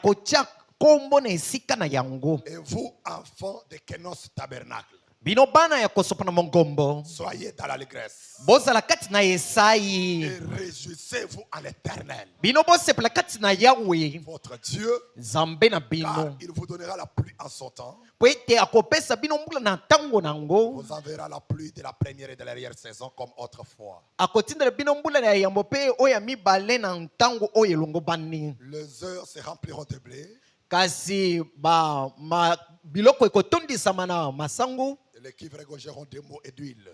kotia kombo na esika na yango. Et vous, enfants de Kenos Tabernacle, Bino bana ya kosopa na mongombo. soyez dans l'allégresse. Bozala kati na Esaïe. Et réjouissez-vous en l'Éternel, Bino bosepela kati na Yahweh. votre Dieu, Nzambe na car bino. il vous donnera la pluie en son temps. Po ete akopesa bino mbula na ntango nango. Vous enverra la pluie de la première et de l'arrière-saison comme autrefois. Akotindela bino mbula na yambo pe oya mibale na ntango oyo elongo bani. Les heures se rempliront de blé. Kasi biloko ekotondisama na masango. Et les cuivres regorgeront de mots et d'huile.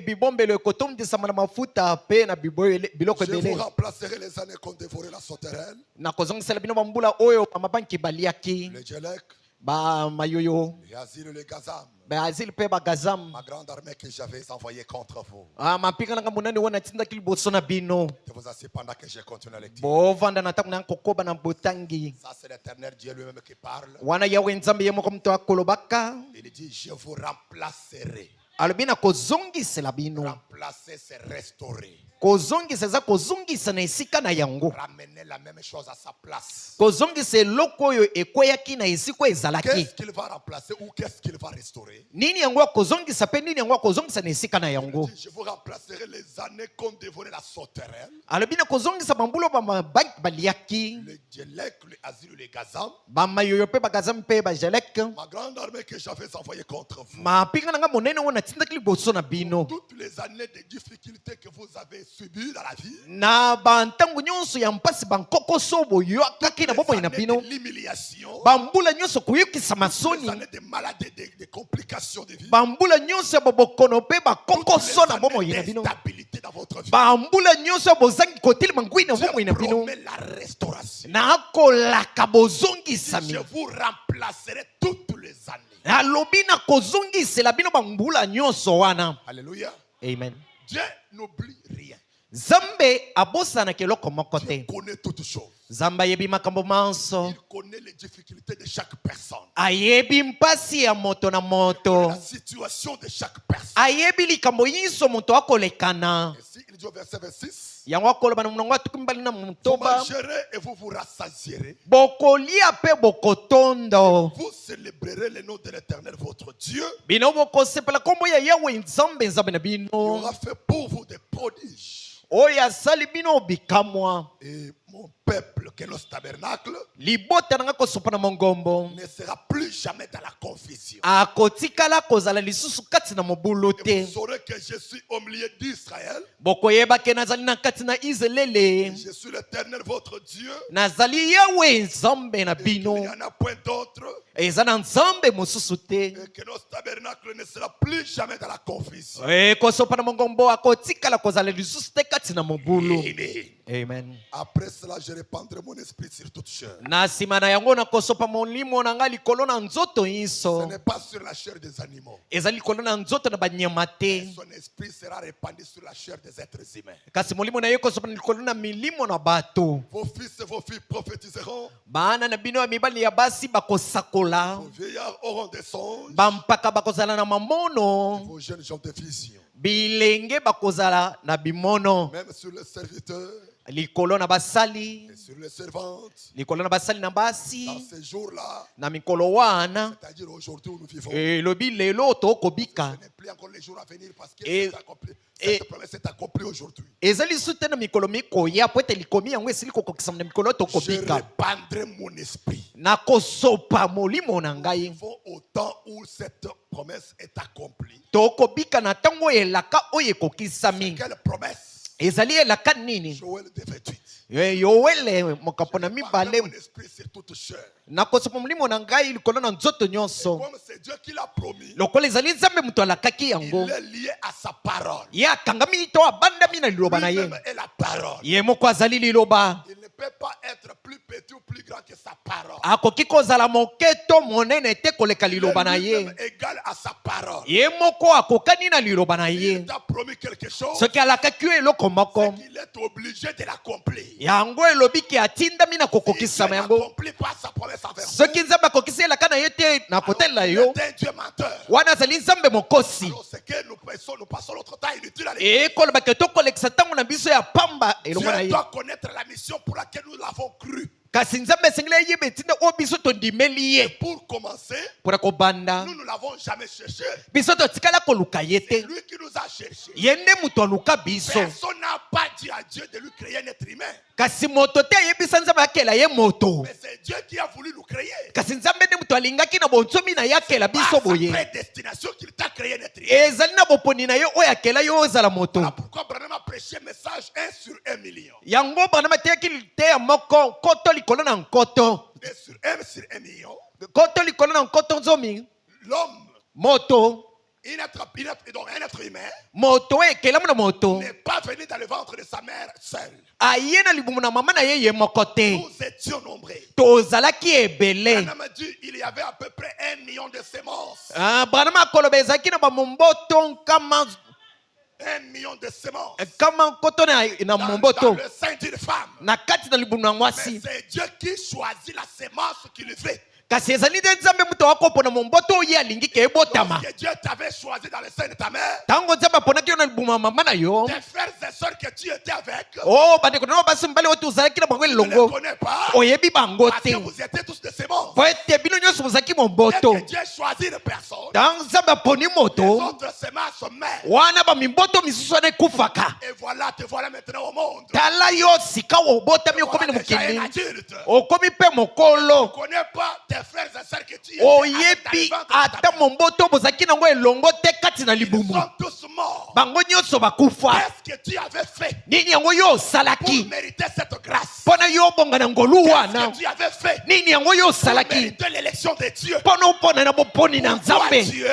Bibombelo ekotondisama na mafuta pe na biloko Je vous ebele. remplacerai les années qu'ont dévoré la sauterelle, Na kozongisela bino bambula oyo bamabanki baliaki. le Djelek, Ba mayoyo. le Yazil, le Gazam. Ba azil pe ba gazam. Ma grande armée que j'avais envoyée contre vous. Mapika nanga munani wana tindaki liboso na bino. Je vous assure pendant que je continue à lecture. Bovanda na tango na kokoba na botangi. Ça, c'est l'Éternel Dieu lui-même qui parle. Wana yawe nzambe ye moko mto akolobaka. Il dit, je vous remplacerai. Alobina kozongisela bino. Remplacer, c'est restaurer. Kozongisa eza kozongisa na esika na yango. Ramener la même chose à sa place. Kozongisa eloko oyo ekweyaki na esiko ezalaki. Qu'est-ce qu'il va remplacer ou qu'est-ce qu'il va restaurer? Nini yango akozongisa pe nini yango akozongisa na esika na yango. Il dit, je vous remplacerai les années qu'ont dévoré la sauterelle, Alobina kozongisa bambulo bamabanki baliaki. le Djelek, le Azil, le Gazam. Bamayoyo pe bagazam pe bajelek. Ma grande armée que j'avais envoyée contre vous. Mapinga nanga monene wana tindaki liboso na bino. Toutes les années de difficultés que vous avez subies dans la vie, Na bantangu nyonso ya mpasi bankokoso boyoakaki na les bomoi na années bino. de l'humiliation, Bambula nyonso koyokisa les masoni. années de maladies, de complications de vie, Bambula nyonso ya bobokono pe toutes bakokoso na les bomoi na années bino. d'instabilité dans votre vie. Bambula nyonso ya bozangi kotelema ngwi na bomoi na Je bino. promets la restauration. Nakolaka bozongisami. Je vous remplacerai toutes les années. Alobi na kozongisela bino bambula nyonso wana. Alléluia. Amen. Dieu n'oublie rien. Zambe abosana keloko moko Dieu te. connaît toutes choses. Zamba ayebi makambo manso. Il connaît les difficultés de chaque personne. Ayebi mpasi ya moto na moto. La situation de chaque personne. Ayebi likambo nyonso moto akolekana. Ici, il dit au verset 26, Yango akoloba na munongo atukimbali na vous mutoba. mangerez et vous vous rassasierez. Bokolia pe bokotondo. Vous célébrerez le nom de l'Éternel, votre Dieu. Bino bokosepela kombo ya Yahweh nzambe nzambe na Il bino. aura fait pour vous des prodiges. Oyo asali bino bikamwa. Et mon peuple, qui est notre tabernacle, Libota nanga kosopa na mongombo. ne sera plus jamais dans la confusion. Akotikala kozala lisusu kati na mobulu Et te. vous saurez que je suis au milieu d'Israël. Bokoyeba ke nazali na kati na Israele. Je suis l'Éternel, votre Dieu. Nazali Yahweh nzambe na Et qu'il bino. n'y en a point d'autre. Eza na nzambe mosusu te. Et que notre tabernacle ne sera plus jamais dans la confusion. Kosopa na mongombo akotikala kozala lisusu te kati na mobulu. Amen. Amen. Après cela, je répandrai mon esprit sur toute chair. Na nsima na yango nakosopa molimo na ngai likolo na nzoto Ce nyonso. n'est pas sur la chair des animaux. Eza likolo na nzoto na banyama te. Son esprit sera répandu sur la chair des êtres humains. Kasi molimo na ye kosopa na likolo na milimo na bato. Vos fils et vos filles prophétiseront. Bana na bino ya mibali ya basi bakosakola. Vos vieillards auront des songes. Bampaka bakozala na mamono. Vos jeunes gens de vision. Bilenge bakozala na bimono. Même sur les serviteurs Likolo na basali. et sur les servantes. Likolo na basali na basi. Dans ces jours-là, Na mikolo wana. c'est-à-dire aujourd'hui où nous vivons, Elobi lelo tokobika. ce n'est plus encore les jours à venir parce que Et- c'est accompli. et- Cette promesse est accomplie aujourd'hui. Ezali su te na mikolo mikoya po ete likomi yango esili kokokisa na mikolo Je tokobika. répandrai mon esprit. Nakosopa molimo na Nous ngai. vivons au temps où cette promesse est accomplie. Tokobika na ntango elaka oyo ekokisami. Quelle promesse? Ezali elaka nini? Joël 2:28. Yowele mokapo na Répandrai mibale. mon esprit sur toute chair. Nakosopa molimo na ngai likolo na nzoto nyonso. Comme c'est Dieu qui l'a promis, Lokola ezali nzambe moto alakaki yango. il est lié à sa parole. Ye akangami to abandami na liloba na ye. Lui-même est la parole. Ye moko azali liloba. Il ne peut pas être plus petit ou plus grand que sa parole. Akoki kozala moke to monene te koleka Il liloba na est ye. lui-même égal à sa parole. Ye moko akokani na liloba na Il ye. t'a promis quelque chose, Soki alakaki yo eloko moko. c'est qu'il est obligé de l'accomplir. Yango elobi ke atindami na Si Dieu kokokisama yango. n'accomplit pas sa promesse envers vous, Soki nzambe akokisi elaka na ye te na kotela il yo. est un Dieu menteur. Wana azali nzambe mokosi. Alors c'est que nous passons notre temps inutile à l'église. Ekoloba ke tokolekisa ntango na biso ya pamba elongo na Dieu ye. doit connaître la mission pour laquelle nous l'avons cru. kasi nzambe esengeli ayeba etinda oyo biso tondimeli ye Pour commencer, mpona kobanda nous ne l'avons jamais cherché. biso totikala koluka ye C'est te lui qui nous a cherché. ye nde moto aluka biso Personne n'a pas dit à Dieu de lui créer un être humain. kasi moto te ayebisa nzambe akela ye moto Mais c'est Dieu qui a voulu nous créer. kasi nzambe nde moto alingaki na bonsomi na ye akela Par biso sa boye prédestination qu'il t'a créé un être humain. ezali na boponi na ye oyo akela yo ozala moto Voilà pourquoi Branham a prêché un message 1 sur 1 million. yango Branham ateyaki te ya moko nkoto likolo na nkoto 1 sur 1 sur 1 million. nkoto likolo na nkoto nzomi L'homme, moto donc un être humain, moto oyo ekelamu na moto n'est pas venu dans le ventre de sa mère seul. aye na libumu na mama na ye ye moko te Nous étions nombreux. tozalaki ebele Branham a dit il y avait à peu près 1 million de semences. Branham akoloba ezalaki na bamomboto nkama 1 million de semences. nkama nkoto na Dans momboto le sein d'une femme. na kati na libumu na Mais mwasi c'est Dieu qui choisit la sémence qu'il fait. kasi ezali nde nzambe moto akopona momboto oyo ye alingi ke ebotama Lorsque Dieu t'avait choisi dans le sein de ta mère, ntango nzambe aponaki yo na libumu ya mama na yo tes frères et sœurs que tu étais avec, o bandeko na yo basi mibali oyo tozalaki na bango tu ne les elongo connais pas. oyebi bango Parce te que vous étiez tous des semences. po ete bino nyonso bozalaki Dès momboto que Dieu choisit une personne, ntango nzambe aponi les moto autres semences meurent. wana bamimboto misusu wana ekufaka Et voilà, te voilà maintenant au monde. tala yo sika obotami okomi na Voilà déjà un mokili adulte. okomi mpe Tu ne mokolo connais pas tes frères et sœurs que tu étais avec dans le oyebi ventre de ta ata mère. momboto bozalaki nango elongo te kati na Ils libumu sont tous morts. bango nyonso bakufa Qu'est-ce que tu avais fait nini yango yo pour osalaki mériter cette grâce? mpo na yo obonga na ngolu wana Qu'est-ce que tu avais fait nini yango yo pour osalaki mériter l'élection de Dieu? mpo na opona na boponi na Pourquoi nzambe Dieu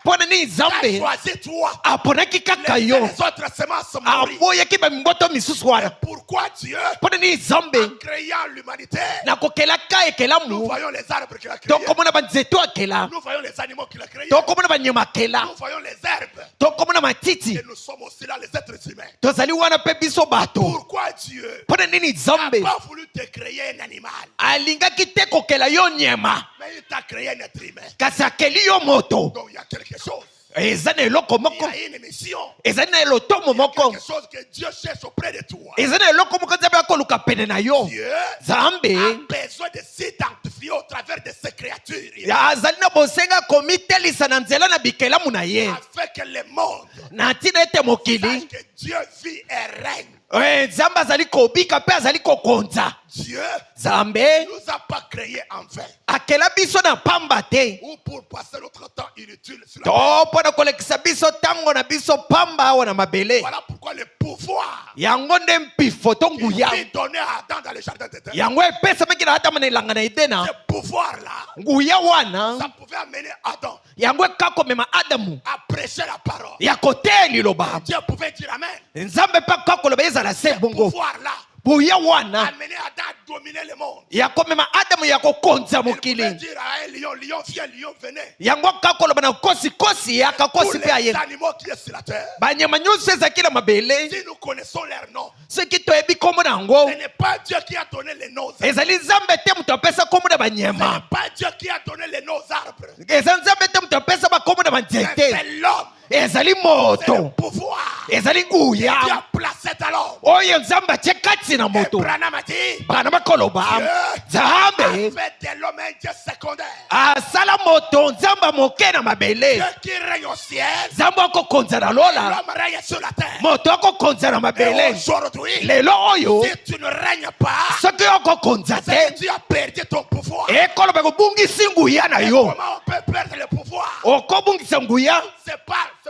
mpo na nini t'a nzambe choisi toi? aponaki kaka Les yo autres semences mourir. aboyaki bamimboto misusu wana Pourquoi Dieu, mpo na nini nzambe en créant l'humanité, na kokelaka nous ekelamu voyons les arbres qu'il a créés, tokomona banzeto akela nous voyons les animaux qu'il a créés, tokomona banyama akela nous voyons les herbes, tokomona matiti et nous sommes aussi là, les êtres humains. tozali wana mpe biso bato Pourquoi Dieu mpo na nini n'a nzambe pas voulu te créer un animal, alingaki te kokela yo nyama mais il t'a créé un être humain? kasi akeli yo moto Donc il y a quelque chose, eza na eloko il moko y a une mission, ezali na elotomo moko quelque chose que Dieu cherche auprès de toi. eza na eloko moko nzambe akoluka pene na yo Dieu nzambe a besoin de s'identifier au travers de ces créatures, azali na bosenga komitelisa na nzela na bikelamu na ye afin que le monde na ntina ete mokili sache que Dieu vit et règne. nzambe azali kobika mpe azali kokonza Dieu nzambe ne nous a pas créés en vain akela biso na pamba te ou pour passer notre temps inutile sur la to terre. mpo na kolekisa biso ntango na biso pamba awa na mabele Voilà pourquoi le pouvoir yango nde mpifo to qui nguya fut donné à Adam dans le jardin d'Éden, yango epesamaki na atama na elanga na edena ce pouvoir-là, nguya wana ça pouvait amener Adam yango eka komema adamu à prêcher la parole. ya koteya liloba Dieu pouvait dire Amen. nzambe mpe aka koloba ezala se Ce bongo pouvoir-là buya wana amenait Adam à dominer le monde. ya komema adamu ya kokonza Il pouvait mokili dire à un lion, lion viens, lion venez. yango aka koloba na kosikosi aka Tous kosi mpe les aye animaux qui sont sur la terre, banyama nyonso ezalaki na mabele si nous connaissons leur nom, soki toyebi kombo na yango ce n'est pas Dieu qui a donné les noms. Ce ezali nzambe te moto apesa kombo na n'est banyama pas Dieu qui a donné les noms aux arbres. eza nzambe te moto apesa bakombo na Mais banzete c'est l'homme, ezali c'est le moto pouvoir. ezali Dieu nguya a placé dans l'homme. oyo nzambe atie kati na Et moto Branham a dit, bana bakoloba a nzambe fait de l'homme un Dieu secondaire. asala moto nzambe moke na mabele Dieu qui règne au ciel, nzambe akokonza na lola l'homme règne sur la terre. moto akokonza na Et mabele aujourd'hui, lelo oyo si tu ne règnes pas, soki okokonza c'est que te tu as perdu ton pouvoir. ekoloba kobungisi nguya na Et yo comment on peut perdre le pouvoir? okobungisa nguya C'est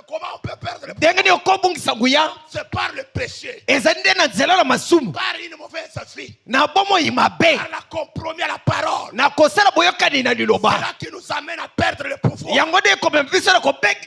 comment on peut perdre le pouvoir? ndenge nini okobungisa nguya C'est par le péché, ezali nde na nzela na masumu par une mauvaise vie, na bomoi mabe par la compromis à la parole. na kosala boyokani na C'est liloba là qui nous amène à perdre le pouvoir. yango nde ekomema biso na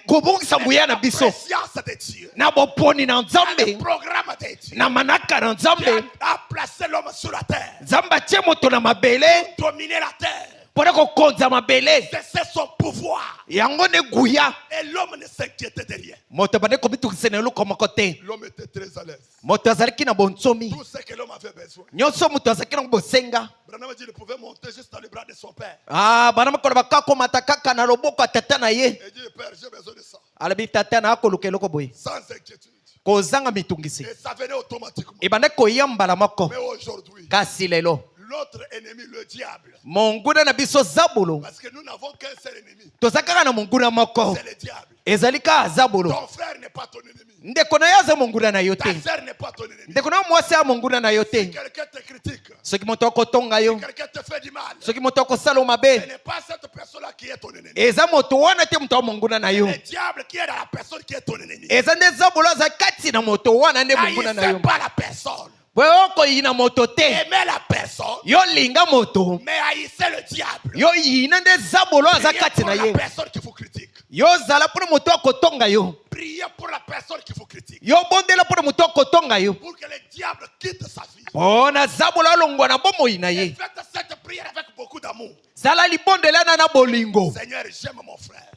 kobungisa nguya na La biso préscience de Dieu, na boponi na dans le nzambe programme de Dieu, na manaka na Dieu nzambe a placé l'homme sur la terre, nzambe atie moto na mabele dominer la terre. mpona kokonza mabele C'est son pouvoir. yango nde nguya Et l'homme ne s'inquiétait de rien. moto abandi komitukisa na eloko moko te L'homme était très à l'aise. moto azalaki na bonsomi Tout ce que l'homme avait besoin. nyonso moto azalaki na bosenga Branham dit qu'il pouvait monter juste dans les bras de son père. bana bakoloba kaka komata kaka na loboko ya tata na ye Et dit, Père, j'ai besoin de ça. alobi tata na akoluka eloko boye Sans inquiétude. kozanga mitungisi Et ça venait automatiquement. ebandaki koya mbala moko Mais aujourd'hui, kasi lelo l'homme notre ennemi, le diable. monguna na biso zabulo Parce que nous n'avons qu'un seul ennemi. tozakaka na monguna moko C'est le diable. ezali kaka zabulo Ton frère n'est pas ton ennemi. ndeko na yo aza monguna na yo Ta te sœur n'est pas ton ennemi. ndeko na yo mwasi ya monguna na yo Si te quelqu'un te critique, soki moto akotonga yo quelqu'un te fait du mal, soki moto akosala yo ce mabe n'est pas cette personne-là qui est ton ennemi. eza moto wana te moto ya monguna na yo Le diable qui est dans la personne qui est ton ennemi. eza nde zabulo aza kati na moto wana nde monguna na yo Haïssez pas la personne. bwe okoyina moto te Aimez la personne, yo linga moto mais haïssez le diable. yo yina nde zabulo aza Priez kati pour na la ye personne qui vous critique. yo zala mpona moto akotonga yo Priez pour la personne qui vous critique. yo bondela mpona moto akotonga yo Pour que le diable quitte sa vie. mpona zabulo alongwa na bomoi na Et ye faites cette prière avec beaucoup d'amour. zala libondelana na bolingo Seigneur, j'aime mon frère.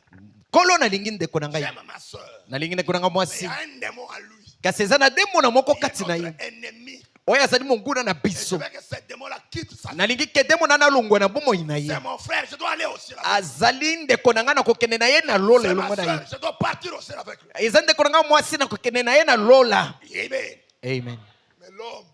nkolo nalingi ndeko na ngai J'aime ma soeur. nalingi ndeko na ngai Mais il mwasi y a un démon en lui. kasi eza na demona moko Il est kati na ye notre ennemi. oyo azali monguna na Et je biso veux que ce démon-là quitte sa vie. nalingi ke demona nalongwa na bomoi na ye C'est mon frère, je dois aller aussi là. azali ndeko na ngai na kokende na ye na lola C'est ma elongo na soeur, ye je dois partir aussi avec lui. eza ndeko na ngai mwasi na kokende na ye na lola Amen. amen Mais l'homme,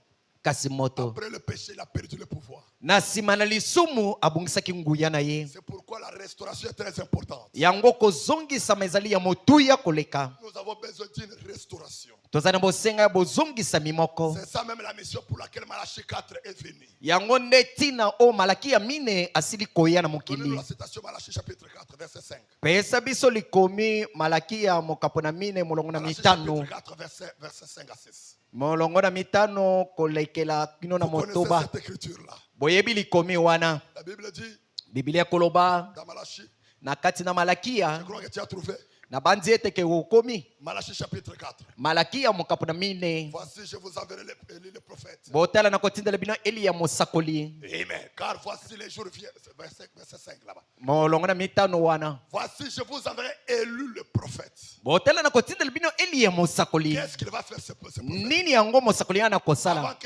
kasi moto après le péché, il a perdu le pouvoir. na nsima na lisumu abongisaki nguya na ye C'est pourquoi la restauration est très importante. yango kozongisama ezali ya motuya koleka Nous avons besoin d'une restauration. toza na bosenga ya bozongisami moko C'est ça même la mission pour laquelle Malachie 4 est venu. yango nde ntina oyo malaki ya mine asili koya na Donnez-nous mokili la citation Malachie chapitre 4, verset 5. pesa biso likomi malaki ya mokapo na mine molongo na Malachie mitano chapitre 4, verset 5 à 6. molongo na mitano kolekela kino na Vous connaissez motoba cette écriture-là. boyebi likomi wana La Bible dit bibilia koloba dans Malachie, na kati na malakia je crois que tu as trouvé. na banzi ete ke okomi Malachie chapitre 4. malaki ya mokapo na mine Voici, je vous enverrai les prophètes. botala na kotindela bino eliya mosakoli Amen. Car voici les jours viennent. Verset 5 là-bas. molongo na mitano wana Voici, je vous enverrai élu le prophète. botala na kotindela bino eliya mosakoli Qu'est-ce qu'il va faire ce prophète? nini yango mosakoli ana kosala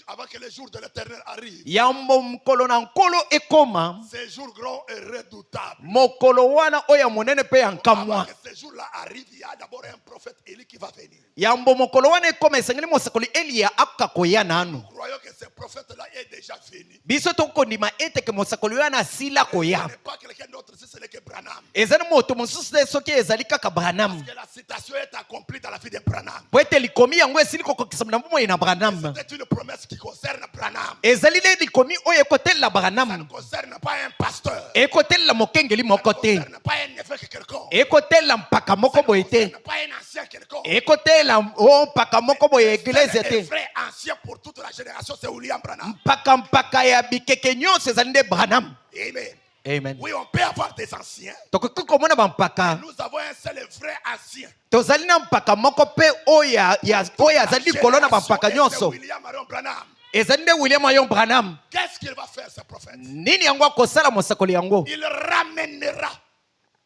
Avant que les jours de l'éternel arrivent, yambo mokolo na nkolo ekoma ces jours grands et redoutables. mokolo wana oyo ya monene mpe ya Avant nkamwa que ces jours-là arrivent, il y a d'abord un prophète Élie qui va venir. yambo mokolo wana ekoma esengeli mosakoli eliya akoka koya nanu Croyons que ce prophète-là est déjà venu. biso tokondima ete ke mosakoli wana asila Ce koya n'est pas quelqu'un d'autre, si ce n'est que Branham. ezali moto mosusu te soki ezali kaka branam Parce que la citation est accomplie dans la vie de Branham. po ete likomi yango esili kokokisama na bomoi na branam C'est une promesse qui concerne Branham. ezali nde likomi oyo ekotelela Ça ne branam concerne pas un pasteur. ekotelela mokengeli moko Ça te ne concerne pas un évêque quelconque. ekotelela mpaka moko Ça ne boye te concerne pas un ancien quelconque. ekotelela o mpaka moko boye eglise Un te vrai ancien pour toute la génération, c'est William Branham. mpaka ya bikeke nyonso ezali nde branam Amen. amen Oui, on peut avoir des anciens. tokoki komona bampaka Nous avons un seul vrai ancien. tozali na mpaka moko mpe oyo azali likolo na bampaka nyonso William Marion Branham. ezali nde william ayon branam Qu'est-ce qu'il va faire, ce prophète? nini yango akosala mosakoli yango Il ramènera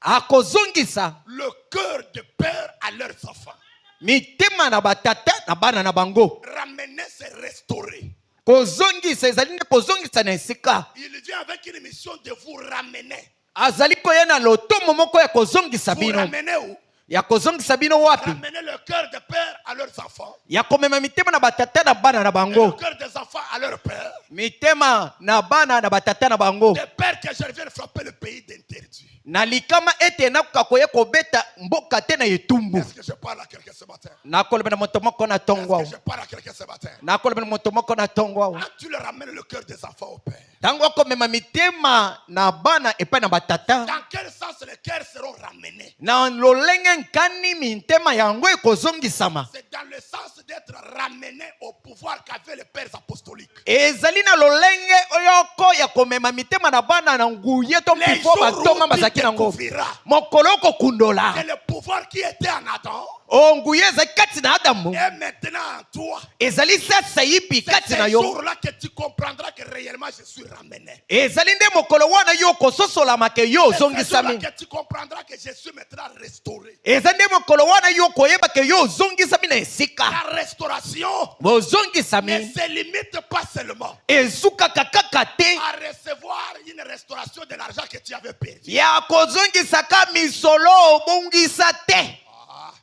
akozongisa le cœur de père à leurs enfants. mitema na batata na bana na bango Ramener, c'est restaurer. kozongisa ezali nde kozongisa na esika Il vient avec une mission de vous ramener. azali koya na lotomo moko ya kozongisa Vous bino ramener où? ya kozongisa bino wapi Ramener le cœur de père à leurs enfants. ya komema mitema na batata na bana na Et le bango cœur des enfants à leur père. mitema na bana na batata na bango Des pères que je viens frapper le pays d'interdit. na likama ete nakoka koya kobeta mboka te na etumbu Est-ce que je parle à quelqu'un ce matin? nakoloba na moto moko na tongo Est-ce que awa je parle à quelqu'un ce matin? nakoloba na moto moko na tongo awa Quand tu le ramènes le cœur des enfants au père, ntango akomema mitema na bana epai na batata dans quel sens les cœurs seront ramenés? na lolenge nkani mitema yango ekozongisama C'est dans le sens d'être ramené au pouvoir qu'avaient les pères apostoliques. ezali na lolenge oyoko ya komema mitema na bana na nguye to Les mpifo jours batoma où tu bazalaki nango découvriras mokolo okokundola que le pouvoir qui était en Adam onguye ezali kati na adamu est maintenant en toi. ezali sasa yipi C'est kati na ces yo jours-là que tu comprendras que réellement je suis ramené. ezali nde mokolo wana yo okososolama ke yo C'est ces jours-là ozongisami que tu comprendras que je suis maintenant restauré. ezali nde mokolo wana yo koyeba ke yo ozongisami na esika La restauration ne bozongisami se limite pas seulement ezukaka kaka te à recevoir une restauration de l'argent que tu avais perdu. ya kozongisaka misolo obongisa te Ah,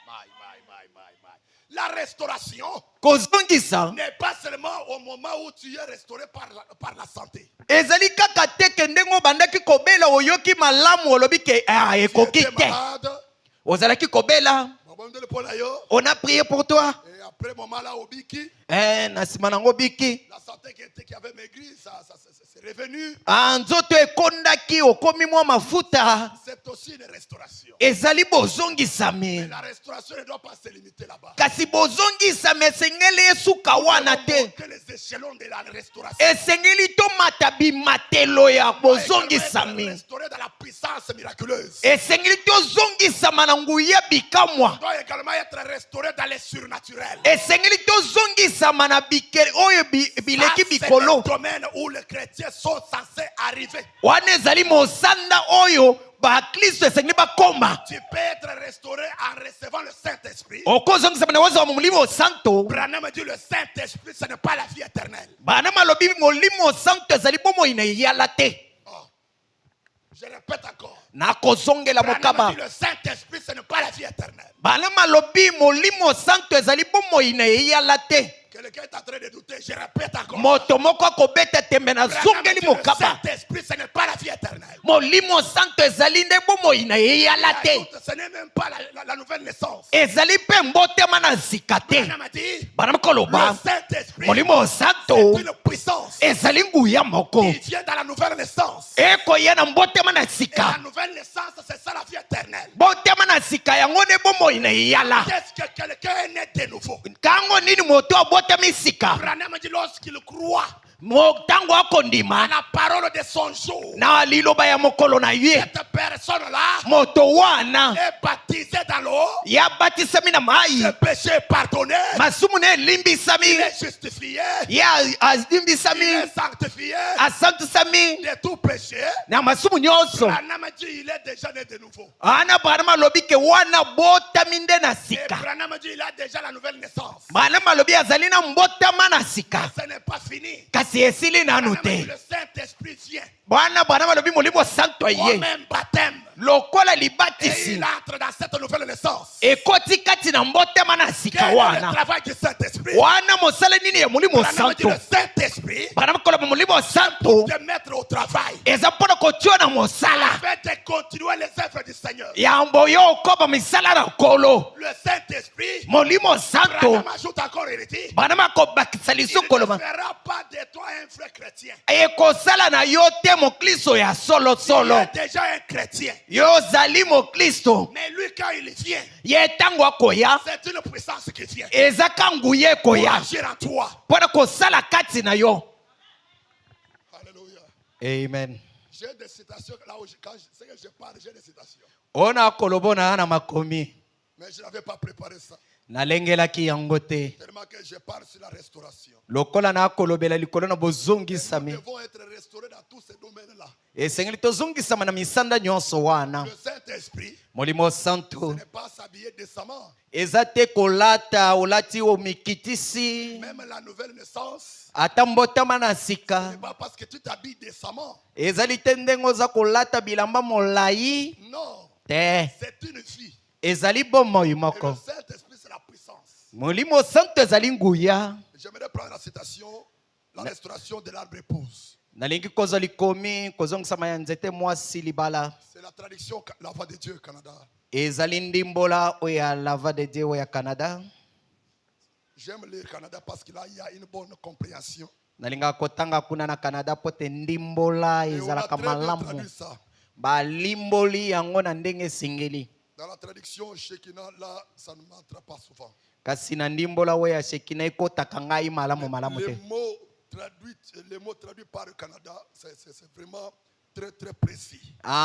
my. La restauration kozongisa n'est pas seulement au moment où tu es restauré par la santé. ezali kaka te ke ndenge obandaki kobela oyoki malamu olobi ke Tu ekoki étais te malade. ozalaki kobela on a prié pour toi Et après moment là au biki, na nsima nango biki la santé qui avait maigri, ça c'est revenu. nzoto ekondaki okomi mwa mafuta C'est aussi une restauration. ezali Mais bozongisami la restauration ne doit pas se limiter là-bas. kasi bozongisami esengeli esuka wana te Monter les échelons de la restauration. esengeli tomata bimatelo ya bozongisami Restaurer dans la puissance miraculeuse. esengeli tozongisama na nguya bikamwa Doit également être restauré dans les surnaturels. esengeli tozongisama na oyo bileki C'est bikolo le domaine où les chrétiens sont censés arriver. wana ezali mosanda oyo bakristo esengeli bakoma Tu peux être restauré en recevant le Saint-Esprit. okozongisama na uwezo wa molimo santo Branham dit le Saint-Esprit, ce n'est pas la vie éternelle. bana malobi molimo santo ezali bomoi na eyala te Oh. Je répète encore. nakozongela Branham mokaba dit le Saint-Esprit, ce n'est pas la vie éternelle. bana malobi molimo santo ezali bomoi na eyala te Quelqu'un est en train de douter. Je répète encore. moto moko akobeta tembe Branham nazongeli dit le mokaba Saint-Esprit, ce n'est pas la vie éternelle. molimo santo ezali nde bomoi na eyala te Écoute, ce n'est même pas la nouvelle naissance. ezali mpe mbotema na nsika te Branham dit bana le mokoloba Saint-Esprit, molimo c'est santo une puissance. ezali nguya moko Il vient dans la nouvelle naissance. ekoya na mbotema na Et la sika nouvelle naissance, c'est ça la vie éternelle. botema na sika yango nde bomoi na eyala Qu'est-ce que quelqu'un est né de nouveau? kango nini moto abotami sika Branham dit lorsqu'il croit ntango à akondima la parole de son jour, na liloba ya mokolo na ye cette personne-là moto wana est baptisée dans l'eau, yabatisami na mai le péché est pardonné, masumu na il elimbisami est justifié, ye il alimbisami est sanctifié asantisami de tout péché. na masumu nyonso Branham dit il est déjà né de nouveau. ana bana malobi ke wana botami nde na Et sika Branham dit il a déjà la nouvelle naissance. bana malobi azali na mbotama na sika Ce n'est pas fini. kasi esili nanu Branham dit te le Saint-Esprit vient bana malobi molimo santo au ye même baptême. lokola Et libatisi il entre dans cette nouvelle naissance. ekoti kati na mbotama na Quel sika est le wana travail du Saint-Esprit? wana mosala nini ya molimo Branham dit santo le Saint-Esprit bana mokoloba molimo santo te mettre au travail eza mpona kotia na mosala afin de continuer les œuvres du Seigneur. yambo yo okoba misala na nkolo Le Saint-Esprit, molimo santo Branham ajoute encore, il dit, bana makobakisa il lisu ne koloba fera pas de toi un vrai chrétien. ekosala na yo te mokristo ya Il solosolo est déjà un chrétien. yo ozali mokristo Mais lui, quand il vient, ye ntango akoya c'est une puissance qui vient eza ka nguya pour ekoya agir en toi. mpona kosala kati na yo Alléluia. amen J'ai des citations, là où ce que je parle, j'ai des citations. ona koloba na na makomi Mais je n'avais pas préparé ça. nalengelaki yango te Tellement que je parle sur la restauration. lokola nakolobela likolo na Nous bozongisami devons être restaurés dans tous ces domaines-là. esengeli tozongisama na misanda nyonso wana Le Saint-Esprit, molimo ce santo n'est pas s'habiller décemment. eza te kolata olati omikitisi Même la nouvelle naissance, ata mbotama na ce n'est sika pas parce que tu t'habilles décemment. ezali te ndenge oza kolata bilamba molai Non, te c'est une vie. ezali bomoi Et le moko Saint-Esprit, c'est la puissance. molimo santo ezali nguya J'aimerais prendre la citation, la restauration de l'arbre épouse. nalingi kozwa likomi kozongisama ya nzete mwasi libala C'est la traduction La Voix de Dieu au Canada. ezali ndimbola oyo ya lava de dieu oyo ya canada J'aime lire Canada parce qu'il y a une bonne compréhension. nalingaka kotanga kuna na canada po te ndimbola Et on a ezalaka très bien malamu traduit ça. balimboli yango na ndenge esengeli Dans la traduction Shekinah, là, ça ne m'entre pas souvent. kasi na ndimbola oyo ya shekina ekotaka ngai malamu malamu te Les mots traduits par le Canada, c'est vraiment très très précis.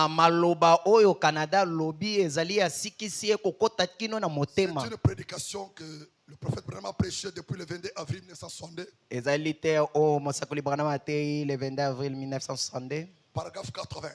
maloba oyo canada lobi ezali ya sikisi ekokota kino na C'est motema une prédication que le prophète Branham a prêchée depuis le 22 avril 1962, ezali te oyo mosakoli branham atei le 22 avril 1962 paragraphe 80.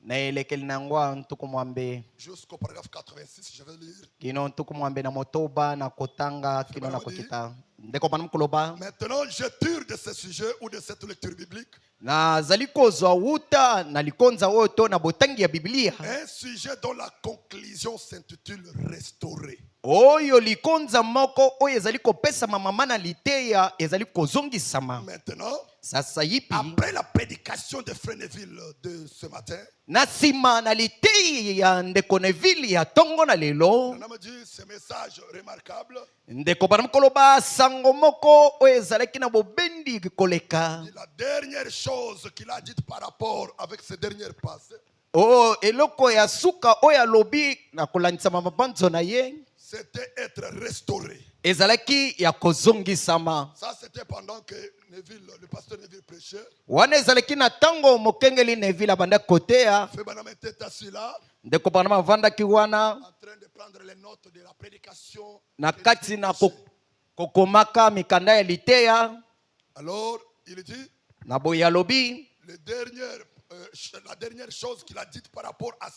na elekeli nangwa ntuku mwambe jusqu'au paragraphe 86, je vais lire. kino ntuku mwambe na motoba na kotanga kino na kokita ndeko bana mkoloba. Maintenant, je tire de ce sujet ou de cette lecture biblique Na zaliko zwa wuta na likonza oto na botangi ya Biblia. un sujet dont la conclusion s'intitule Restaurer. Oyo likonza moko oyo ezali kopesa mamamana liteya ezali kozongisama. Maintenant, Sasa yipi après la prédication de Frère Neville de ce matin, na sima na liteya ndeko Neville ya tongo na lelo on a dit ce message remarquable. ndeko bana mkoloba sango moko oyo ezalaki na bobendi koleka. La dernière chose qu'il a dite par rapport avec ces dernières passées, Oh eloko ya suka oyo alobi na kolandisa mabanzo na ye c'était être restauré. ezalaki ya kozongisama. Ça, c'était pendant que Neville, le pasteur Neville prêchait. Wana ezalaki na tango mokengeli Neville abanda koteya Fait Banam était assis là, ndeko bana mavandaki wana en train de prendre les notes de la prédication. na kati na kokomaka mikanda ya liteya. Alors, il dit, Na boye alobi la dernière chose qu'il a dite par rapport à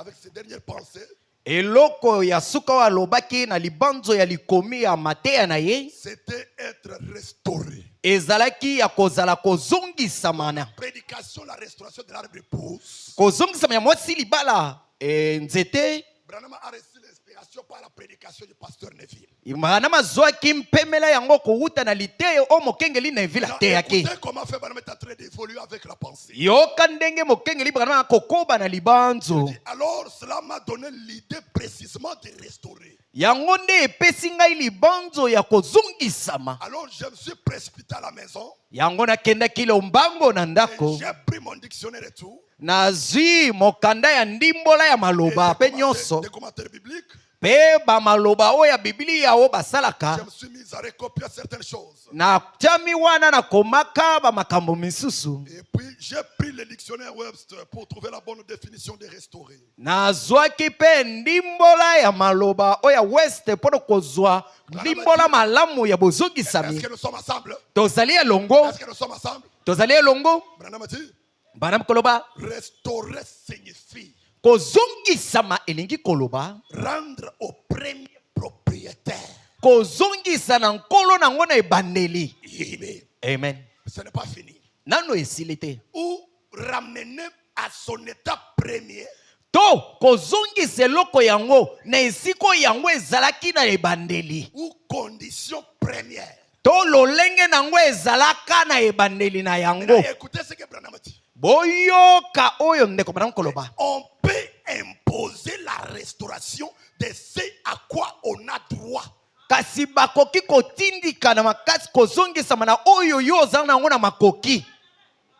avec ses dernières pensées, eloko ya suka oyo alobaki na libanzo ya likomi ya mateya na ye c'était être restauré. ezalaki ya kozala kozongisama na Prédication, la restauration de l'arbre épouse. kozongisama ya mwasi libala nzete. Branham a reçu l'inspiration par la prédication du pasteur Neville. Imana mazwaki mpemela yango kowuta na liteya o mokengeli Neville ateyaki. Écoutez comment fait Branham est en train d'évoluer avec la pensée. Yoka ndenge mokengeli Branham akokoba na libanzo. Alors, cela m'a donné l'idée précisément de restaurer. Yango nde epesi ngai libanzo ya kozongisama. Alors, je me suis précipité à la maison. Yango nakendaki lombango na Et ndako. j'ai pris mon dictionnaire et tout. Nazwi mokanda ya ndimbola ya maloba pe nyonso. Des commentaires bibliques. Pe ba maloba o ya Biblia o Je basalaka. me suis mis à recopier certaines choses. Na tami wana na komaka ba makambo misusu. Et puis, j'ai pris le dictionnaire Webster pour trouver la bonne définition de restaurer. Nazwaki pe ndimbola ya maloba o ya West pono kozwa ndimbola malamu ya bozongisami. Est-ce que nous sommes ensemble? Tozali elongo. Est-ce que nous sommes ensemble? Tozali elongo. Branham a dit, Bana mkoloba restaurer signifie kozongisama elingi koloba rendre au premier propriétaire. kozongisa na nkolo nango na ebandeli. Amen. Amen. Ce n'est pas fini. Nano esili te. Ou ramener à son état premier To kozongisa eloko yango na esiko yango ezalaki na ebandeli. ou condition première. To lolenge nango ezalaka na ebandeli na yango. Maintenant, écoutez ce que Branham a dit. Boyoka oyo ndeko bana koloba. On peut imposer la restauration de ce à quoi on a droit. Kasi bakoki kotindika na makasi kozongisa na oyo yo ozala nango na makoki.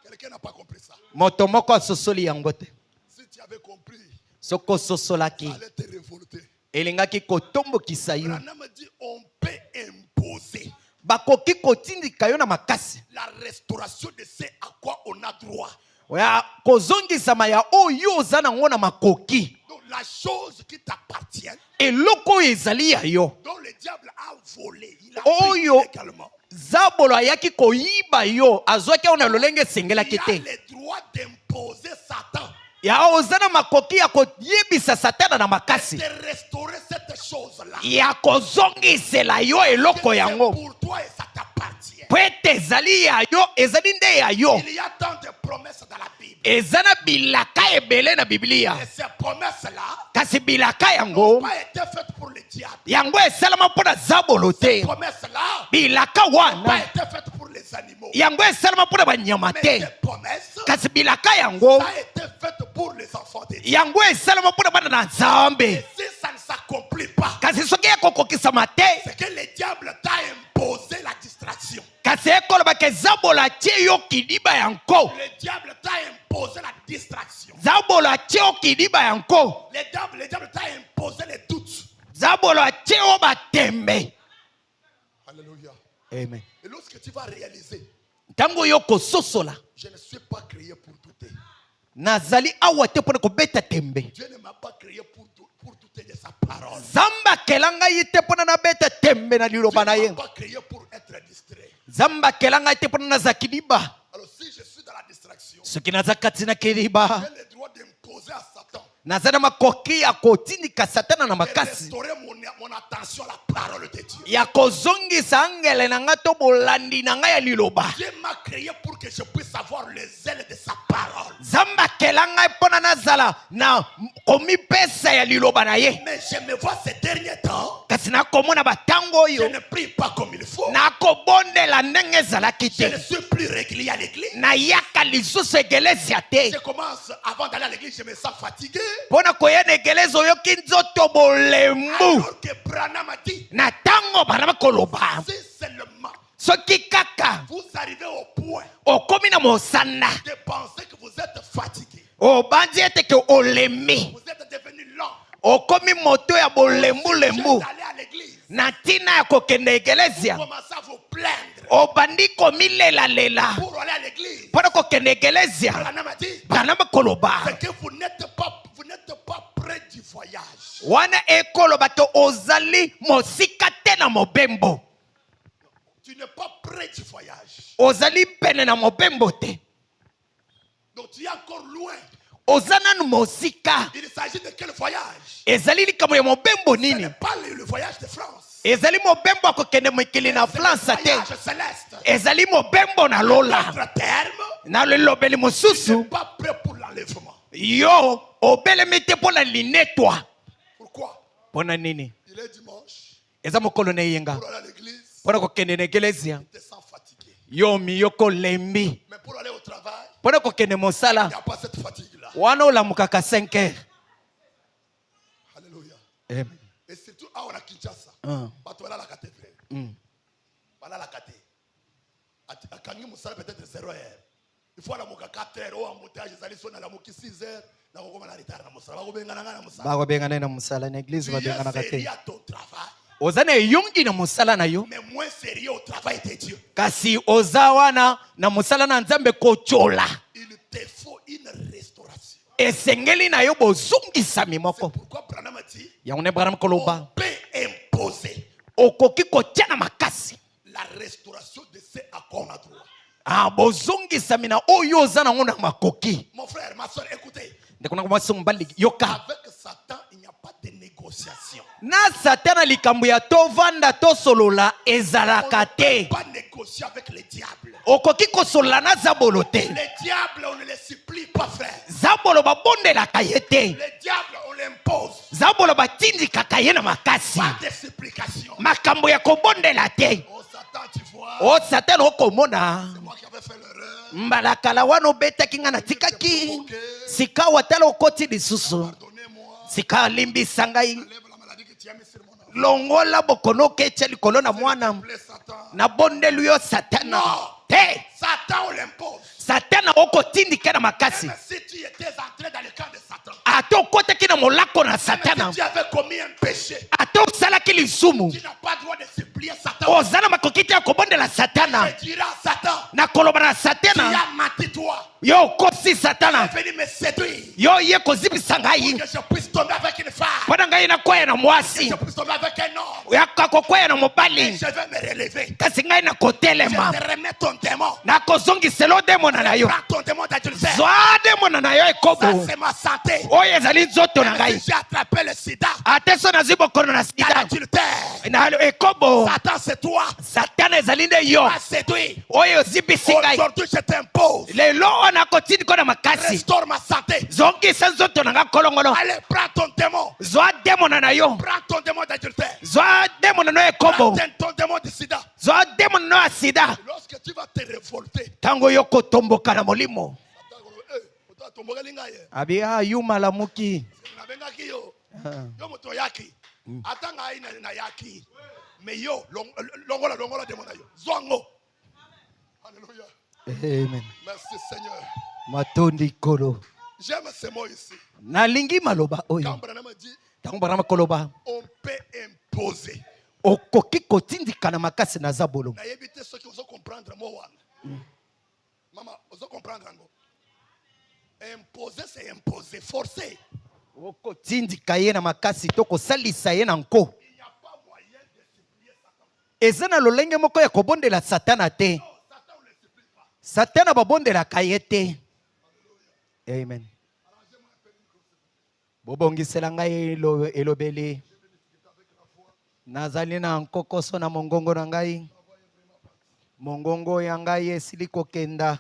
Quelqu'un n'a pas compris ça. Moto moko asosoli yango te. Si tu avais compris, Soko sosolaki ça allait te révolter. elingaki kotombokisa yo. Branham a dit on peut imposer Bakoki kotindika yo na makasi. la restauration de ce à quoi on a droit. Ya kozongisama ya oyo ozala nango na makoki. Donc la chose qui t'appartient, Eloko ezali ya yo. dont le diable a volé, il a Oh, pris yo. également. Zabolo ayaki koyiba yo azwaki ona lolenge sengelaki Il a te. le droit d'imposer Satan, Ya ozana makoki ya koyebisa satana na makasi. de restaurer cette chose-là. Ya kozongisela yo eloko C'est yango. pour toi et ça t'appartient. Pwete ezali ya yo, ezali nde ya yo. Il y a tant de promesses dans la Bible. Ezana bilaka ebele na Biblia. Et ces promesses-là Kasi bilaka n'ont yango pas été faites pour le diable. yango esalama mpona zabolo Ces te. promesses-là Bilaka n'ont pas wana été faites pour les animaux. yango esalama mpona banyama Mais te. ces promesses, Kasi bilaka yango ça a été fait pour les enfants de Dieu. yango esalama mpona bana na nzambe. Et si ça ne s'accomplit pas, Kasi soki ekokokisama te, c'est que le diable t'a imposé la distraction. kasi ekolobaka zabolo atie yo kidiba yanko. Le diable t'a imposé la distraction. Zabolo atie yo kidiba yanko. Le diable t'a imposé les doutes. Zabolo atie yo batembe. Alléluia. Amen. Et lorsque tu vas réaliser, Ntango yo kososola, je ne suis pas créé pour douter. nazali awa te mpona kobeta tembe. Dieu ne m'a pas créé pour douter de sa parole. Zamba kelanga ye te mpona nabeta tembe na Dieu liloba na ne ye. m'a pas créé pour être distrait. Zamba kelanga ye te mpona naza kidiba. Alors si je suis dans la distraction, Soki naza kati na kidiba, j'ai le droit d'imposer nazana makoki ya kotindika satana na de makasi restaurer mon attention à la parole de Dieu. ya kozongisa angele na nga to bolandi na nga ya liloba. Dieu m'a créé pour que je puisse avoir les ailes de sa parole. Nzambe akela ngai mpo na nazala na komipesa ya liloba na ye. Mais je me vois ces derniers temps, Kasi nakomona batango je oyo ne prie pas comme il faut. nakobondela ndenge ezalaki Je ne te. suis plus régulier à l'église. Nayaka lisusu egelezia te. Je commence, avant d'aller à l'église, je me sens fatigué. Mpo na koya na egeleza oyoki nzoto bolembu. Alors que Branham a dit, Na tango bana bakoloba si seulement soki kaka vous arrivez au point okomi na mosanda de penser que vous êtes fatigué, obandi ete ke olemi vous êtes devenu lent, okomi moto ya bolembulembu d'aller à l'église, na ntina ya kokende egelezia commencez à vous plaindre obandi komilelalela pour aller à l'église. mpo na kokende egelezia. Branham a dit, bana bakoloba c'est que vous n'êtes pas près du voyage. wana ekoloba ke ozali mosika te na mobembo, Tu n'es pas près du voyage. ozali pene na mobembo te, Donc tu es encore loin. oza nanu mosika. Il s'agit de quel voyage? Ezali likambo ya mobembo Ce nini? n'est pas le voyage de France. Ezali mobembo akokende mokili na C'est le France te, voyage céleste. ezali mobembo na lola. Notre terme Na lelobeli n'est mosusu pas prêt pour l'enlèvement. yo obelemi te mpo na linetwa. Pourquoi? Mpo na nini? Il est dimanche. Eza mokolo na eyenga Pour aller à l'église, mpo na kokende na ekelezia, tu te sens fatigué. yo miyoko lembi. Mais pour aller au travail, Mpo na kokende il mosala n'y a pas cette fatigue-là. wana olamukaka 5 heures. Alléluia. Amen. Et surtout, on a Kinshasa. Bato bala la kate frère. Bala la kate. Akangi musala peut-être 0 heure. Il faut la moka 4 heures. Oh, embouteillage, ils allaient sonner la moki 6 heures. Na kokoma na retard na musala. Bako benga na musala. Bakobengana na mosala na eglise, Tu es babenganaka te. sérieux à ton travail, Oza na eyongi na mosala na yo, mais moins sérieux au travail de Dieu. kasi oza wana na mosala na Nzambe kochola. Il te faut une restauration. Esengeli na yo bozongisami C'est moko. pourquoi Branham a dit, Yango ne Branham on koloba peut imposer okoki kotia na makasi. la restauration de ce à quoi on a droit. Ah, bozongisami na oyo oza nango na makoki. Mon frère, ma soeur, écoutez. Ndeko na mwasi mobali yoka. Avec Satan, il n'y a pas de négociation. Na satana likambo ya tovanda tosolola On ezalaka ne te. peut pas négocier avec le diable. Okoki kosolola na zabolo te. Le diable, on ne le supplie pas, frère. Zabolo babondelaka ye te. Le diable, on l'impose. Zabolo batindikaka ye na makasi. Pas de supplication. Makambo ya kobondela te. Oh Satan, tu vois, O satana okomona. c'est moi qui avais fait l'erreur. Mbalakala wana obetaki nga na tikaki. Sika watala okoti lisusu. Pardonnez-moi. Sika alimbisa ngai. Lève la maladie que tu as mis sur mon enfant. Longola bokono oketya likolo na mwana. Plaît Satan. Na bondelu yo satana. Non. Te. Satan, on l'impose. Satana okotindika na makasi. Même si tu étais entré dans le camp de Satan, Ate okotaki na molako na même satana. si tu avais commis un péché, Ate osalaki lisumu. tu n'as pas droit de supplier Satan. Oza na makoki te ya kobondela satana. Je dirai à Satan, Na koloba na tu satana. as menti toi. Yo okosi satana. Tu es venu me séduire. Yo ye kozibisa ngai. Que je puisse tomber avec une femme. Mpona ngai nakwea na Que mwasi. je puisse tomber avec un homme. Yaka kokwea na Et mobali. je vais me relever. Kasi ngai Je nakotelema. te remets ton démon. Nakozongisela odemona na yo. Prends ton démon d'adultère. Zwa demona na yo Ça, ekobo. c'est ma santé. Oyo ezali nzoto na Même ngai. si j'ai attrapé le sida, Ate so nazwi bokono na dans sida. l'adultère, Na ekobo. Satan, c'est toi. Satana ezali nde yo. Tu m'as séduit. Oyo ozibisi ngai. Aujourd'hui, je t'impose. Lelo ona kotindika na makasi. Restaure ma santé. Zongisa nzoto na nga kolongolo. Allez, prends ton démon. Zwa demona na yo. Prends ton démon d'adultère. Zwa demona no ekobo. Prends ton démon de sida. Zwa demona no ya sida. Lorsque tu vas te révolter, Tango yo kotomboka na molimo. tombokeli ngai ye. Abi ayuma lamuki. Nabengaki yo. Yo moto yaki. Ata ngai na yaki. Mais yo, longola démon na yo. Zongo. Alléluia. Amen. Merci Seigneur. Matondi kolo. J'aime ces mots ici. Nalingi maloba Quand oyo. Branham dit, Tango barama koloba. on peut imposer. Okoki kotindika na makasi na zabolo. Na yebite ceux qui osent comprendre moi wana. Maman, osez comprendre ngo. Imposer c'est imposer, forcer. Okotindika ye na makasi to kosalisa ye na nko. Il n'y a pas moyen de supplier Satan. Eza na lolenge moko ya kobondela satana te. Non, Satan on ne le supplie pas. Satana babondelaka ye te. Amen. bobongisela ngai elobeli nazali na nkokoso na mongongo na ngai mongongo ya ngai esili kokenda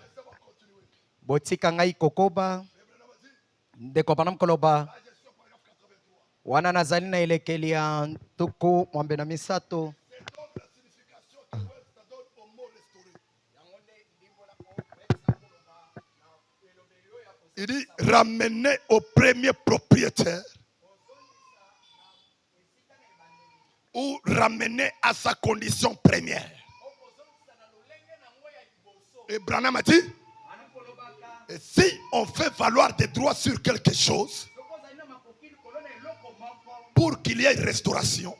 botika ngai kokoba ndeko bana koloba wana nazali na elekeli ya tuku mwambe na misato. Il dit ramener au premier propriétaire ou ramener à sa condition première. Et Branham a dit, et si on fait valoir des droits sur quelque chose, pour qu'il y ait restauration,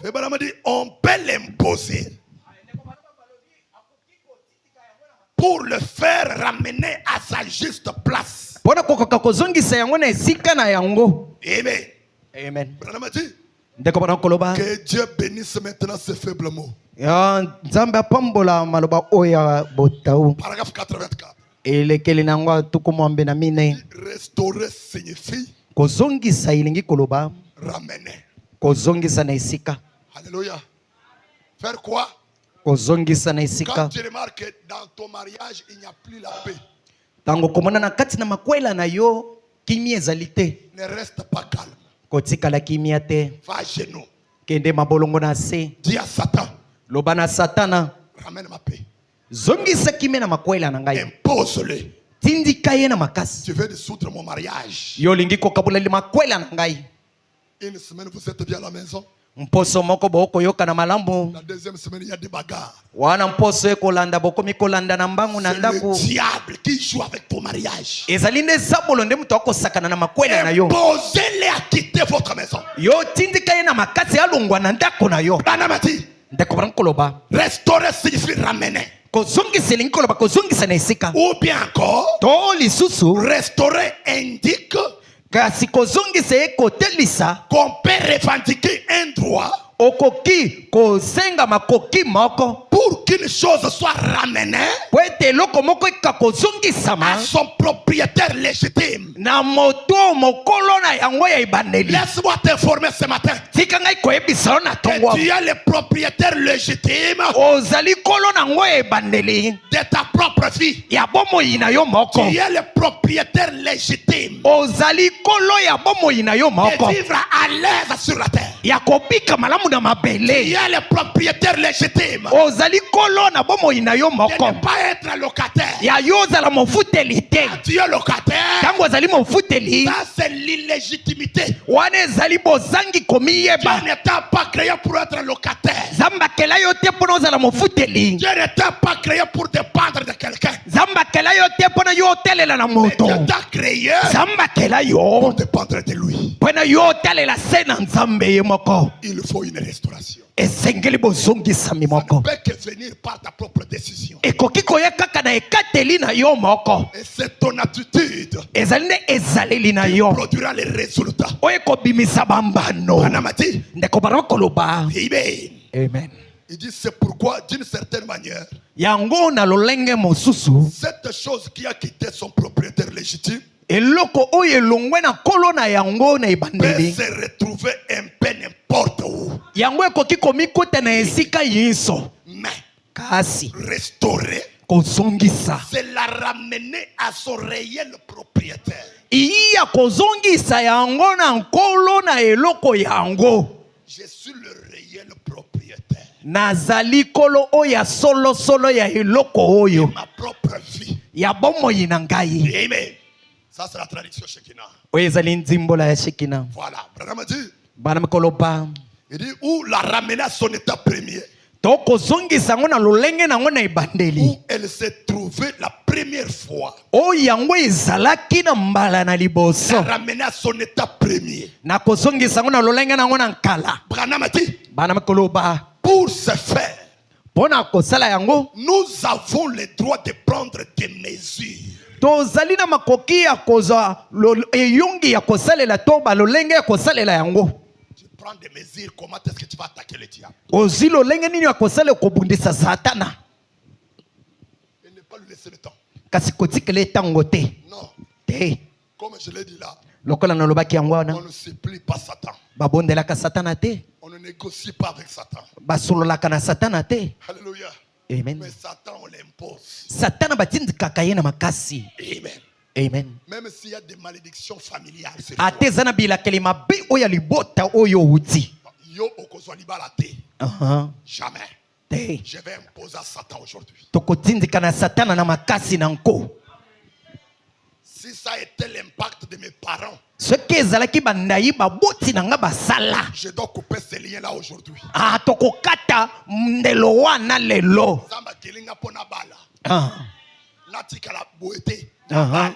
et Branham a dit, on peut l'imposer pour le faire ramener à sa juste place. Amen. Amen. Branham a dit, que Dieu bénisse maintenant ces faibles mots. Paragraphe 84. Restaurer signifie ramener. Alléluia. Faire quoi? Quand tu remarques que dans ton mariage, il n'y a plus la paix, ne reste pas calme. Va à genoux. Dis à Satan, ramène ma paix. Impose-le. Tu veux dissoudre mon mariage. Une semaine, vous êtes bien à la maison. La deuxième semaine, il y a des bagarres. C'est le diable qui joue avec ton mariage. Imposez-les à quitter votre maison. Restaurer signifie ramener. Ou bien encore, restaurer indique qu'on peut revendiquer un droit pour qu'une chose soit ramenée à son propriétaire légitime. Laisse-moi t'informer ce matin que tu es le propriétaire légitime de ta propre vie. Tu es le propriétaire légitime de vivre à l'aise sur la terre. Tu es le propriétaire légitime de ne pas être locataire. Tu es locataire. Ça, c'est l'illégitimité. Dieu ne t'a pas créé pour être locataire. Dieu ne t'a pas créé pour dépendre de quelqu'un. Dieu t'a créé pour dépendre de lui. Il faut une restauration. Ça ne peut que venir par ta propre décision. Et c'est ton attitude qui produira les résultats. Amen. Il dit c'est pourquoi d'une certaine manière cette chose qui a quitté son propriétaire légitime peut se retrouver un peu n'importe où. Mais restaurer, c'est la ramener à son réel propriétaire. Je suis le réel propriétaire de ma propre vie. Amen. Ça, c'est la tradition Shekinah. Voilà. Branham a dit, il dit, où la ramener à son état premier, où elle s'est trouvée la première fois. La ramener à son état premier. Branham a dit, pour ce faire, nous avons le droit de prendre des mesures. Tu prends des mesures, comment est-ce que tu vas attaquer le diable? Et ne pas lui laisser le temps. Non. Comme je l'ai dit là, lokola nalobaki yango wana on ne supplie pas Satan. babondelaka satana te, On ne négocie pas avec Satan. basololaka na satana te. Alléluia. Amen. Mais Satan, on l'impose. Satana batindikaka ye na makasi. Amen. Amen. Même s'il y a des malédictions familiales, c'est toi. ate eza na bilakeli mabe oyo ya libota oyo outi. Yo okozwa libala te. Jamais. Te Je vais imposer à Satan aujourd'hui. tokotindika na satana na makasi na nko. Si ça a été l'impact de mes parents, soki ezalaki bandai baboti na nga basala, je dois couper ces liens-là aujourd'hui. tokokata ndelo wana lelo. Zamba kelinga pona bala. Natika la boete. Aha.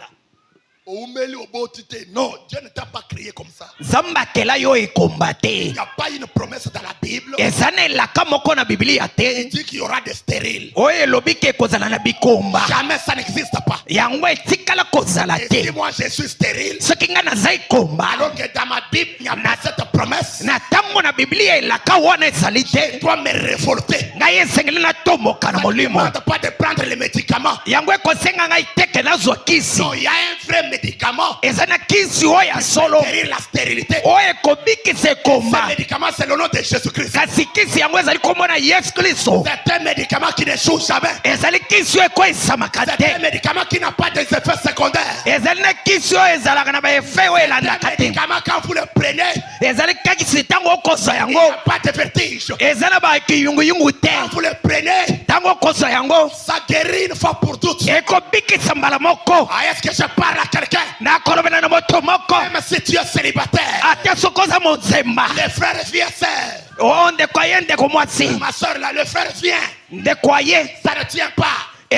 Oumeli obotite. Non, Dieu ne t'a pas créé comme ça. Zamba kela yo ekombate. Il n'y a pas une promesse dans la Bible. Ezana elaka moko na Biblia Il te. dit qu'il y aura des stériles. Oyo elobi ke kozala na bikomba. Jamais ça n'existe pas. Yango etikala kozala Et te. si moi je suis stérile, Soki nga naza ekomba, alors que dans ma Bible, il n'y a pas cette promesse, na ntango na Biblia elaka wana ezali je te. dois me révolter. Ngai esengeli natomoka na Ça ne molimo. demande pas de prendre les médicaments. Yango ekosenga ngai teke nazwa kisi. Non, il y a un vrai médicament. Eza na kisi oyo ya solo Guérir la stérilité. oyo ekobikisa Ce ekomba. médicament, c'est le nom de Jésus-Christ. Kasi kisi yango ezali kombo na Yesu Kristo. C'est un médicament qui n'échoue jamais. Ezali kisi oyo ekoyesamaka C'est un te. médicament qui n'a pas des effets secondaires. Ezali na kisi oyo ezalaka na baefe oyo C'est un elandaka te. médicament, quand vous le prenez, Ezali kakisi ntango okozwa il n'y yango a pas de vertige. eza na bakiyunguyungu te. Quand vous le prenez, Ntango okozwa yango ça guérit une fois pour toutes. ekobikisa mbala moko. Ah, est-ce que je parle à quelqu'un? nakolobela na moto moko Même si tu es célibataire, ate soki oza mozemba, les frères viennent, sœurs. o ndeko aye ndeko mwasi, Ma soeur là, le frère vient. ndeko aye Ça ne tient pas.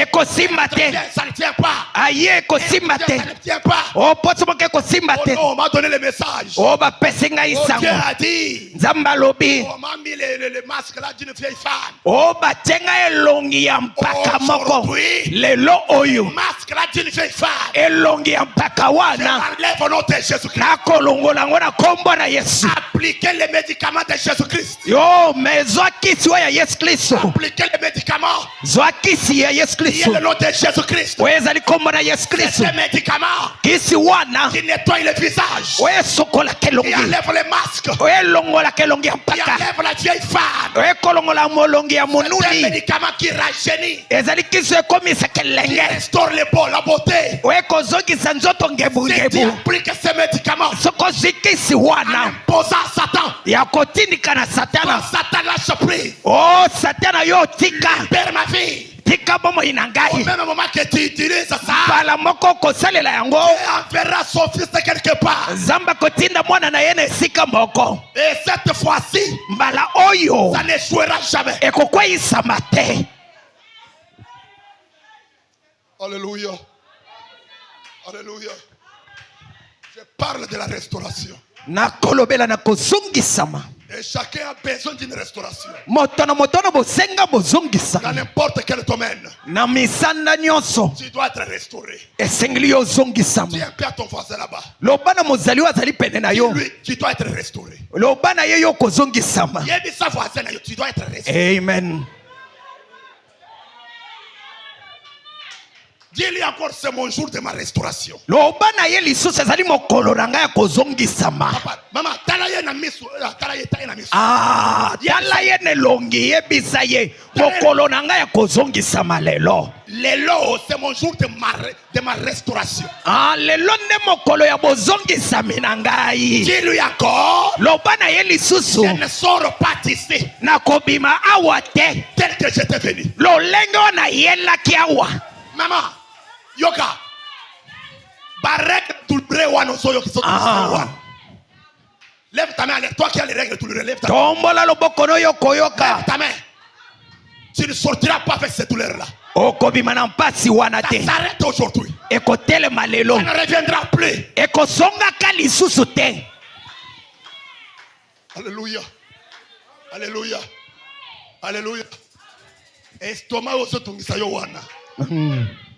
ekosimba te, Ça ne tient pas. aye ekosimba te, Ça ne tient pas. o poso moko ekosimba Oh te. non, on m'a donné le message. O bapesi ngai Oh, Dieu sango, a dit. nzambe alobi On m'a mis le masque là d'une vieille femme. o batie ngai elongi ya mpaka moko Aujourd'hui, lelo oyo, masque là d'une vieille femme. elongi ya mpaka Je wana m'enlève au nom de Jésus-Christ. nakolongola yango na kombo na Yesu. Appliquez les médicaments de Jésus-Christ. Yo me zwa kisi oyo ya Yesu Kristo, Appliquez les médicaments. zwa kisi ya Yesu Il y a Kristo le nom de Jésus-Christ. oyo ezali kombo na Yesu Kristo. Ces médicaments Kisi wana qui nettoient le visage. oyo esokolaka Qui elongi, enlèvent les masques. oyo elongolaka elongi ya Qui mpaka, enlèvent la vieille femme. oyo ekolongola molongi ya C'est un monuni. médicament qui rajeunit. Ezali kisi oyo ekomisaka Qui elenge, restaure les beaux, la beauté. oyo ekozongisa nzoto Si tu ngebungebu. appliques ces médicaments Soki ozwi kisi en wana imposant à Satan, ya kotindika na quand satana, Satan lâche prise, o satana yo tika perd ma vie. tika bomoi na Au ngai. même moment que tu utilises ça, Mbala moko kosalela yango, Dieu enverra son fils quelque part. nzambe akotinda mwana na ye na esika moko. Et cette fois-ci, Mbala oyo ça n'échouera jamais. ekokweyisama te. Alléluia. Alléluia. Je parle de la restauration. nakolobela na kozongisama. Et chacun a besoin d'une restauration. Moto na moto na bosenga Dans bozongisama n'importe quel domaine, na misanda nyonso, tu dois être restauré. esengeli yo ozongisama. Dis un peu à ton voisin là-bas. Loba na mozali oyo azali pene na yo, Lui, tu dois être restauré. loba na ye yo kozongisama. Il dit sa voisin, tu dois être restauré. Amen. Dis-lui encore, c'est mon jour de ma restauration. Loba na ye lisusu ezali mokolo na ngai ya kozongisama. Papa, maman, talaye na miso, talaye na miso. Tala ye nelongi yebisa ye mokolo na ngai ya kozongisama lelo. Lelo, c'est mon jour de ma restauration. Lelo nde mokolo ya bozongisami na ngai. Dis-lui encore, Loba na ye lisusu je ne sors pas d'ici nakobima awa te tel que j'étais venu. lolenge oyo nayelaki awa. Maman, yoka, barek tout le wana soyo qui sont wana. Lève ta main, toi qui as les règles, tu le relèves ta main. Tombola loboko no yo koyoka. Lève ta main. Tu ne sortiras pas avec cette douleur-là. Okobima na mpasi wana Ça te. s'arrête aujourd'hui. Ekotelema lelo. Ça ne reviendra plus. Ekosongaka lisusu te. Alléluia. Alléluia. Alléluia. Estomac ozotungisa yo wana.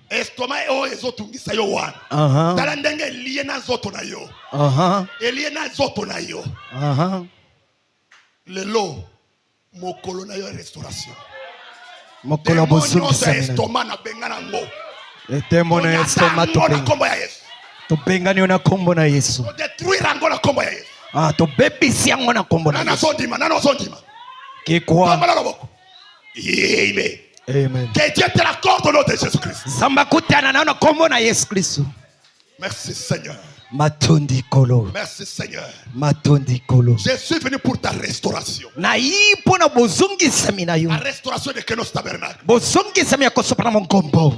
Estomac ozotungisa yo wana. Tala ndenge eliye na nzoto na yo. Eliye na nzoto na yo. Lelo mokolo na yo restauration. Mokolo Demonyo bozongisami. estomac na benga nango. Etemona estomac to na benga. kombo ya Yesu. tobengani na kombo na Yesu. Détruire encore la combo ya Yesu. Tobebisi yango na kombo na Nana Yesu. sondima, nana sondima. Kikwa. Tomba la loboko. Amen. Amen. Que Dieu te l'accorde au nom de Jésus-Christ. Zamba kutana na kombo na Yesu Kristo. Merci Seigneur. Matondi kolo. Merci Seigneur. Matondi kolo. Je suis venu pour ta restauration. Na ipo na bozongi samina yo. La restauration de Kenos Tabernacle. Bozongi samia ko sopra mon kombo.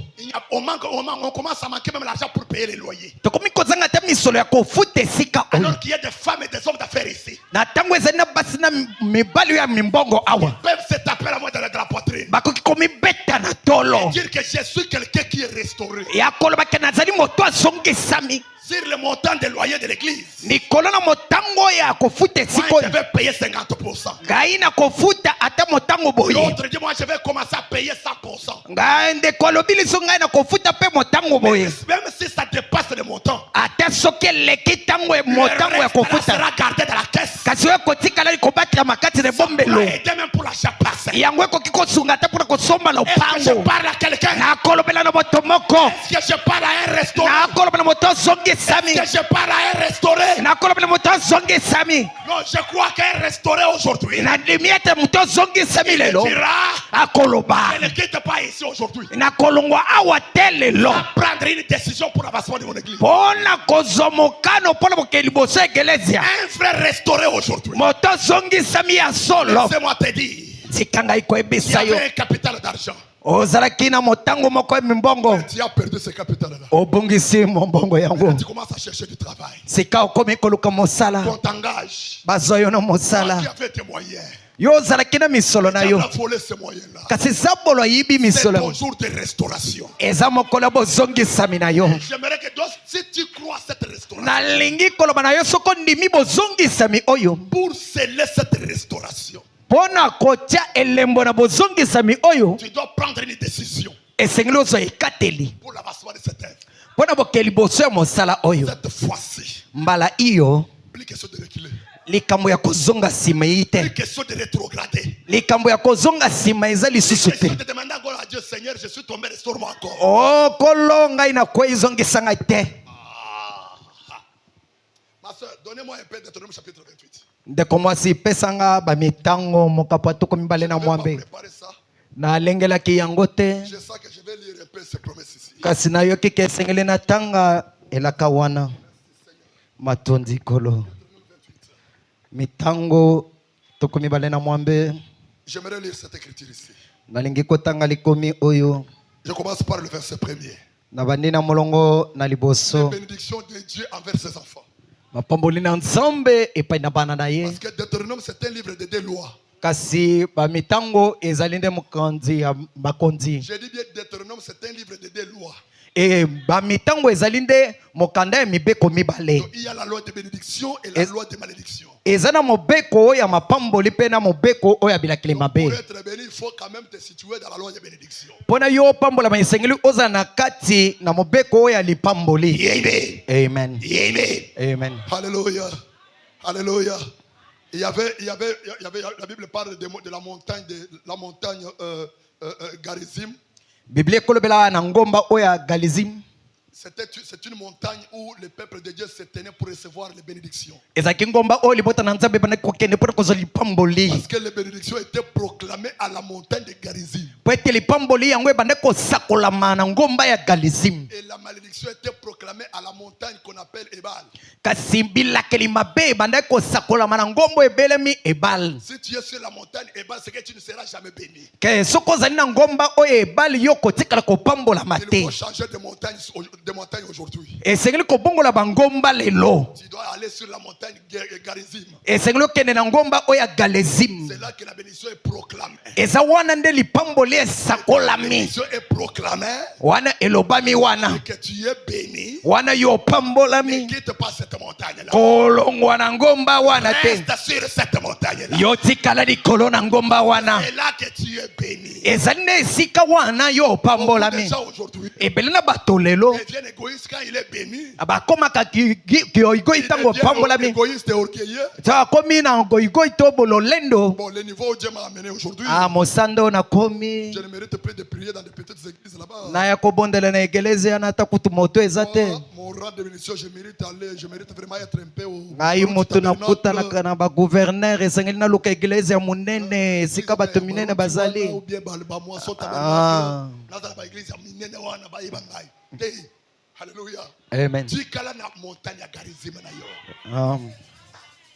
On commence à manquer même l'argent pour payer les loyers. Tokomi kozanga ta misolo ya ko fute sika oyo. Alors qu'il y a des femmes et des hommes d'affaires ici. Na tango ezana basina mibali ya mimbongo awa. Ils peuvent se taper la moitié de la poitrine. Bakoki komi beta na tolo. Et dire que je suis quelqu'un qui est restauré. Ya koloba kana zali moto azongi sami. Sur le montant des loyers de l'église. Nikolo na motango ya ko fute sika Moi, je oyo. vais payer 50%. Ngai na ko futa ata motango boye. L'autre dit, moi, je vais commencer à payer 100%. Ngai nde kolobili so ngai na ko futa pe motango boye. Même si ça dépasse le montant, Ata soki leki tango e motango ya ko ça futa. sera gardé dans la caisse. Kasi oyo kotikala kobatela makati de Pour bombelo. aider même pour l'achat passé. Yango ekoki kosunga ata mpona kosomba Est-ce que je lopango. parle à quelqu'un? Nakolobela na moto moko. Est-ce que je parle à un restaurant? Nakolobela moto azongi sami. Est-ce que je parle à un restaurant? Nakolobela moto azongi sami. Non, je crois qu'un restaurant aujourd'hui, Na limiete moto azongi sami il lelo. dira, Akoloba. je ne quitte pas ici aujourd'hui. Nakolongwa awa te lelo. Prendre une décision pour l'avancement de mon église. Mpona kozwa mokano mpona bokeli liboso ya ekelezia. Un frère restauré aujourd'hui. Moto azongi sami ya solo. Laissez-moi te dire, Tika ngai il y koyebisa yo. avait un capital d'argent. Ozalaki na motango moko ya mimbongo. Tu as perdu ce capital-là. Obongisi mombongo yango. Tu commences à chercher du travail. Sika okomi koluka mosala. On t'engage. Bazwa yo na Qui mosala. avait tes moyens? Yo ozalaki na misolo na Tu yo. as volé ces moyens-là. Kasi zabolo ayibi C'est misolo. ton jour de restauration. Eza mokolo ya bozongisami na yo. J'aimerais que si tu crois à cette restauration, Nalingi koloba na yo soko ndimi bozongisami oyo. pour sceller cette restauration, Mpona kotia elembo na bozongisami oyo. tu dois prendre une décision Esengeli ozwa ekateli. pour l'avancement de cette œuvre. Mpona bokeli liboso ya mosala oyo. Cette fois-ci, Mbala iyo. plus question de reculer, Likambo ya kozonga nsima eyi te. plus question de rétrograder, Likambo ya kozonga nsima eza plus lisusu te. question de demander encore à Dieu, Seigneur, je suis tombé, restaure-moi encore. Oh kolo ngai na kwei zongisa ngai te. Ma soeur, donnez-moi un peu de Deutéronome chapitre 28. Ndeko mwasi pesanga bamitango mokapo atoko mibale na Je vais pas mwambe. préparer ça. Nalengelaki yango te. Je sens que je vais lire un peu ces promesses ici. Kasi nayoki ke esengeli natanga elaka wana. Matondi kolo. Mitango toko mibale na mwambe. J'aimerais lire cette écriture ici. Nalingi kotanga likomi oyo. Je commence par le verset premier. Na bandi na molongo na La liboso. bénédiction de Dieu envers ses enfants. Mapamboli na nzambe epai na bana na ye. Parce que Deutéronome, c'est un livre de 2 lois. Kasi bamitango ezali nde mokonzi ya bakonzi. J'ai dit bien Deutéronome, c'est un livre de 2 lois. E bamitango ezali nde mokanda ya mibeko mibale. Donc, il y a la loi de bénédiction et la loi de malédiction. Eza na mobeko oyo ya mapamboli mpe na mobeko oyo ya bilakeli Pour mabe. être béni, il faut quand même te situer dans la loi de bénédiction. Mpona yo opambolama esengeli oza na kati na mobeko oyo ya lipamboli. Amen. Amen. Amen. Amen. Alléluia. Alléluia. Il y avait, la Bible parle de la montagne Garizim. Biblia ekolobela na ngomba oyo ya Galizim. C'est une montagne où le peuple de Dieu se tenait pour recevoir les bénédictions. Ezalaki ngomba oyo libota na nzambe bana kokende mpona kozwa lipamboli. Parce que les bénédictions étaient proclamées à la montagne de Garizim. Po ete lipamboli yango ebanda kosakolama na ngomba ya Galizim. Et la malédiction était proclamée à la montagne qu'on appelle Ebal. Kasi bilakeli mabe ebanda kosakolama na ngomba ebelemi Ebal. Si tu es sur la montagne Ebal, c'est que tu ne seras jamais béni. Ke soko ozali na ngomba oyo Ebal yo kotikala kopambolama Il te. faut changer de montagne aujourd'hui. Esengeli kobongola bangomba lelo. Tu dois aller sur la montagne Garizim. Esengeli okende na ngomba oyo ya Galizim. C'est là que la bénédiction est proclamée. Eza wana nde lipamboli La esakolami. bénédiction est proclamée. Wana elobami wana. Et que tu es béni. Wana yo Ne pambolami. quitte pas cette montagne-là. Kolongwa na ngomba wana te. Reste sur cette montagne-là. Yo tikala likolo na ngomba wana. C'est là que tu es béni. Ezali na esika wana yo Beaucoup de pambolami. gens aujourd'hui Ebele na bato lelo deviennent égoïstes quand il est béni. abakomaka kioigoi Il ntango pambolami égoïste et orgueilleux. takomi na ngoigoi to bololendo Bon, le niveau où Dieu m'a amené aujourd'hui, mosando nakomi je ne mérite plus de prier dans des petites églises là-bas. na ya kobondela na egeleze ana ta kutu moto eza te Mon rang de bénédiction, je mérite vraiment être un peu au ngai moto tabernacle. nakutanaka na bagouverneur esengeli naluka egeleze ya monene esika bato minene bazali Ou bien bamoisson Ah. tabernacle. Dans la église, minene wana bayeba ngai. Te, Alléluia. amen Tikala na montagne ya Garizim na yo.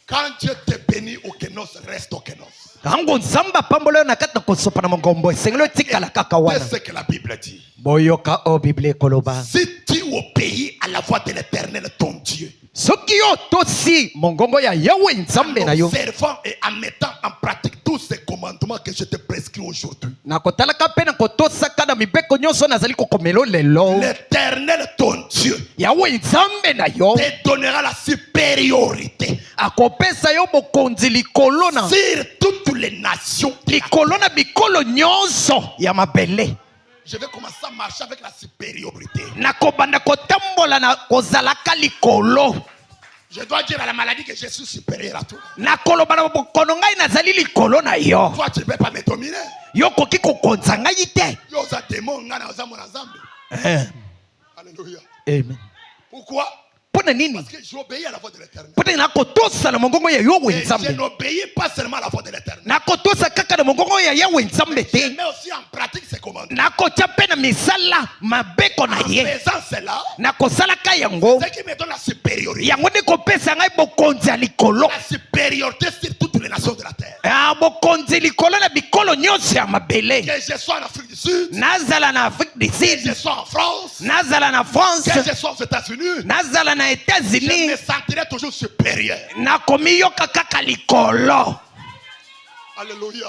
Quand Dieu te bénit au Kenos, reste au Kenos. kango nzambe apambola yo na kati na kosopa na mongombo esengeli otikala kaka wana C'est ce que la Bible dit. boyoka o bible ekoloba Si tu obéis à la voix de l'Éternel, ton Dieu, soki yo tosi mongongo ya yawe nzambe na en yo observant et en mettant en pratique tous ces commandements que je te prescris aujourd'hui, na kotalaka mpe na kotosaka na mibeko nyonso nazali kokomela lelo l'Éternel, ton Dieu, yawe nzambe na yo te donnera la supériorité akopesa yo bokonzi likolo na sur toutes les nations. likolo na bikolo nyonso ya mabele Je vais commencer à marcher avec la supériorité. na kobanda kotambola na kozalaka likolo Je dois dire à la maladie que je suis supérieur à toi. na koloba na bokono ngai nazali likolo na yo Toi, tu ne peux pas me dominer. yo koki kokonza ngai te Yo, za démon, nga na za mwana zambe. Alléluia. amen Pourquoi? mpona nini Parce que j'obéis à la voix de l'Éternel. mpona na kotosa na mongongo ya yawe Et je nzambe n'obéis pas seulement à la voix de l'Éternel. na kotosa kaka na mongongo ya yawe nzambe Je te mets aussi en pratique ses commandements. na kotya mpe na misala mabeko na En ye faisant cela, na kosalaka yango ce qui me donne la supériorité. yango nde kopesa ngai bokonzi ya likolo La supériorité sur toutes les nations de la terre. bokonzi likolo na bikolo nyonso ya mabele Que je sois en Afrique du Sud, nazala na afrique du que sud je sois en France, nazala na france que je sois aux États-Unis, nazala na je états-unis me sentirai toujours supérieur. nakomiyoka kaka likolo Alléluia.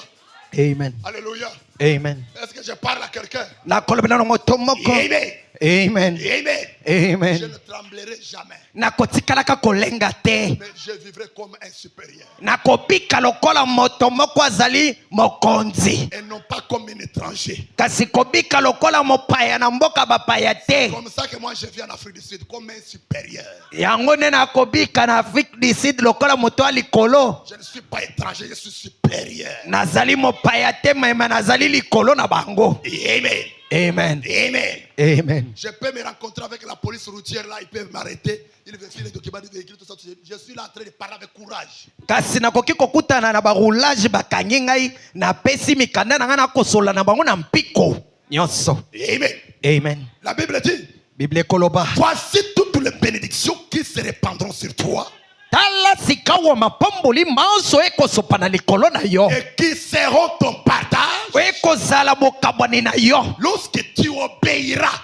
amen Alléluia. amen Est-ce que je parle à quelqu'un? nakolobela na moto moko Amen. amen Amen. amen Je ne tremblerai jamais. nakotikalaka kolenga te Mais je vivrai comme un supérieur. nakobika lokola moto moko azali mokonzi Et non pas comme un étranger. kasi kobika lokola mopaya na mboka bapaya te Comme ça que moi je vis en Afrique du Sud, comme un supérieur. yango nde nakobika na afrique du sud lokola moto ya likolo Je ne suis pas étranger, je suis supérieur. nazali mopaya te mema nazali likolo na bango Amen. amen Amen. amen Je peux me rencontrer avec la police routière là, ils peuvent m'arrêter. Ils vérifient les documents du véhicule, tout ça. Je suis là en train de parler avec courage. kasi nakoki kokutana na baroulage bakangi ngai napesi mikanda na ngai nakosola na bango na mpiko nyonso Amen. amen La Bible dit, bible ekoloba voici toutes les bénédictions qui se répandront sur toi tala sikawa mapamboli manso ekosopa na likolo na yo et qui seront ton partage ekozala bokabwani na yo lorsque tu obéiras.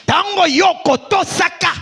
ntango yo kotosaka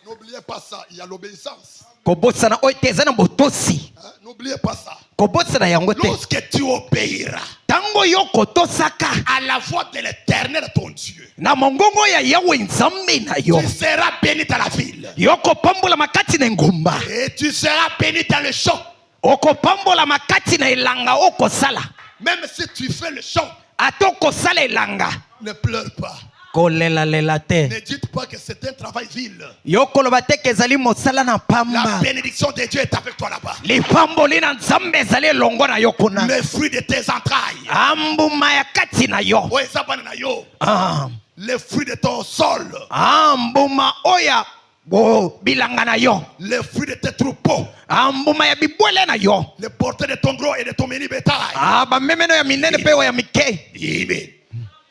N'oubliez pas ça, il y a l'obéissance. kobosana oyo te eza na botosi Hein? N'oubliez pas ça. kobosana yango te Lorsque tu obéiras ntango yo kotosaka à la voix de l'Éternel ton Dieu, na mongongo ya yawe nzambe na yo tu seras béni dans la ville yo kopambola makati na engumba et tu seras béni dans le champ. okopambola makati na elanga okosala Même si tu fais le champ, ata okosala elanga ne pleure pas. kolelalela te Ne dites pas que c'est un travail vil. yo koloba te ke ezali mosala na La pamba bénédiction de Dieu est avec toi là-bas. lipamboli na nzambe ezali elongo na yo kuna Les fruits de tes entrailles. ambuma ya kati na yo Oh, eza bana na yo. Ah, Les fruits de ton sol. mbuma oya bilanga na yo Les fruits de tes troupeaux. mbuma ya bibwele na yo Les portées de ton gros et de ton mini bétail. bamemeno ya minene mpe oyo ya mike Amen.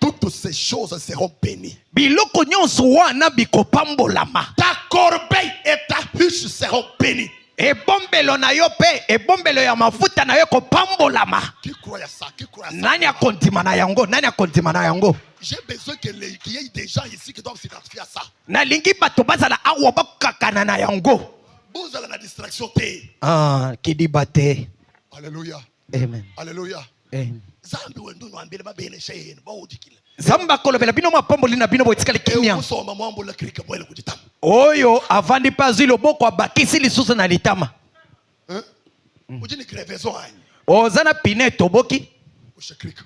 Toutes ces choses seront bénies. biloko nyonso wana bikopambolama Ta corbeille et ta huche seront bénies. ebombelo na yo mpe ebombelo ya mafuta na yo ekopambolama Qui croit à ça? Qui croit à ça? nani akondima na yango nani akondima na yango J'ai besoin qu'il y ait des gens ici qui doivent s'identifier à ça. nalingi bato bazala awa bakokakana na yango Vous allez la distraction te. kidiba te Alléluia. amen Alléluia. Amen. Zambi wendo no ambele mabene shayeni bawudikile. nzambe akolobela bino mapamboli na bino botikali kimia Uso mama wambo la krika mwele kujitamu. oyo avandi mpe azwi loboko abakisi lisusu na litama Ujini crevaison anyi. oza na pine etoboki Mushakrika.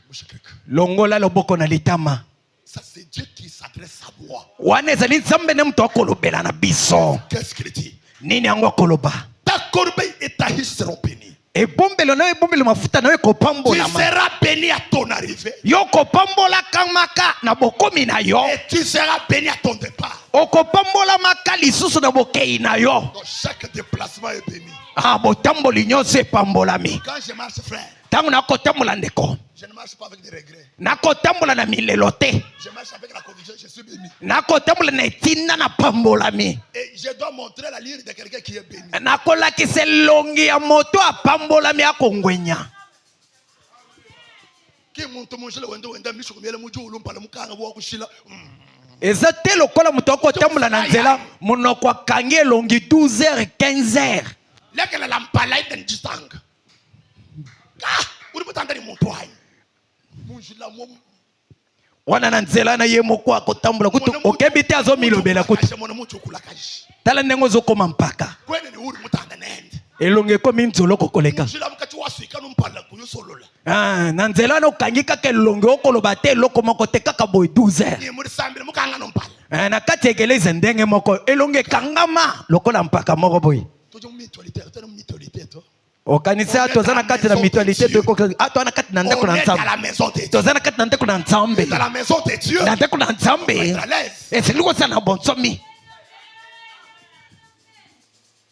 longola loboko na litama Ça c'est Dieu qui s'adresse à moi. wana ezali nzambe ne moto akolobela na biso. Qu'est-ce qu'il dit? Nini yango akoloba? Ta corbeille et ta hiche seront bénies. Ebombelo na ebombelo mafuta na Tu ekopambolama. seras béni à ton arrivée. Yo kopambola kamaka na bokomi na yo. Et tu seras béni à ton départ. Okopambola maka lisusu na bokei na yo. Donc chaque déplacement est béni. Ah, botamboli nyonso epambolami. Quand je marche, frère, Tango nakotambola ndeko. je ne marche pas avec des regrets. Nakotambola na milelo te. Je marche avec la conviction que je suis béni. Nakotambola na etinda na pambolami. Et je dois montrer la ligne de quelqu'un qui est béni. Nakolakisa elongi ya moto apambolami akongwenya. Qui monte mon jeu, wenda misho kumele muju ulumpala mukanga bwa kushila. Eza te lokola moto akotambola na nzela monoko akangi elongi 12h 15h. Lekela la mpala ite njitanga. Uri mutanda ni muntu hai. Munjila mo. Wana na nzela na ye moko akotambola kutu okebi te azomilobela kutu. Mona mutu kulakashi. Tala ndenge ozokoma mpaka. Kwene ni uri mutanda nende. Elongi ekomi nzolo kokoleka. Munjila mukati wasika numpala kuyosolola. Ah, na nzela na okangi kaka elongi okoloba te eloko moko te kaka boye 12h. Ni muri sambile mukanga numpala. Na kati ekeleze ndenge moko elongi ekangama lokola mpaka moko boye. Tojo mutualité, tojo mutualité to. Okanisa toza na kati na mutualité to ko ato na kati na ndeko na nzambe. À la maison de Dieu. Toza na kati na ndeko na nzambe. Dans la maison de Dieu. Na ndeko na nzambe. Être à l'aise. Esiliko sana bonsomi.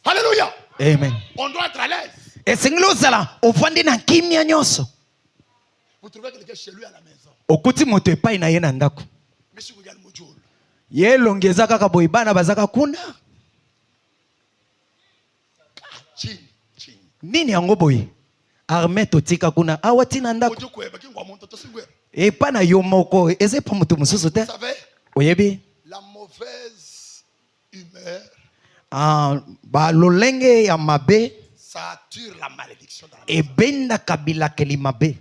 Alléluia. Amen. On doit être à l'aise. Esingilo sala ofandi na kimia nyonso. Vous trouvez quelqu'un chez lui à la maison. Okuti moto epai na ye na ndako. Monsieur Gougal Moujoul. Ye longi eza kaka boye bana bazaka kuna. Chin. Nini yango boye? Armée totika kuna awati na ndako. Ojo kweba kingwa muntu to singwe. Epa na yo moko eze pa moto mususu te. Vous savez, Oyebi? la mauvaise humeur, Ba lolenge ya mabe ça attire la malédiction dans la maison. ebenda kabila keli mabe.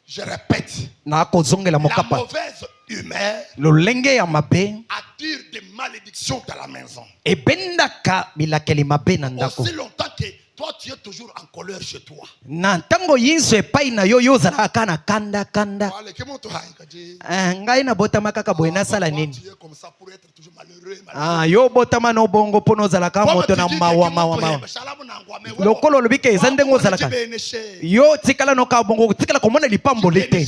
Je répète, Na kozongela la mokapa. mauvaise humeur Lolenge ya mabe attire des malédictions dans la maison. ebenda kabila keli mabe na ndako. Aussi longtemps que toi tu es toujours en colère chez toi. Na ntango yinso epai na yo yozalaka na kanda kanda. Allez, que mon tour kaji. Ngai na botama kaka boye nasala Tu nini? es comme ça pour être toujours malheureux. Yo botama no bongo pono ozalaka moto na mawa mawa. Lokolo lobike eza ndenge ozalaka. Yo tikala no ka bongo tikala komona lipambole te.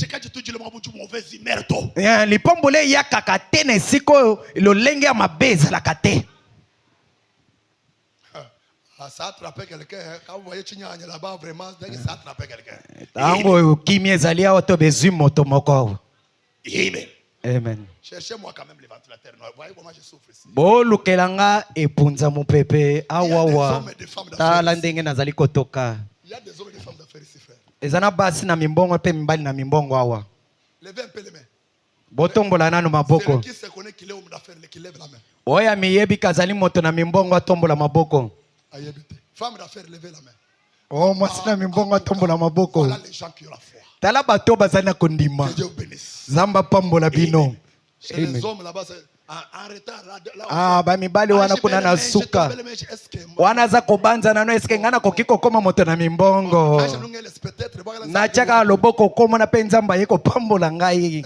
Lipambole ya kaka te na siko lolenge ya mabe ezalaka te. Ça attrape quelqu'un. Quand vous voyez Chignane là-bas, vraiment, ça attrape quelqu'un. Tango kimi ezali awa to bezwi moto moko. Amen. Amen. Cherchez-moi quand même les ventilateurs. Vous voyez comment je souffre ici. Bolukelanga epunza mupepe awawa. Tala ndenge nazali kotoka. Il y a des hommes et des femmes d'affaires ici, frère. Ezana basi na mimbongo pe mimbali na mimbongo awa. Levez un peu les mains. Botombola nanu maboko. Celui qui se connaît qu'il est homme d'affaires, qui lève la main. Oya miyebi kazali moto na mimbongo atombola maboko. Femme d'affaires, levez la main. Oh, mwasi na mimbongo atombola maboko. Voilà les gens qui ont la foi. Tala bato bazali na kondima. Que Dieu vous bénisse. Zamba pambola bino. Chez les hommes là-bas, c'est en retard. Là, ba mibali wana kuna na suka. Wana za kobanza nano eske ngana kokiko koma moto na mimbongo. Na chaka loboko koma na penzamba yeko pambola ngai.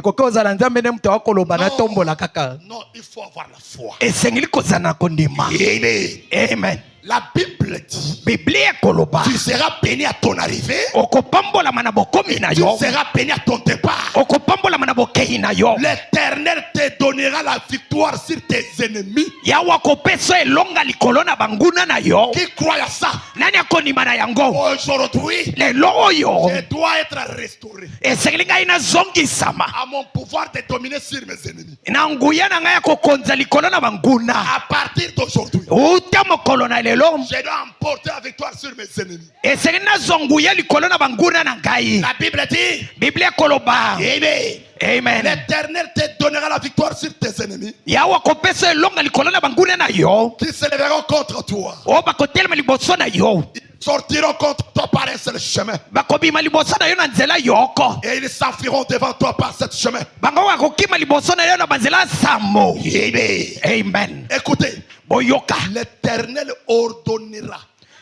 Kokoza la nzambe ne mto akoloba na tombola kaka. Non, il faut avoir la foi. Esengili kozana kondima. Amen. Amen. La Bible dit, Biblia koloba. tu seras béni à ton arrivée. Okopambola manabokomi na Tu yo. seras béni à ton départ. Okopambola manabokei na yo. L'Éternel te donnera la victoire sur tes ennemis. Yawa kopeso elonga likolo na banguna na yo. Qui croit à ça? Nani akondima na yango? Aujourd'hui, Lelo oyo. je dois être restauré Esengeli ngai nazongisama. à mon pouvoir de dominer sur mes ennemis. Na nguya na ngai kokonza likolo na banguna. À partir d'aujourd'hui, Uta mokolo na lelo. je dois emporter la victoire sur mes ennemis. Esengeli nazonguya likolo na banguna na ngai. La Bible dit, Biblia koloba. Amen. Amen. L'Éternel te donnera la victoire sur tes ennemis Yawa kopeso elonga likolo na banguna na yo. qui se lèveront contre toi. O bakotelema liboso na yo. Ils sortiront contre toi par un seul chemin. Bakobima liboso na yo na nzela yoko. Et ils s'enfuiront devant toi par ce chemin. Bango bakokima liboso na yo na banzela samo. Amen. Amen. Écoutez, Boyoka. l'Éternel ordonnera.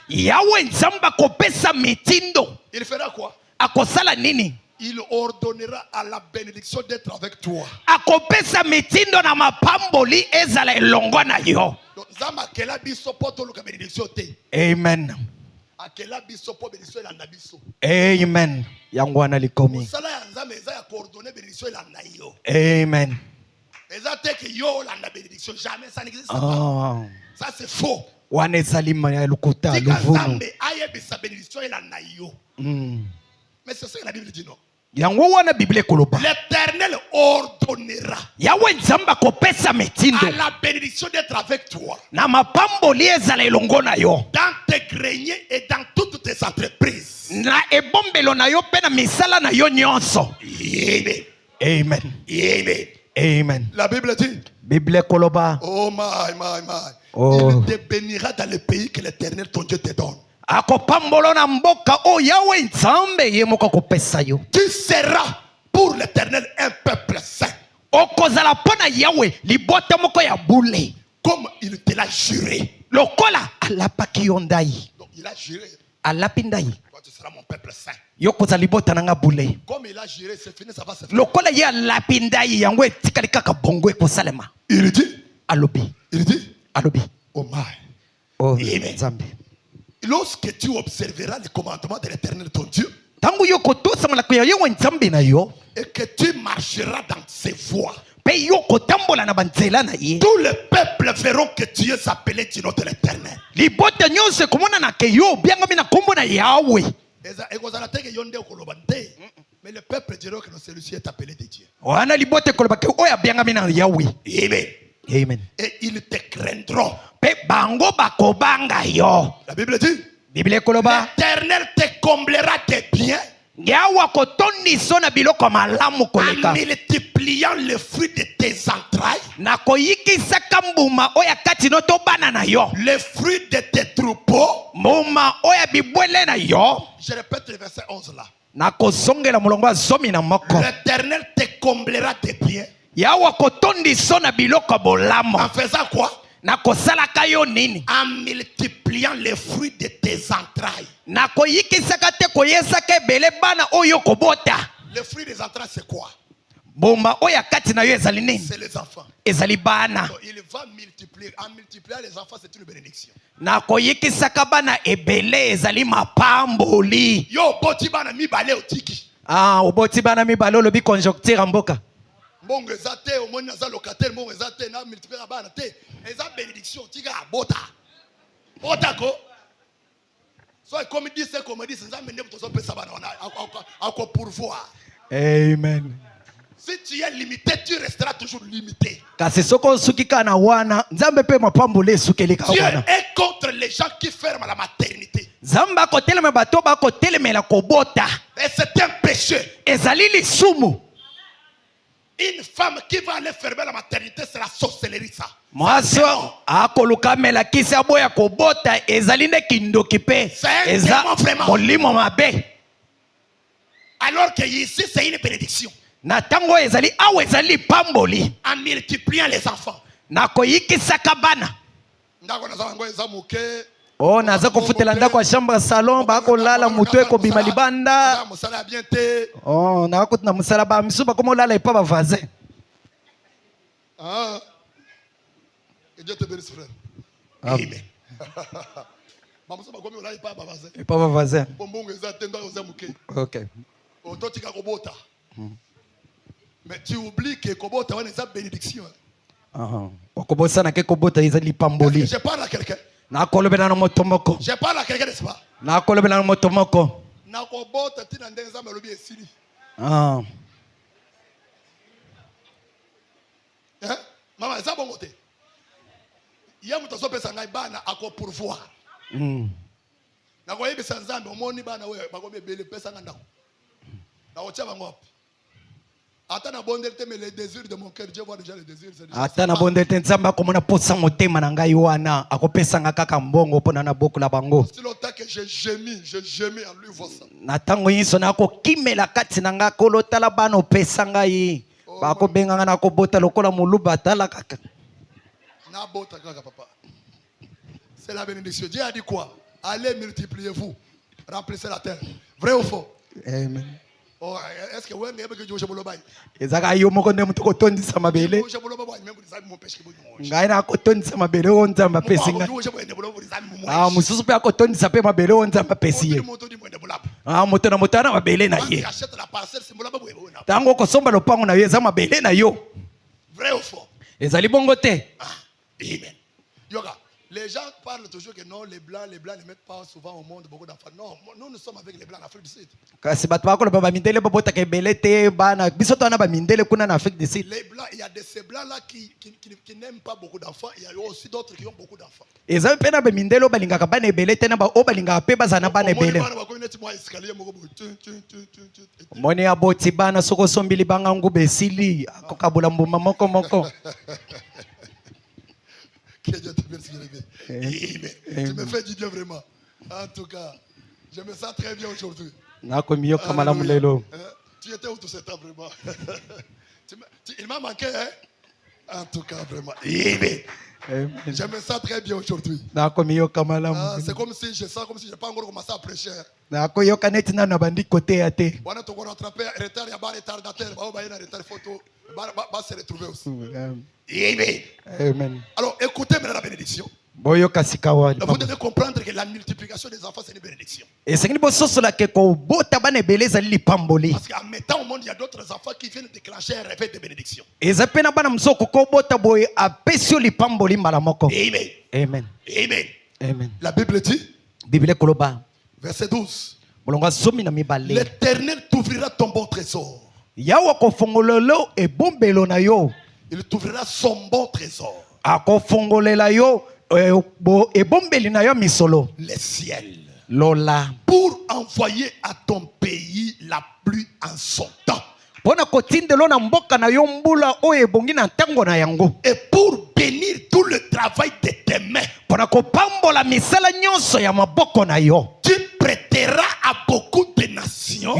Yawe nzamba kopesa mitindo. Il fera quoi? Akosala nini? il ordonnera à la bénédiction d'être avec toi. akopesa mitindo na mapamboli ezala elongo na yo. Donc, Zama akela biso po toluka bénédiction te. Amen. Akela biso po bénédiction elanda biso. Amen. Yango wana likomi. Mosala ya Nzambe eza ya coordonner bénédiction elanda yo. Amen. Eza te que yo olanda bénédiction, jamais ça n'existe pas. Oh. Ça c'est faux. Wana ezali ya lukuta Tika luvunu. Nzambe ayebisa bénédiction elanda yo. Mais c'est ça que la Bible dit non. Yango wana Bible koloba. L'Éternel ordonnera Yawe nzamba kopesa mitindo. à la bénédiction d'être avec toi Na mapamboli ezala elongo na yo. dans tes greniers et dans toutes tes entreprises. Na ebombelo na yo pe na misala na yo nyonso. Amen. Amen. Amen. Amen. La Bible dit, Bible koloba. oh my. Oh. Il te bénira dans le pays que l'Éternel ton Dieu te donne. Akopambolo na mboka o yawe nzambe ye moko kopesa yo. Tu seras pour l'Éternel un peuple saint. Okozala pona yawe libota moko ya bule. Comme il te l'a juré. Lokola alapaki yo ndai. Donc il a juré. Alapi ndai. Toi tu seras mon peuple saint. Yo kozala libota nanga bule. Comme il a juré, c'est fini, ça va se faire. Lokola ye alapi ndai yango etikali kaka bongo ekosalema. Il dit, Alobi. Alobi. oh my. Oh Amen. nzambe. Lorsque tu observeras les commandements de l'Éternel ton Dieu Tangu yo kotosa malako ya yewe nzambe na yo. et que tu marcheras dans ses voies, Pe yo kotambola na banzela na ye. tous les peuples verront que tu es appelé du nom de l'Éternel. Libota nyonse komona na ke yo bianga mina kombo na yawe. Mais le peuple dira que celui-ci est appelé de Dieu. Wana libota koloba ke oya bianga mina yawe. Amen. Amen. Et ils te craindront. Pe bango bakobanga yo. La Bible dit, Bible koloba. l'Éternel te comblera tes biens Yawa kotondi sona biloko malamu en koleka. multipliant le fruit de tes entrailles, Na koyikisaka mbuma oya kati no tobana na yo. le fruit de tes troupeaux. Mbuma oya bibwele na yo. Je répète le verset 11 là. Na kosongela mulongo azomi na moko. L'Éternel te comblera tes biens. Yawa kotondi sona biloko bolamo. En faisant quoi? Na kosalaka yo nini? En multipliant les fruits de tes entrailles. Na koyikisaka te koyesaka ebele bana oyo kobota. Les fruits des entrailles, c'est quoi? Bomba oya kati na yo ezali nini? C'est les enfants. Ezali bana. Donc, il va multiplier. En multipliant les enfants, c'est une bénédiction. Na koyikisaka bana ebele ezali mapamboli. Yo, boti bana mi bale otiki. Ah, oboti bana mibale olobi conjoncture mboka. Mbongo ezate, omoni naza locataire, mbongo ezate, na multiplier bana te. Eza bénédiction, tika bota. Bota ko. So, comme dit, c'est comme dit, c'est ça, mais ne pas se bana, à quoi pourvoir. Amen. Si tu es limité, tu resteras toujours limité. Kasi soko sukika na wana, nzambe pe mapamboli esukelika Dieu wana. est contre les gens qui ferment la maternité. Zamba kotelema bato ba kotelemela kobota. Et c'est un péché. Ezali lisumu. Une femme qui va aller fermer la maternité, c'est la sorcellerie, ça. Mwaso akoluka mela kisi aboya kobota ezali ne kindoki pe. C'est un Eza démon vraiment. molimo mabe. Alors que ici, c'est une bénédiction. Na tango ezali awe ezali pamboli. En multipliant les enfants. Na koyikisaka bana. Ndako naza ngo eza muke. Oh, naza kofutela ndako ya chambre salon ba kolala mutu ekobima libanda. Musala bien te. Oh, na kotuna musala ba misuba komo lala epa ba voisin. Ah. Que Dieu te bénisse, frère. Amen. Mamusa ba komi olala epa ba voisin. Epa ba voisin. Bombongo eza te ndako eza muke. OK. Ototika kobota. Mais tu oublies que kobota wana eza bénédiction. Okobosana ke kobota ezali pamboli. Je parle à quelqu'un. Na kolobela na moto moko. Je parle à quelqu'un, n'est-ce pas? Na kolobela na moto moko. Na kobota tina ndenge nzambe alobi esili. Ah. Hein? Maman, eza bongo te. Ya muto azopesa ngai bana ako pourvoir. Na koyebisa nzambe omoni bana we bakomi ebele pesa nga ndako. Na kotia bango wapi? Ata na bondeli te, mais les désirs de mon cœur, Dieu voit déjà les désirs. Ata na bondeli te nzambe akomona posa motema na ngai wana akopesanga kaka mbongo mpona na bokola bango. Si longtemps que j'ai gémi en lui voir ça. Na tango nyonso nakokimela kati na ngai kolotala bana opesa ngai. Bakobenganga na kobota lokola moluba tala kaka. Na bota kaka papa. C'est la bénédiction. Dieu a dit quoi? Allez multipliez-vous. Remplissez la terre. Vrai ou faux? Amen. Oh, est-ce que ouais, mais que je me lobai? ezaka yo moko nde moto kotondisa mabele Je me lobai, même vous savez mon pêche qui vous mange. ngai na kotondisa mabele o nzambe apesi ngai mosusu mpe akotondisa mpe mabele o nzambe apesi ye moto na moto ana mabele na ye ntango okosomba lopango na yo eza mabele na yo Vrai ou faux? ezali bongo te. Amen. Yoga. Les gens parlent toujours que non, les blancs ne mettent pas souvent au monde beaucoup d'enfants. Non, nous sommes avec les blancs en Afrique du Sud. Kasi bato bakoloba bamindele babotaka ebele te bana biso to wana bamindele kuna na Afrique du Sud. Les blancs, il y a de ces blancs là qui n'aiment pas beaucoup d'enfants. Il y a aussi d'autres qui ont beaucoup d'enfants. Eza pe na bamindele o balingaka bana ebele te na ba o balingaka pe bazana bana ebele. Moni aboti bana soko sombili banga nguba esili akokabula mbuma moko moko. Que Dieu te bénisse, Amen. Tu me fais du bien vraiment. En tout cas, je me sens très bien aujourd'hui. Tu étais où tout ce temps vraiment? Il m'a manqué, hein? En tout cas, vraiment. Amen. Je me sens très bien aujourd'hui. C'est comme si je sens comme si je n'ai pas encore commencé à prêcher. On a rattrapé retard, il y a pas retardateur, retard photo, se retrouver aussi. Amen. Alors écoutez maintenant la bénédiction. Vous devez comprendre que la multiplication des enfants c'est une bénédiction. Parce qu'en mettant au monde, il y a d'autres enfants qui viennent déclencher un réveil de bénédiction. Amen. Amen. Amen. Amen. La Bible dit, verset 12, l'Éternel t'ouvrira ton bon trésor. Il t'ouvrira son bon trésor. Les ciels. Pour envoyer à ton pays la pluie en son temps. Et pour bénir tout le travail de tes mains. Tu prêteras à beaucoup de nations.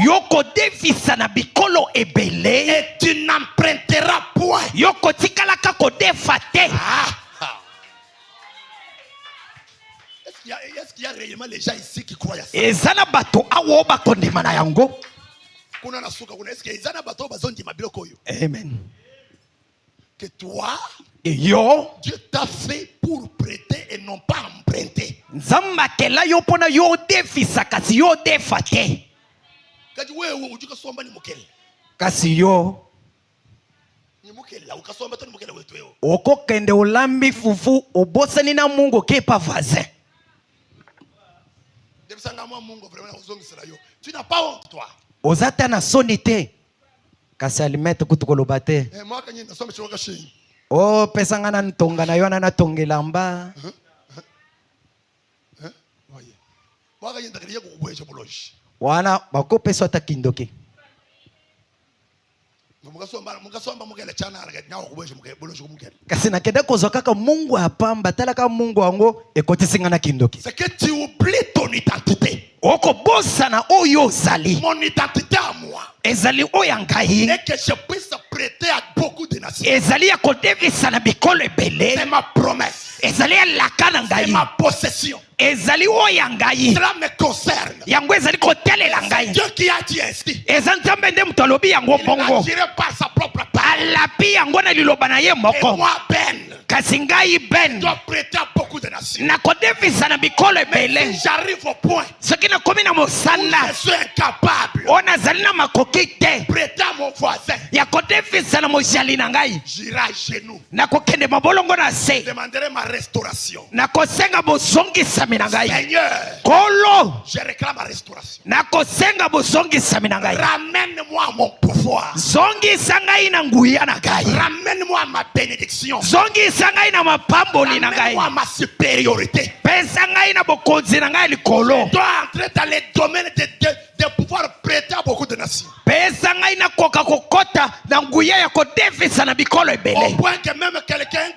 Et tu n'emprunteras point. Est-ce qu'il y a réellement les gens ici qui croient à ça? Est-ce que Amen. Que toi, Dieu t'a fait pour prêter et non pas emprunter. Kasi yo okokende olambi fufu obosani na Mungu kepa vazin. Tu n'as pas honte, toi. Ozata na sonite kasi alimete kutukoloba te. O pesanga na ntonga na yo na tongelamba. Wana bakopesa ata kindoki. Kasi nakenda kozwa kaka Mungu apamba talaka Mungu wango ekotisinga na kindoki. C'est que tu oublies ton identité. Okobosana oyo ozali. Mon identité à moi. Ezali oyangai. Et que je puisse prêter à beaucoup de nations. Ezali ya kodevisa na bikolo ebele. C'est ma promesse. Ezali ya lakana ngai. C'est ma possession. Ezali oyangai. Cela me concerne. Yango ezali kotelela ngai. Dieu qui a dit ainsi. Ezanzambe nde mutalobi yango bongo. Il agirait par sa propre parole. Alapi yango na liloba na ye moko. Et moi Ben. Kasi ngai Ben. Je dois prêter à beaucoup de nations. Na kodevisa na bikolo ebele. Si j'arrive au point. Soki na komi na mosala. Je suis incapable. Ona zali na makoki te. Prêter à mon voisin. Ya kodevisa na mojali na ngai. J'irai à genoux. Na kokende mabolongo na se. Je demanderai ma restauration. Na kosenga bozongisami na ngai. Seigneur. Kolo. Je réclame ma restauration. Na kosenga bozongisami na ngai. Ramène-moi à mon pouvoir. Zongisa ngai na nguya na ngai. Ramène-moi à ma bénédiction. Zongisa ngai na mapamboli na ngai. Ramène-moi à ma supériorité. Pesa ngai na bokonzi na ngai likolo. Je dois entrer dans les domaines de pouvoir prêter à beaucoup de nations. Pesa ngai na koka kokota na nguya ya kodefisa na bikolo ebele. Au point que même quelqu'un,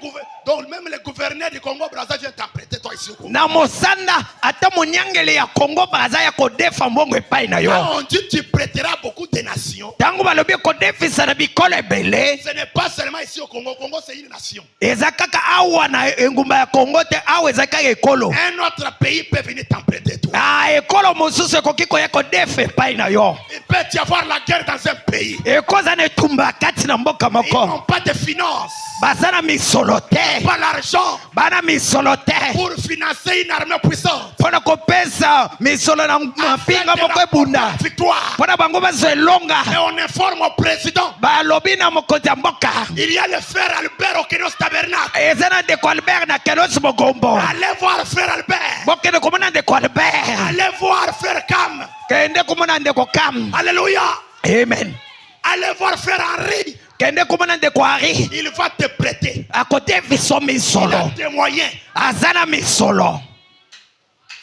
donc même le gouverneur du Congo Brazza vient t'en prêter toi ici. ici au Congo. Na mosanda ata monyangele ya Congo baza ya kodefa mbongo epai na yo. Quand on dit tu prêteras beaucoup de nations, Tango balobi kodefisa na bikolo ebele. ce n'est pas seulement ici au Congo. Congo c'est une nation. Eza kaka awa na engumba ya Congo te awa eza kaka ekolo. Un autre pays peut venir t'en prêter toi. Ah, ekolo mosusu ekoki koya kodefa epai na yo. Il peut y avoir la guerre dans un pays. Ekoza na etumba kati na mboka Ils n'ont moko. pas de finances, Baza na misolo te. pas l'argent Bana misolo te. pour financer une armée puissante. Pona kopesa misolo na mapinga moko ebunda. Victoire. Pona bango bazwe longa. Et on informe au président. Balobi na mokonzi ya mboka. Il y a le frère Albert au Kenos Tabernacle. Eza na ndeko Albert na Kenos Mogombo. Allez voir frère Albert. Bokende komona ndeko Albert. Allez voir frère Cam. Kende komona ndeko Kam. Alléluia. Amen. Allez voir frère Henri. Kende komona ndeko Ari. Il va te prêter. Akote viso Il misolo. a des moyens. Azana misolo.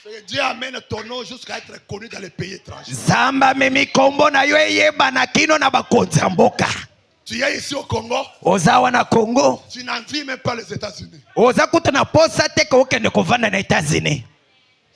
Que Dieu amène ton nom jusqu'à être connu dans les pays étrangers. Zamba memi kombo na yo eyeba na kino na bakonzi ya mboka. Tu es ici au Congo. Ozawa na Congo. Tu n'en vis même pas les États-Unis. Oza kuta na posa te ko kende kovanda na États-Unis.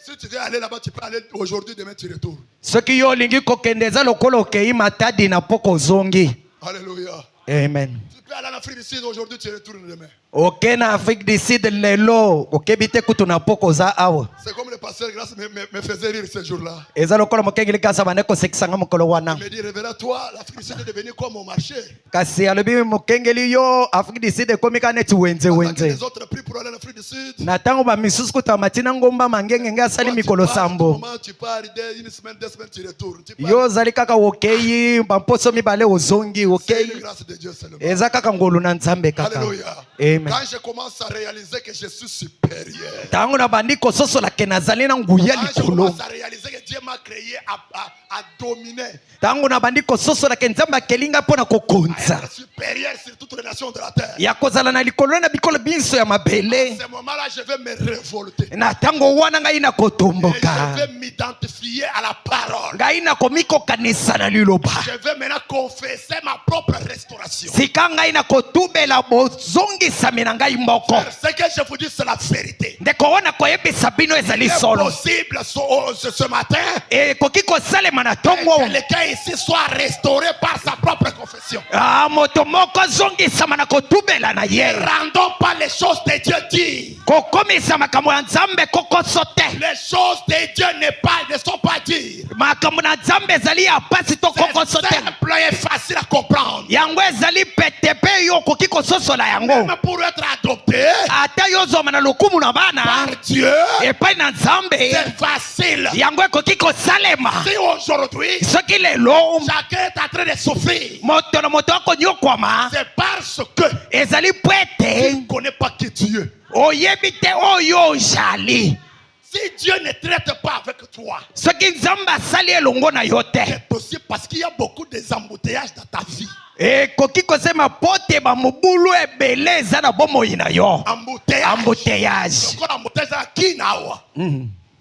Si tu veux aller là-bas, tu peux aller aujourd'hui, demain tu retournes. Soki yo lingi kokende eza lokolo okei matadi na poko zongi. Alléluia. Amen. Tu peux aller en Afrique du Sud aujourd'hui, tu retournes demain. Ok na Afrique du Sud lelo okebite kutu na poko za awa. C'est comme le pasteur Grâce me faisait rire ce jour-là. Eza lokolo mokengeli kasa bane ko sekisanga mokolo wana. Il me dit, révérend toi, l'Afrique du Sud est devenue comme au marché. Kasi alobi mokengeli yo Afrique du Sud ekomika neti wenze Pendant que wenze. les autres prient pour aller en Afrique du Sud. Na tango ba misusu kuta matina ngomba mangenge nga sali mikolo sambo. Tu pars, une semaine, 2 semaines, tu retournes. Tu Yo zali kaka okei bamposo mibale ozongi c'est okei. une grâce de Dieu seulement. Eza kaka ngolu na nzambe kaka. Alléluia. Amen. Quand je commence à réaliser que je suis supérieur. Tango na bandi kososola ke nazali na nguya Quand je likolo. commence à réaliser que Dieu m'a créé à dominer. Tango na bandi kososola ke nzambe akelinga mpona À kokonza. être supérieur sur toutes les nations de la terre. Ya kozala na likolo na bikolo biso ya mabele. À ce moment-là, je vais me révolter. Na tango wana ngai na Et kotomboka. je vais m'identifier à la parole. Ngai na komikokanisa na liloba. Je vais maintenant confesser ma propre restauration. Sika ngai na kotubela bozongisami na ngai mboko. Ce que je vous dis, c'est la vérité. Ndeko wana koyebisa bino ezali C'est solo. possible ce matin Ekoki kosalema na que tongo. quelqu'un ici soit restauré par sa propre confession. Ah, moto moko zongisama na kotubela na Ne ye. rendons pas les choses de Dieu dites. Kokomisa makambo ya nzambe kokoso te. Les choses de Dieu ne sont pas dites. Makambo na nzambe ezali ya pasi to kokoso C'est te. simple et facile à comprendre. Yango ezali pete pe yo koki kososola yango. Même pour être adopté Ata yo zoma na lokumu na bana. par Dieu, Epai na nzambe. c'est facile. Yango ekoki kosalema. Si aujourd'hui, Soki lelo chacun est en train de souffrir, moto na moto akonyokwama. c'est parce que Ezali po tu ete ne connais pas qui Dieu. oyebi te oyo ozali. Si Dieu ne traite pas avec toi, Soki nzambe asali elongo na yo te. c'est aussi parce qu'il y a beaucoup d'embouteillages dans ta vie. Ekoki kosema pote ba mobulu ebele eza na bomoi na yo. Embouteillage. Embouteillage. Encore embouteillage dans qui nawa?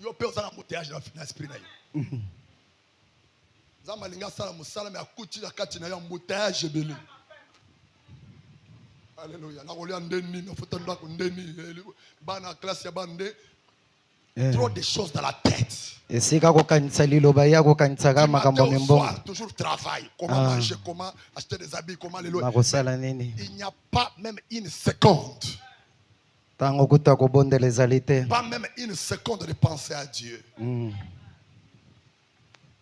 Yo pe osala embouteillage dans l'esprit na yo. Zamba linga sala musala me akuti na kati na yo embouteillage ebele. Alléluia. Na kolia ndeni na futa ndako ndeni bana classe ya bande. Trop de choses dans la tête. Esika kokanisa liloba ya kokanisa kama makambo Matin au mbongo. soir, toujours travail. Comment manger, comment acheter des habits, comment les lois. Makosala nini? Il n'y a pas même une seconde. Tango kuta kobondela ezali te. Pas même une seconde de penser à Dieu.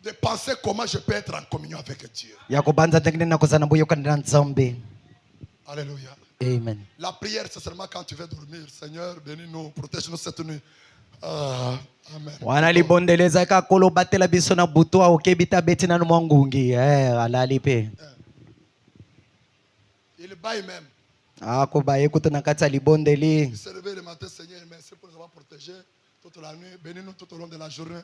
De penser comment je peux être en communion avec Dieu. Ya kobanza tengene na kozana boyokana na nzambe. Alléluia. Amen. La prière, c'est seulement quand tu veux dormir. Seigneur, bénis-nous, protège-nous cette nuit. Ah, amen. Wana libondeleza ka kolo batela biso na butu okebita beti na mwangungi. Alali pe. Il baille même. Ako baye kuta na kata libondeli. Il se réveille le matin, Seigneur, merci pour nous avoir protégés toute la nuit. Bénis-nous tout au long de la journée.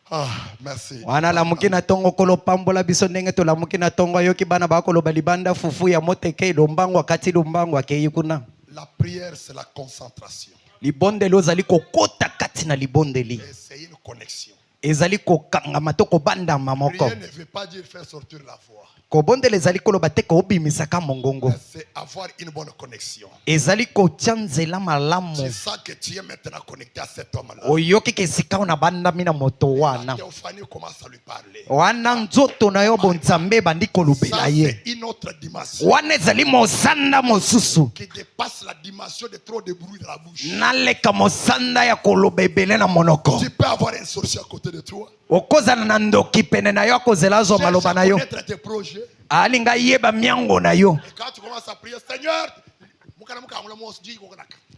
Ah, merci. Wana lamuki na tongo kolo pambola biso ndenge to lamuki na tongo yoki bana ba kolo balibanda fufu ya moteke lombango akati lombango akei kuna. La prière, c'est la concentration. Libondeli ozali kokota kati na libondeli. Et c'est une connexion. ezali kokangama to kobandama moko. Prier ne veut pas dire faire sortir la voix. Kobondela ezali koloba te kobimisaka mongongo. C'est avoir une bonne connexion. Ezali kotia nzela malamu. Tu sens que tu es maintenant connecté à cet homme-là. Oyoki kesika ona bandami na moto wana. La théophanie commence à lui parler. Wana nzoto na yo bonzambe bandi kolobela Ça, ye. c'est une autre dimension Wana ezali mosanda mosusu. qui dépasse la dimension de trop de bruit dans la bouche. Naleka mosanda ya koloba ebele na monoko. Tu peux avoir un sorcier à côté de toi. Okozala na ndoki pene na yo akozela zo Cherche maloba à na yo. connaître tes projets. Alinga yeba miango na yo. Et quand tu commences à prier, Seigneur,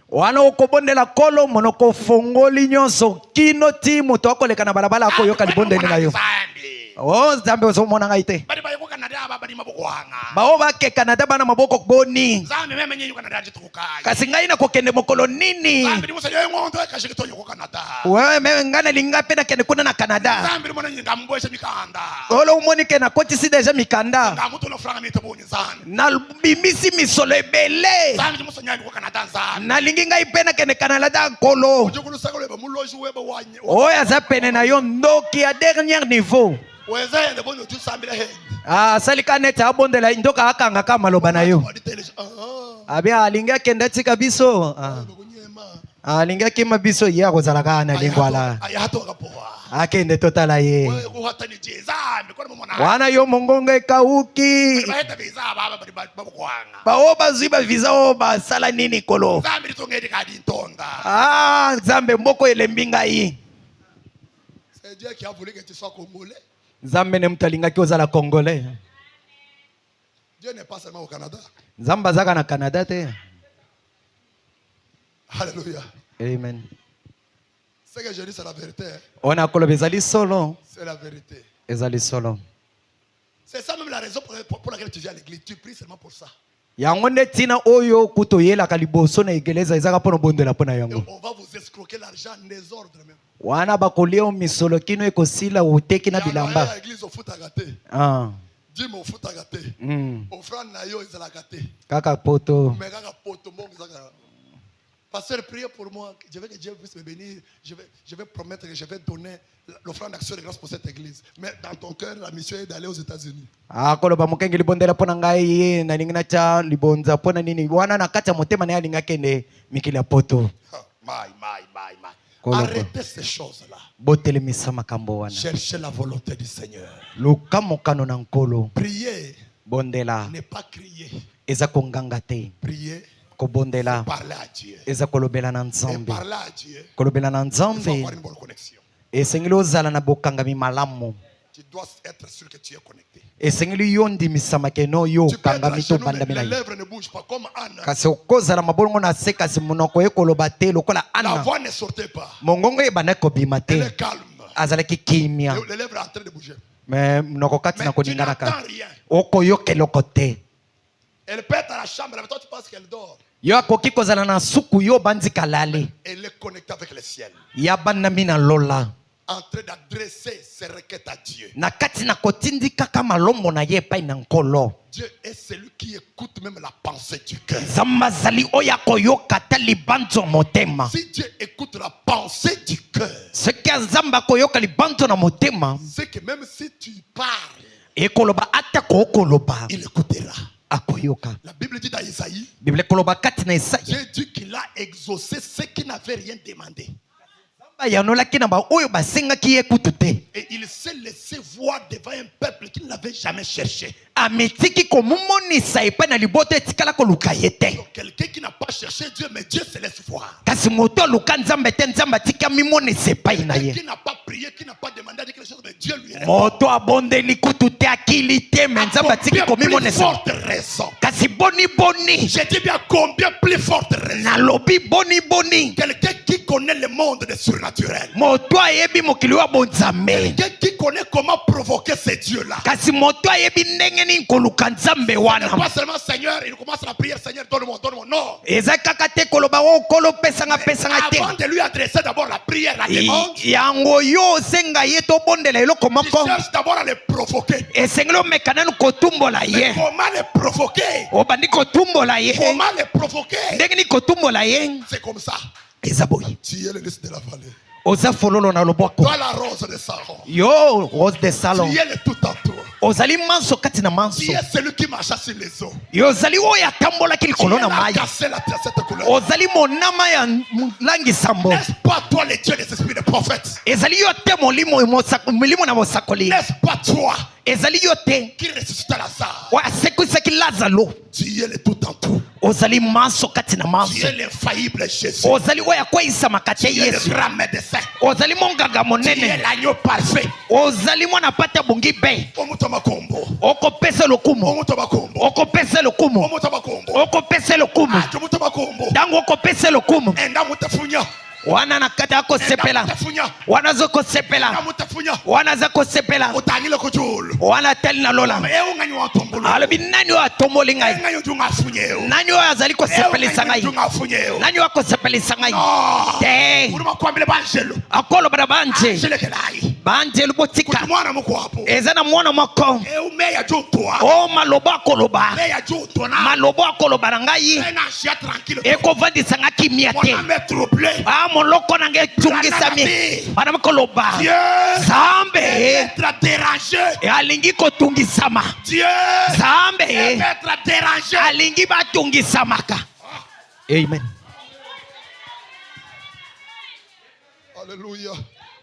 wana okobondela kolo monoko fongoli nyonso kino ti moto akoleka na balabala akoyoka libondeli na yo. Oh Nzambe ozomona ngai te. Bao bake Canada bana maboko boni. Kasi ngai na kokende mokolo nini? Wewe meme ngana linga pe na kende kuna na Canada. Olo umonike na kotisi deja mikanda. Na bimisi misolo ebele. Na lingi ngai pe na kende Canada kolo. Oya za pene na yo ndoki ya dernier niveau. Ah, salika neta abondela ndoka akanga kama loba na yo. Abia alinga kenda tika biso. Alinga kima biso ya kozalaka na lingwala. Akende totala ye. Wana yo mongongo ekauki. Baoba ziba visa oba sala nini kolo. Ah, Nzambe mboko elembinga yi. C'est Dieu qui a voulu que tu sois congolais. Nzambe ne mtalinga ki ozala congolais. Dieu n'est pas seulement au Canada. Nzamba zaka na Canada te. Alléluia. Amen. Ce que je dis c'est la vérité. Ona koloba ezali solo. C'est la vérité. Ezali solo. C'est ça même la raison pour laquelle tu viens à l'église. Tu pries seulement pour ça. Yango nde tina oyo kutoyela kaliboso na egeleza ezaka pono bondela pona yango. On va vous escroquer l'argent en désordre même. Wana bakolia misolo kino ekosila uteki na bilamba. L'église au foot à gâter. Ah. Dis mon foot à gâter. Offrande na yo ezala gâter. Kaka poto. Mais kaka poto mbongo ezaka. Pasteur, priez pour moi. Je veux que Dieu puisse me bénir. Je vais promettre que je vais donner l'offrande d'action de grâce pour cette église. Mais dans ton cœur, la mission est d'aller aux États-Unis. Ah, koloba mukenge libondela pona ngai na lingina cha libonza pona nini. Wana na kata motema na yalinga kende mikili poto. Arrêtez ces choses-là. Botelemisa makambo wana. Cherchez la volonté du Seigneur. Luka mokano na nkolo. Prier. Bondela. Ne pas crier. Eza konganga te. Prier. Kobondela. Parler à Dieu. Eza kolobela na Nzambe. Parler à Dieu. Kolobela na Il faut Nzambe. avoir une bonne connexion. Esengeli ozala na bokangami malamu. Tu dois être sûr que tu es connecté. Esengeli yondi misamake no yo Tu peux être kangami à to genoux, mais bandami na les yo. lèvres ne bougent pas comme Anne. Kasi okozala mabongo na se kasi monoko ekoloba te lokola La ana. voix ne sortait pas. Mongongo ebana kobima Elle te. est calme. Azalaki kimia. Les lèvres sont en train de bouger. Mais monoko kati na Mais tu koningana n'entends ka. rien. Okoyoke lokote. Elle pète à la chambre, mais toi tu penses qu'elle dort. Yo akoki kozala na suku yo bandi kalale. Elle est connectée avec le ciel. Ya bandami na lola. En train d'adresser ses requêtes à Dieu. Na kati na kotindi kaka malombo na ye pai na nkolo. Dieu est celui qui écoute même la pensée du cœur. Zamba zali oya koyoka ta libanzo motema. Si Dieu écoute la pensée du cœur, Ce que zamba koyoka libanzo na motema. c'est que même si tu parles, Ekoloba ata ko koloba. il écoutera. Akoyoka. La Bible dit dans Isaïe, Bible koloba kati na Isaya. Dieu dit qu'il a exaucé ceux qui n'avaient rien demandé. Yanola kina ba oyo basenga ki ekutu te. Et il s'est laissé voir devant un peuple qu'il n'avait jamais cherché. Ametiki ko mumonisa epa na liboto etikala ko luka yete. Donc, quelqu'un qui n'a pas cherché Dieu, mais Dieu se laisse voir. Kasi moto luka nzambe te nzamba tika mimonisa epai na ye. Qui n'a pas prié, qui n'a pas demandé à Dieu quelque chose, mais Dieu lui répond. Moto abondeli kutu te akili te me nzamba tiki ko Plus mimonisa. forte raison. Kasi boni boni. Je dis bien combien plus forte raison. Na lobi boni boni. Quelqu'un qui connaît le monde des surnaturels. Moto ayebi mokili wa bonzambe. Quelqu'un qui connaît comment provoquer ces dieux-là. Kasi moto ayebi ndenge nini koluka nzambe wana. Pas seulement Seigneur, il commence à la prière, Seigneur, donne-moi, donne-moi. Non. Eza kaka te koloba o kolo pesanga pesanga te. Avant de lui adresser d'abord la prière, la demande, yango yo senga ye to bondela eloko tu moko. cherches d'abord à le provoquer. Esengelo mekananu kotumbola ye. Comment le provoquer? Obandi kotumbola ye. Comment le provoquer? Ndenge ni kotumbola ye. C'est comme ça. Ezaboyi. Tu es le lys de la vallée. oza fololo na loboko. Toi la rose de Saron. Yo rose de salon. Tu es le tout en tout. Ozali manso kati na manso. Tu es celui qui marcha sur les eaux. Yo ozali oyo atambola Tu ki likolo es na la mai. cassé cette couleur. Ozali monama ya langi sambo. N'est-ce pas toi le Dieu des esprits des prophètes? Ezali yo te molimo na mosakoli. N'est-ce pas toi Ezali yo te qui ressuscita Lazare? wa asekusaki Lazaro. Tu es le tout en tout. Ozali manso kati na Tu manso. es l'infaillible Jésus. Ozali oyo akweyisa makati Tu ya es le Yesu. grand médecin. Ozali monganga Tu es monene. l'agneau parfait. Ozali mwana pata bungi be. Omutoma kombo. Okopesa lokumu. Omutoma kombo. Okopesa lokumu. Omutoma kombo. Okopesa lokumu. Omutoma kombo. Dango okopesa lokumu. Enda mutafunya. Wana nakata akosepela. Mutafunya. Wana zokosepela. Enda mutafunya. Wana za kosepela. Utangile kujulu. Wana teli na lola. Ewe nganyi watombolo. Alobi nani oyo atomboli ngai? Nganyi njunga afunyeo. Nani oyo azali kosepelisa ngai? Njunga afunyeo. Nani oyo akosepelisa ngai? No. Te. Uruma kwambile banjelo. Akoloba na banje. Anjele kelai. Banje lubotika. Kutumwana mukwapo. Eza na mwana moko. Ewe meya jutwa. O malobo akoloba. Meya jutwa na. Malobo akoloba na ngai. Ena shia tranquille. Ekovandisa nga kimia te. Mwana me troublé. Moloko na ngai tungisami. Bana makoloba. Dieu. Zambe. Être dérangé. Alingi kotungisama. Dieu. Zambe. Être dérangé. Alingi batungisamaka. Amen. Alléluia.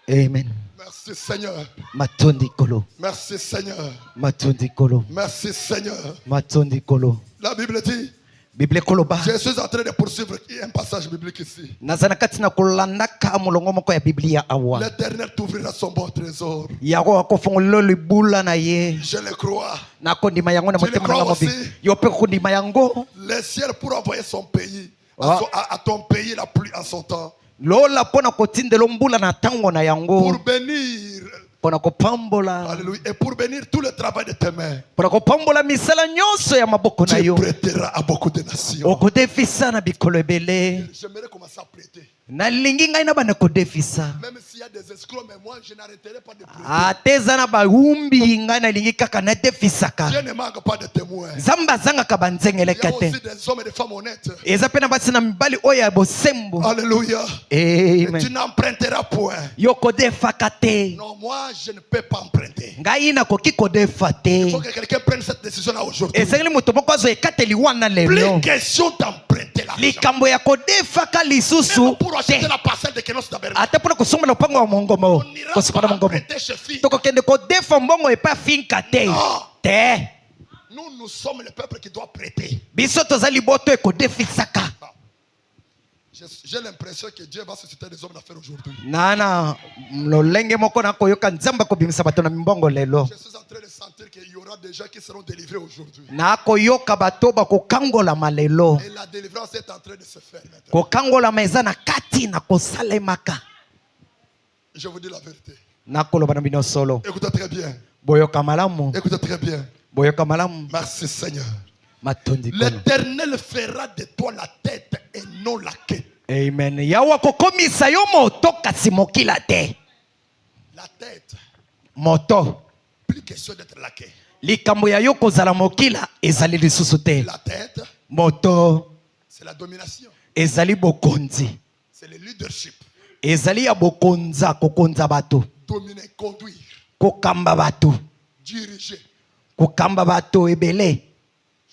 Amen. Merci Seigneur. Matondi kolo. Merci Seigneur. Matondi kolo. Merci Seigneur. Matondi kolo. La Bible dit, Bible koloba. je suis en train de poursuivre un passage biblique ici. Nazana katina kulandaka mulongo moko ya Biblia awa. L'Éternel t'ouvrira son bon trésor. Yako akofungula libula na ye. Je le crois. Nako ndima yango na Tu le motema crois na mobi. aussi? Yope kundima yango. Le ciel pour envoyer son pays Ah. à ton pays la pluie en son temps. Lola pona kotindelo mbula na tango na yango. Pour bénir. Pona kopambola. Alléluia. Et pour bénir tout le travail de tes mains. Pona kopambola misala nyonso ya maboko na Tu yo. prêteras à beaucoup de nations. Okodefisa na bikolo ebele. J'aimerais commencer à prêter. Na lingi ngai na bana kodefisa. Même s'il y a des escrocs, mais moi je n'arrêterai pas de prêter. Ateza na baumbi ngai na lingi kaka na defisaka. Dieu ne manque pas de témoins. Zamba zanga ka banzengele Il y a kate. aussi des hommes et des femmes honnêtes. Eza pena basi na mibali oyo ya bosembo. Alléluia. Et tu Amen. n'emprunteras point. Yo kodefa kate. Non, moi je ne peux pas emprunter. Ngai na koki kodefa Il te. faut que quelqu'un prenne cette décision-là aujourd'hui. Ezali moto moko azo ekateli wana Plus lelo. question d'emprunter l'argent. Likambo ya kodefa ka lisusu Même pour acheter te. la parcelle de Kenos d'Aberna. Ate pona kusomba lopango wa mongomo. On n'ira Kosopa pas na mongomo. emprunter chez Fille. Tokokende kodefa mbongo epa finka te. Non. Te. Nous sommes le peuple qui doit prêter. Biso tozali boto ekodefisaka. J'ai l'impression que Dieu va susciter des hommes d'affaires aujourd'hui. Nana lolenge moko na koyoka nzamba kobimisa bato na mbongo lelo. Je suis en train de sentir qu'il y aura des gens qui seront délivrés aujourd'hui. Na koyoka bato bakokangola malelo. Et la délivrance est en train de se faire maintenant. Kokangola meza na kati na kosalemaka. Je vous dis la vérité. Na koloba na bino solo. Écoutez très bien. Boyoka malamu. Écoutez très bien. Boyoka malamu. Merci Seigneur. Matondi kono. L'Éternel fera de toi la tête et non la queue. Amen. Yawa kokomisa yo moto kasi mokila te. La tête, Moto. plus question d'être la queue. Likambo ya yo kozala mokila ezali lisusu te. La tête, Moto c'est la domination. ezali bokonzi. C'est le leadership. Ezali ya bokonza kokonza bato. Dominer, conduire, Kokamba bato. diriger. Kokamba bato ebele.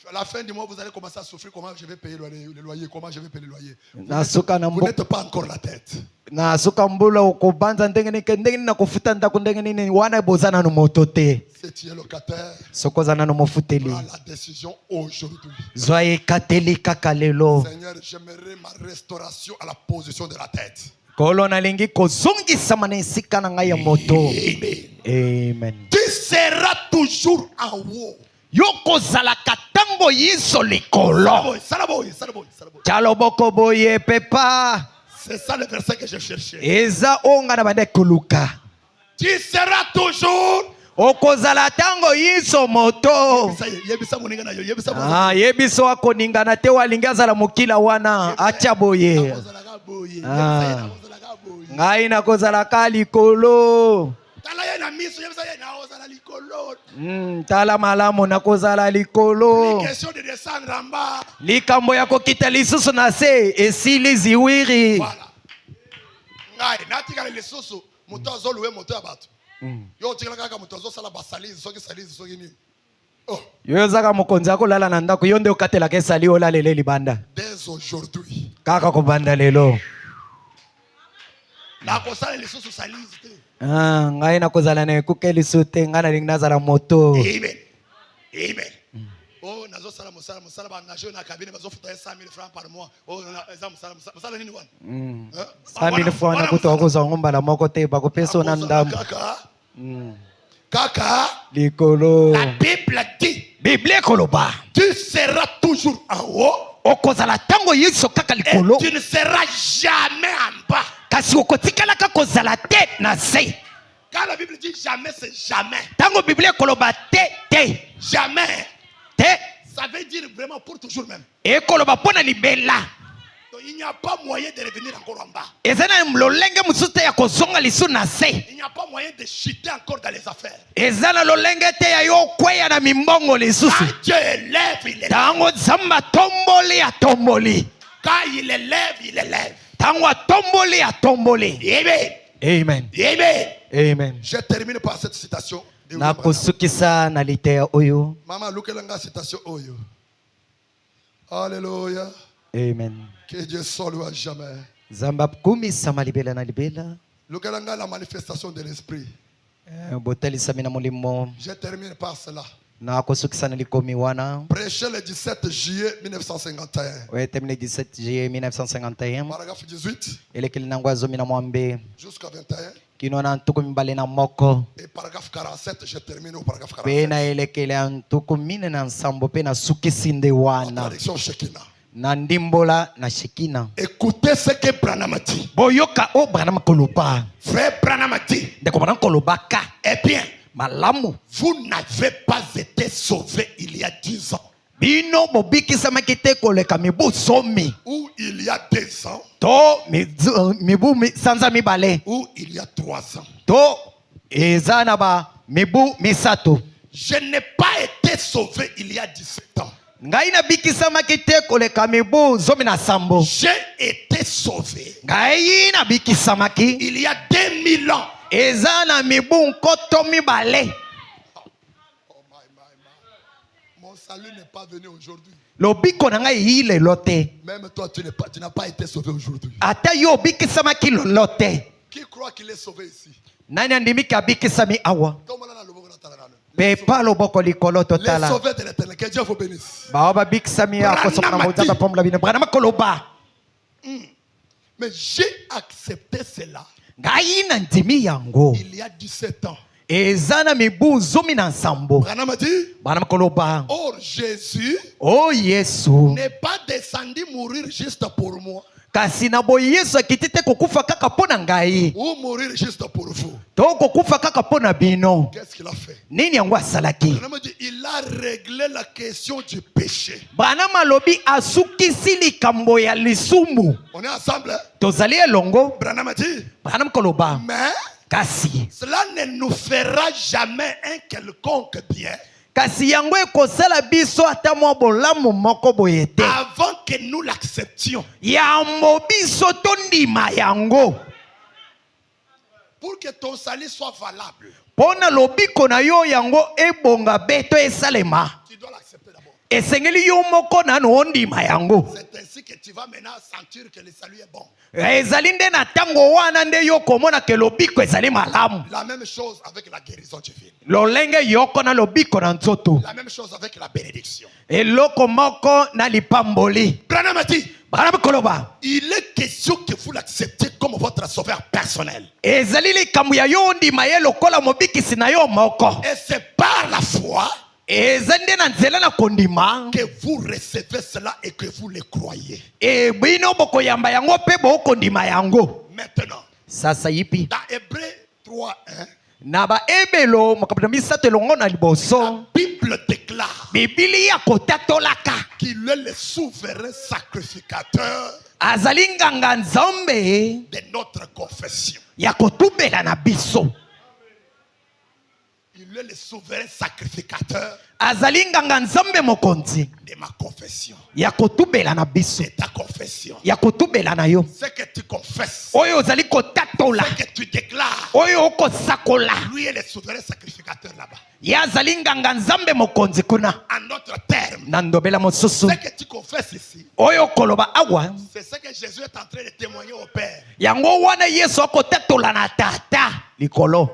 À la fin du mois, vous allez commencer à souffrir. Comment je vais payer le loyer? Comment je vais payer le loyer? Nasuka na Vous mbo. n'êtes pas encore la tête. Na suka mbula ukobanza ndenge na kufuta ndako ndenge nini wana bozana no moto te. Si tu es locataire, Sokozana no mofuteli. prends la décision aujourd'hui. Zwaye kateli kaka lelo. Seigneur, j'aimerais ma restauration à la position de la tête. Kolo na lingi kozongisa mana esika na ngai ya moto. Amen. Amen. Tu seras toujours en haut. Yoko zalaka tango yiso likolo. Salaboy. Chaloboko boye pepa. C'est ça le verset que je cherchais. Eza onga na bande kuluka. Tu seras toujours. Okozala tango yiso moto. Ça y est, yebisa moninga na yo, yebisa Ah, yebiso wako ningana te walingi azala mokila wana. Acha boye. Ah. Ngai na kozala ka likolo. Tala malamu na kozala likolo. Question de descendre en bas. Likambo ya kokita lisusu na se esili ziwiri. Voilà. ngai natika le soso moto azoluwe moto ya bato yo tikala kaka moto azosala basalizi soki salizi soki nini yo zaka mokonzi akolala na ndako yo nde okatelaka esali olalele libanda dès aujourd'hui kaka kobanda lelo nakosala lisusu salizi te ngai nakozala na ekuke lisu te ngai nalingi nazala moto. Amen. Amen. Oh, nazosala musala ba engagé na cabine bazofuta 100,000 francs par mois. Oh, eza musala nini wana? 100,000 francs na kuto kozwa ngombala moko te bakopesa na ndambo. Kaka. Likolo. La Bible dit. Bible koloba. Tu seras toujours en haut. Okozala tango yeso kaka likolo. Tu ne seras jamais en bas. Kasi okotikala ka kozala te na se. Quand la Bible dit jamais, c'est jamais. Tango Bible koloba te. Jamais. Te. Ça veut dire vraiment pour toujours même. E koloba pona libela. Donc il n'y a pas moyen de revenir encore en bas. Ezana mlolenge mususte ya kozonga lisu na se. Il n'y a pas moyen de chuter encore dans les affaires. Ezana lolenge te ya yo kweya na mimbongo lisusu. Quand Dieu élève, il élève. Tango zamba tomboli a tomboli. Quand il élève, il élève. Tango tomboli a tomboli. Amen. Amen. Amen. Amen. Je termine par cette citation. Na kusukisa na litea oyo. Mama lukelanga citation oyo. Alléluia. Amen. Que Dieu soit loué à jamais. Zamba kumisa malibela na libela. Lukelanga la manifestation de l'esprit. Boteli samina mulimo. Je termine par cela. Na kusukisa na likomi wana. Prêché le 17 juillet 1951. Ouais, terminé 17 juillet 1951. Paragraphe 18. Elekeli nangwa zomi na mwambe. Jusqu'à 21. Kino na ntuku mbale na moko. Et paragraphe 47, je termine au paragraphe 47. Pena elekele ntuku mine na nsambo pena sukisinde wana. Traduction Shekina. Na ndimbola na shekina. Écoutez ce que Branham dit. Boyoka o Branham koloba. Frère Branham dit. Ndeko Branham kolobaka. Eh bien, malamu. Vous n'avez pas été sauvé il y a 10 ans. Bino bobikisa makite koleka mibu somi. Ou il y a 2 ans. To mibu sanza mibale. Ou il y a 3 ans. To ezana ba mibu misato. Je n'ai pas été sauvé il y a 17 ans. Ngai na bikisa makite koleka mibu zomi na sambo. J'ai été sauvé. Ngai na bikisa maki. Il y a 2000 ans. Ezana mibu nkoto mibale. Mon salut n'est pas venu aujourd'hui. Lobiko na ngai ile lote. Même toi, tu n'as pas été sauvé aujourd'hui. Ata yo bikisa maki lote. Qui croit qu'il est sauvé ici? Nani andimika bikisa mi awa. Les sauvés de l'éternel, que Dieu vous bénisse. Mais j'ai accepté cela il y a 17 ans. Branham a dit, or Jésus n'est pas descendu mourir juste pour moi. Kasi na boye Yesu akitite kokufa kaka pona ngai. Ou mourir juste pour vous. To kokufa kaka pona bino. Qu'est-ce qu'il a fait? Nini yango asalaki? Il a réglé la question du péché. Branham alobi asukisi likambo ya lisumu. On est ensemble? Tozali elongo. Branham a dit, Branham koloba. mais kasi cela ne nous fera jamais un quelconque bien. Kasi yango ekosala biso ata mwa bolamu moko boye te. Avant que nous l'acceptions. Yambo biso tondima yango. Pour que ton salut soit valable. Pona lobiko na yo yango ebonga beto esalema. Tu dois l'accepter d'abord. Esengeli yo moko na no ondima yango. C'est ainsi que tu vas maintenant sentir que le salut est bon. Ezali nde na tango wana nde yo komona ke lobiko ezali malamu. La même chose avec la guérison divine. Lolenge yoko na lobiko na nzoto. La même chose avec la bénédiction. Eloko moko na lipamboli. Branham a dit, Branham koloba, il est question que vous l'acceptez comme votre sauveur personnel. ezali likambo ya yo ndima ye lokola mobikisi na yo moko. Et c'est par la foi ezande na nzela na kondima que vous recevez cela et que vous le croyez. E bino boko yamba yango pe bo kondima yango. Maintenant, dans sasa yipi Hébreu 3:1, na ba ebelo makabila misato elongo na liboso. la Bible déclare Biblia kotatolaka qu'il est le souverain sacrificateur azali nganga nzambe de notre confession. ya kotubela na biso. Il est le souverain sacrificateur Azali nganga nzambe mokonzi de ma confession, ya kotubela na biso. de ta confession. Ya kotubela na yo. Ce que tu confesses, oyo ozali kotatola, ce que tu déclares, oyo okosakola, lui est le souverain sacrificateur là-bas. ye azali nganga nzambe mokonzi kuna. En d'autres termes, Na ndobela mosusu, ce que tu confesses ici, oyo koloba awa, c'est ce que Jésus est en train de témoigner au Père. yango wana yesu akotatola na tata likolo.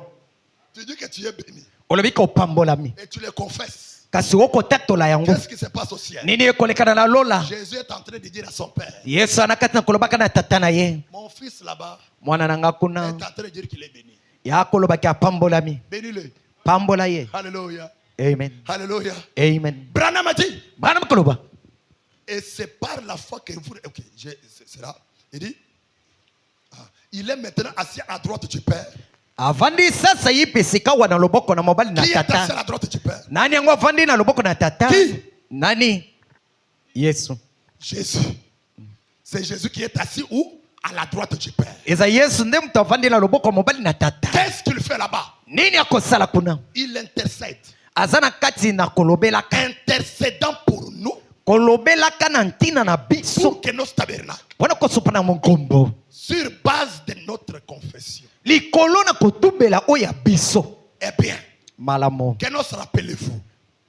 Tu dis que tu es béni Olobi kopambolami, et tu le confesses. kasi okotatola yango. Qu'est-ce qui se passe au ciel? Nini ekolekana na lola? Jésus est en train de dire à son Père, Yesu anakati na kolobaka na tata na ye, mon fils là-bas mwana nanga est kuna, en train de dire qu'il est béni. ya kolobaki apambolami. Bénis-le. Pambola ye. Alléluia. Amen. Alléluia. Amen. Branham a dit, Bana mkoloba. et c'est par la foi que vous... Ok, c'est là. Il dit, il est maintenant assis à droite du Père. Avandi sasa yipe sikawa na loboko na mobali na Qui est assis à tata. la droite du Père? Nani yango avandi na loboko na tata? Qui? Nani? Yesu. Jésus. C'est Jésus qui est assis où? À la droite du Père. Eza Yesu nde mtu avandi na loboko mobali na tata. Qu'est-ce qu'il fait là-bas? Nini akosala kuna? Il intercède. Azana kati na kolobelaka. Intercédant pour nous, Kolobelaka na ntina na biso. pour que nos tabernacles, Wana kosupa na mongombo. sur base de notre confession, Likolo na kotubela oya biso. eh bien, Malamo. que nous rappelez-vous,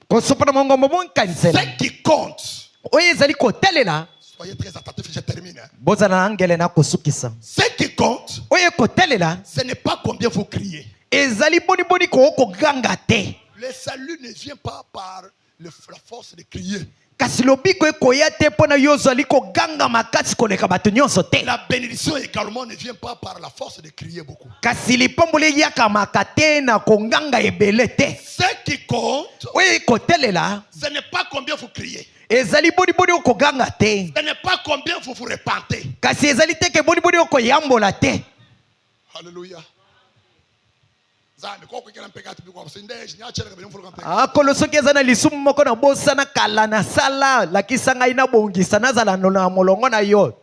Kosupa na mongombo monkanisela. ce qui compte, Oye ezali kotelela. soyez très attentifs, je termine. Bozana na angele na kosukisa. Ce qui compte, Oye kotelela. ce n'est pas combien vous criez. Ezali boni boni ko ganga te. Le salut ne vient pas par la force de crier. Kasi lobiko ekoya te pona yo zali ganga makasi koleka bato nyonso te. La bénédiction également ne vient pas par la force de crier beaucoup. Kasi lipamboli yaka makate na konganga ebele te. Ce qui compte, Oye kotelela. ce n'est pas combien vous criez. Ezali boni boni ganga te. Ce n'est pas combien vous vous repentez. Kasi ezali te ke boni boni yambola te. Alléluia. Akolo soki eza na lisumu moko na bosana kala na sala lakisa ngai na bongisa nazala na molongo na yo.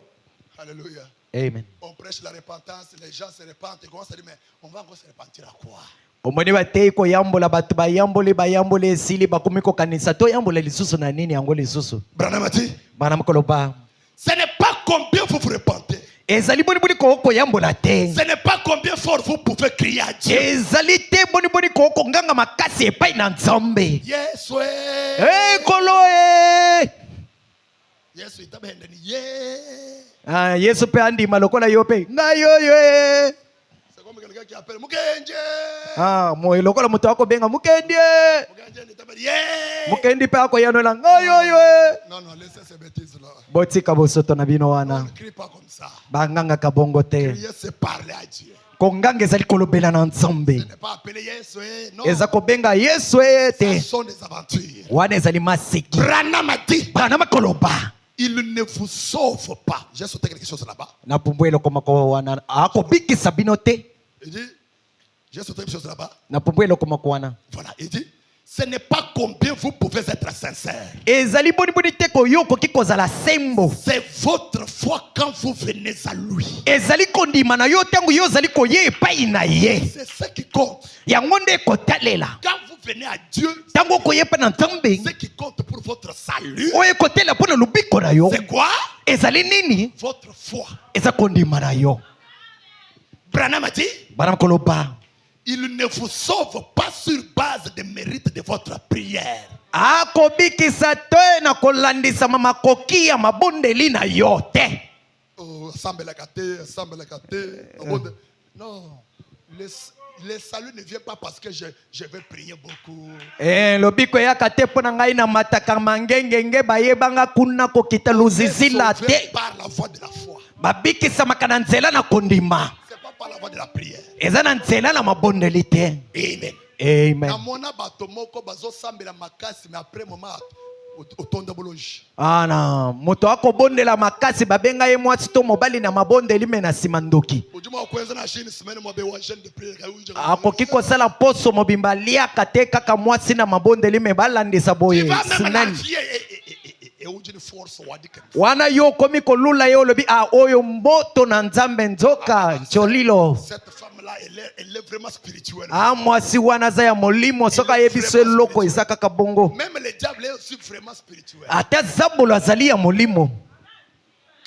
Alléluia. Amen. On prêche la repentance, les gens se repentent et commencent à dire mais on va encore se repentir à quoi? Omoni batei ko yambola batu bayambole esili bakomi ko kanisa to yambola lisusu na nini yango lisusu. Branham a dit, Bana mkoloba. ce n'est pas combien vous vous repentez. Ezali boni boni ko yambola te. Ce n'est pas combien fort vous pouvez crier à Dieu. Ezali te boni boni ko nganga makasi epai na Nzambe. Yes, ouais. Eh kolo eh. Yes, we tabe ndani. Yeah. Ah Yesu pe andi malokola yo pe. Ngayo yo eh. C'est comme quelqu'un qui appelle Mukenje. Ah mo lokola mutu wako benga mukendie. Mukenje ni tabe yeah. Mukendi pe ako yanola ngayo yo eh. Non, non, laissez ces bêtises là. Botika bosoto na bino On wana. ne crie pas comme ça. Banganga kabongo te. Crier, c'est parler à Dieu. Konganga ezali kolobela na Nzambe. Ce n'est pas appeler Yes, ouais. Non. Eza kobenga Yesu Ce te. sont des aventures. Wana ezali maseki. Branham a dit, Bana makoloba. il ne vous sauve pas. J'ai sauté quelque chose là-bas. Na pumbwelo komako wana. Ako bikisa bino te. Il dit, j'ai sauté quelque chose là-bas. Na pumbwelo komako wana. Voilà, il dit, ce n'est pas combien vous pouvez être sincère. Ezali boni boni te ko yo koki kozala sembo. C'est votre foi quand vous venez à lui. Ezali kondima na yo tangu yo zali koye epai na ye. C'est ce qui compte. Yango nde kotalela. Quand vous venez à Dieu, Tango koye pa na Nzambe. ce qui compte pour votre salut, Oye kotela pona lubiko na yo. c'est quoi? Ezali nini? Votre foi. Eza kondima na yo. Branham a dit, Bana makoloba. il ne vous sauve pas sur base des mérites de votre prière. Ako bikisa te na kolandisa makoki ya mabondeli na yo te. Oh, non, le salut ne vient pas parce que je vais prier beaucoup. Lobiko ya kate pona ngai na mataka mangengenge bayebanga kuna kokita luzizila C'est te. par la voie de la foi. Babikisa makana nzela na kondima. C'est pas par la voie de la prière. Eza na nzela na mabondeli te. Amen. Amen. Namona bato moko bazo sambela makasi mais après moment otonda boloji. Ana moto akobondela makasi babenga ye mwasi to mobali na mabondeli me na sima ndoki. Ojuma okwenza na shini semaine mo be wa jeune de prière ka uja. Akoki kosala poso mobimba liaka te kaka mwasi na mabondeli me balandisa boye. Sinani. Wana yo komi kolula yo lobi a oyo mboto na Nzambe nzoka cholilo. Cette femme là elle est vraiment spirituelle. Ah mwasi wana za ya molimo soka yebiso loko ezaka kabongo. Même le diable est aussi vraiment spirituel. Ata zabolo azali ya molimo.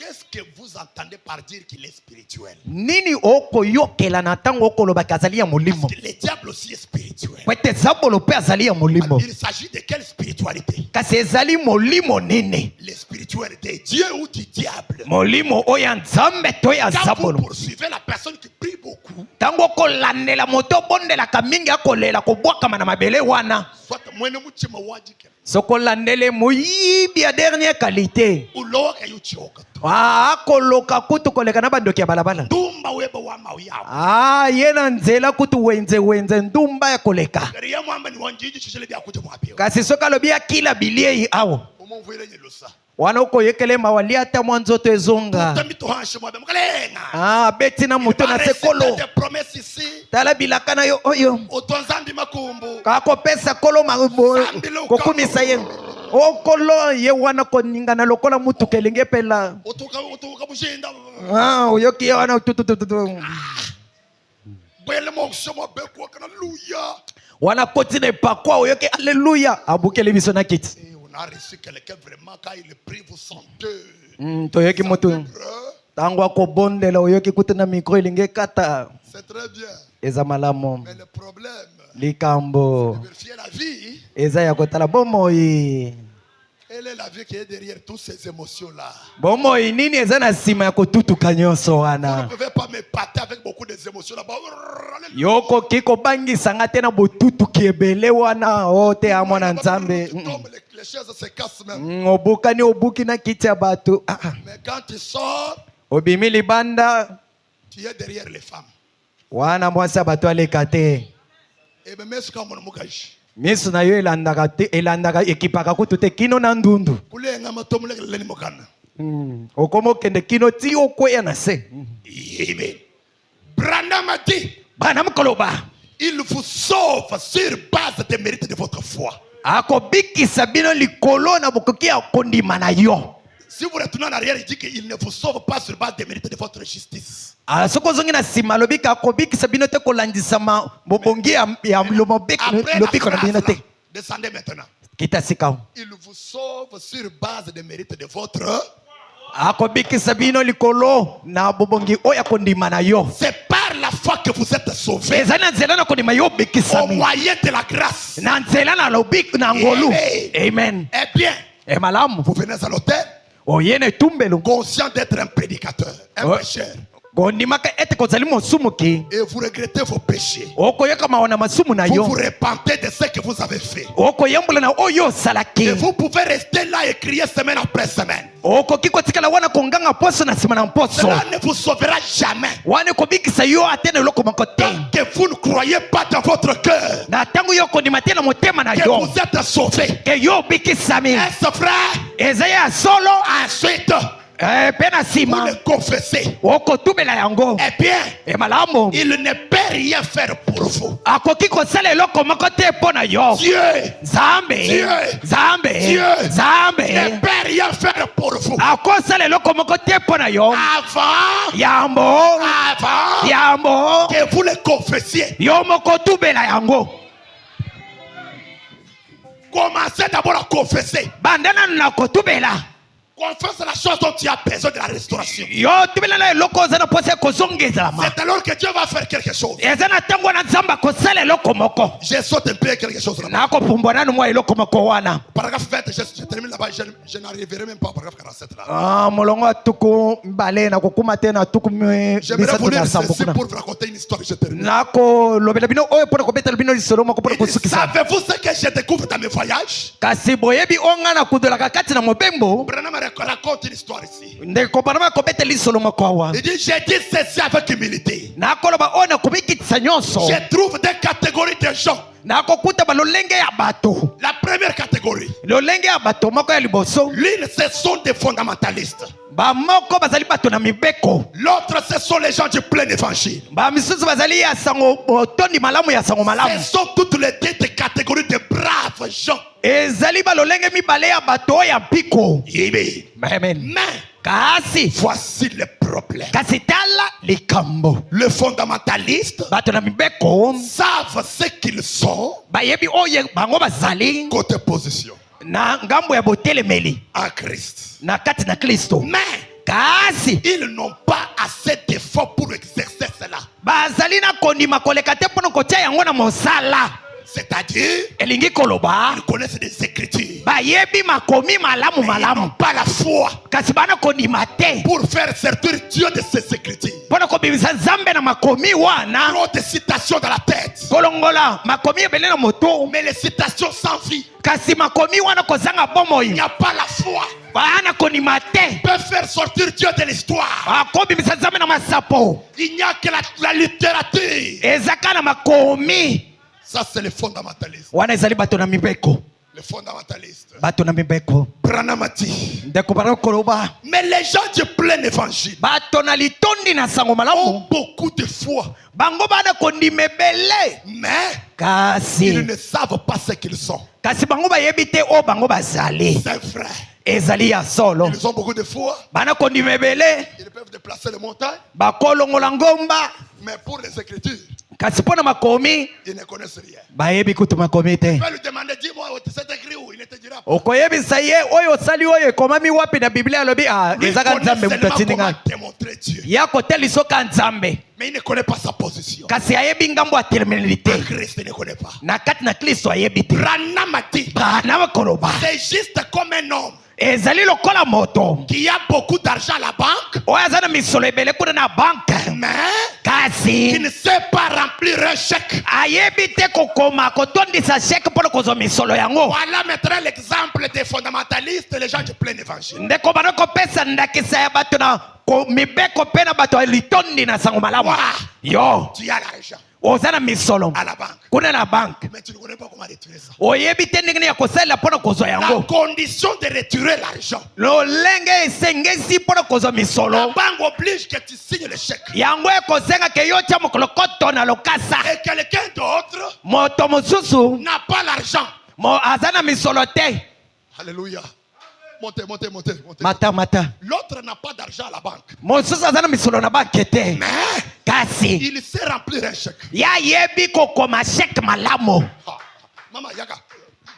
Qu'est-ce que vous entendez par dire qu'il est spirituel? Nini okoyokela na tango okoloba kazali ya molimo. Parce que le diable aussi est spirituel. Kwete zabolo pe azali ya molimo. Il s'agit de quelle spiritualité? Kasi ezali molimo nini? Le spirituel de Dieu ou du diable? Molimo oya nzambe to ya Quand vous zabolo. poursuivez la personne qui prie beaucoup, Tango kolandela moto bondela kamingi akolela kobwaka na mabele wana. soit mwene mutima wajike Soko landele moyibi ya dernière qualité. uloka yuchoka Akoloka kutu koleka na bandoki ya balabala. dumba weba wa mauya Yena nzela kutu wenze ndumba ya koleka. riya mwamba ni wanjiji chishele bya kuja mwapewa Kasi soka lobi akila bilie awo. umuvwele nyelusa Wana uko yekele mawali ata mwanzoto ezonga. tamito hanshe mwabe mkalenga Beti na muto na sekolo. des promesses ici Tala bilaka na yo oyo. utonzambi makumbu Kako pesa kolo kokumisa ye. Okolo ye wana koningana lokola mutu kelenge pela. utuka bushinda Oyoki ye wana tutututu. bwele moksho mwabe kwa haleluya Wana kotine pakwa oyoki haleluya. Abukele biso na kiti. on a reçu quelqu'un vraiment quand il prie vous sentez Toyoki mutu. Tango akobondela oyoki kutuna mikro elinge kata. c'est très bien Eza malamu. mais le problème Likambo. vérifier la vie. Eza ya kotala bomoi. Elle est la vie qui est derrière toutes ces émotions-là. Bomoi nini eza na sima ya kotutuka nyonso Vous wana. ne pouvez pas me pâter avec beaucoup d'émotions là-bas. Yoko kiko bangisa tena botutuki ebele wana ote amwa na nzambe. Les chaises se cassent même. Obukani obuki na kiti ya bato. Mais quand tu sors, Obimi libanda tu es derrière les femmes. wana mwasa bato aleka te. Et même ce qu'on m'a dit. Misu na yo elandaka ekipaka kutu te kino na ndundu. Kulenga matomule leni mokana. Okomo kende kino ti okweya na se. Amen. Branham a dit, Bana mkoloba. il vous sauve sur base des mérites de votre foi. Akobikisa bino likolo na bokoki ya kondima na yo. Si vous retournez en arrière, il dit qu'il ne vous sauve pas sur base des mérites de votre justice. Soko zongi na sima lobika akobikisa bino te kolandisama bobongi ya lomobek Après lobiko na la bino phrase, te. là, descendez maintenant. Kita sikao. Il vous sauve sur base des mérites de votre. Akobikisa bino likolo na bobongi oya kondima na yo. C'est par la foi que vous êtes sauvés. Eza na nzela na kondima yo bikisa Au moyen de la grâce. na nzela na lobik na ngolu. Amen. Amen. Eh bien, Malamu. vous venez à l'hôtel, Oyene tumbelo. conscient d'être un prédicateur, un pécheur. Gondimaka ete kozali mosumuki. Et vous regrettez vos péchés. Okoyoka maona masumu na Vous yo. vous repentez de ce que vous avez fait. Okoyembula na oyo Et salaki. vous pouvez rester là et crier semaine après semaine. Okoki kotikala wana konganga poso na sima na poso. Cela ne vous sauvera jamais. Wane kobikisa yo atene loko makote. Tant que vous ne croyez pas dans votre cœur Na tangu yo kondima tena motema na que yo. vous êtes sauvés. Ke yo bikisami. Est-ce frère? Ezaya solo. Ensuite, Pena vous sima. le confessez. Okotubela yango. Eh bien, Malamu. il ne peut rien faire pour vous. Akoki kosala eloko makote pona yo. Dieu Zambe. Dieu. Zambe. Dieu ne Zambe. peut rien faire pour vous. Akosala eloko makote pona yo. Avant Yambo. que vous le confessiez, Yo mokotubela yango. commencez d'abord à confesser. Bandana na kotubela. Confesse la chose dont tu as besoin de la restauration. Yo tubela na eloko zana pose kozongeza ma. C'est alors que Dieu va faire quelque chose. Ezana tango na nzamba kosala eloko moko. Je saute un peu quelque chose là. Nako pumbwana no mwa eloko moko wana. Paragraphe 20, je termine là-bas. Je n'arriverai même pas au paragraphe 47 là. Molongo atuku mbale na kokuma tena atuku J'aimerais vous dire misatu ceci na pour vous raconter une histoire. Je termine. nako lobela bino oyo pona kobeta bino lisolo moko pona kusukisa. Savez-vous ce que je découvre dans mes voyages? Kasi boyebi onga na kudola kakati na mobembo. Branham raconte une histoire ici. Ndeko bana kobeta lisolo moko awa. Il dit, j'ai dit ceci avec humilité. Nako loba ona kubikitsa nyonso. Je trouve des catégories de gens. Nako kuta ba lolenge ya bato. La première catégorie, Lolenge ya bato moko ya liboso. l'une, ce sont des fondamentalistes. Ba moko bazali bato na mibeko. L'autre, ce sont les gens du plein évangile. Ba misusu bazali ya sango tondi malamu ya sango malamu. Ce sont toutes les deux catégories de braves gens. Ezali ba lolenge mibale ya bato ya piko. Amen. Mais Kasi voici le problème. kasi tala likambo. Les fondamentalistes Bato na mibeko savent ce qu'ils sont bayebi oye bango bazali côté position na ngambo ya botelemeli en Christ. na kati na Kristo. Mais kasi ils n'ont pas assez d'efforts pour exercer cela. bazali na kondima koleka te mpo na kotia yango na mosala. C'est-à-dire, Elingi koloba ils connaissent des écritures. bayebi makomi malamu Ils n'ont malamu pas la foi kasi bana kondima te pour faire servir Dieu de ces écritures. mpo na kobimisa nzambe na makomi wana. Trop de citations dans la tête. kolongola makomi ebele na moto Mais les citations sans vie, kasi makomi wana kozanga il bomoi n'y a pas la foi. bana kondima te Peut faire sortir Dieu de l'histoire. akobimisa nzambe na masapo. Il n'y a que la littérature. ezaka na makomi Ça, c'est le fondamentaliste. wana ezali bato na mibeko. Le fondamentaliste. bato na mibeko Branham a dit. ndeko bana koloba Mais les gens du plein évangile bato na litondi na sango ont malamu beaucoup de foi. bango bana kondima ebele Mais ils kasi ne savent pas ce qu'ils sont. kasi bango bayebi te o bango bazali. C'est vrai. ezali ya solo Ils ont beaucoup de foi. bana kondima ebele Ils peuvent déplacer les montagnes. bakolongola ngomba Mais pour les écritures, kasi mpo na makomi ils ne connaissent rien. bayebi kutu makomi te. Tu peux lui demander, dis-moi, c'est écrit où? Il ne te dira pas. okoyebisa ye oyo osali oyo ekomami wapi na biblia alobi Lui ezaka connaît nzambe seulement moto atindi comment ngai démontrer Dieu. ya kotelisoka nzambe Mais il ne connaît pas sa position. kasi ayebi ngambo atelemeli te Christ il ne connaît pas. na kati na kristo ayebi te. Branham a dit, bana koloba c'est juste comme un homme ezali lokola moto qui a beaucoup d'argent à la banque, oyo aza na misolo ebele kuna na banke mais qui kasi ne sait pas remplir un chèque. ayebi te kokoma kotondisa sheke mpo na kozwa misolo yango. Voilà maintenant l'exemple des fondamentalistes, les gens du plein évangile. ndeko bana kopesa ndakisa ya bato na mibeko mpe na bato ya litondi na sango malamu. Wow. yo Tu as l'argent oza na misolo à la banque, kuna na banke mais tu ne connais pas comment retirer ça. oyebi te ndenge nini ya kosalela mpo na kozwa La yango. condition de retirer l'argent, lolenge esengesi mpo na kozwa la misolo banque oblige que tu signes le chèque. yango ekosenga ke yo tia mokolo koto na lokasa. Et quelqu'un d'autre moto mosusu n'a pas l'argent. aza na misolo te. Alléluia. Montez, montez, montez, montez. mata mata L'autre n'a pas d'argent à la banque, mosusu aza na misolo na banke te mais kasi il sait remplir un chèque. yayebi kokoma sheke malamu. Ah, Maman Yaga,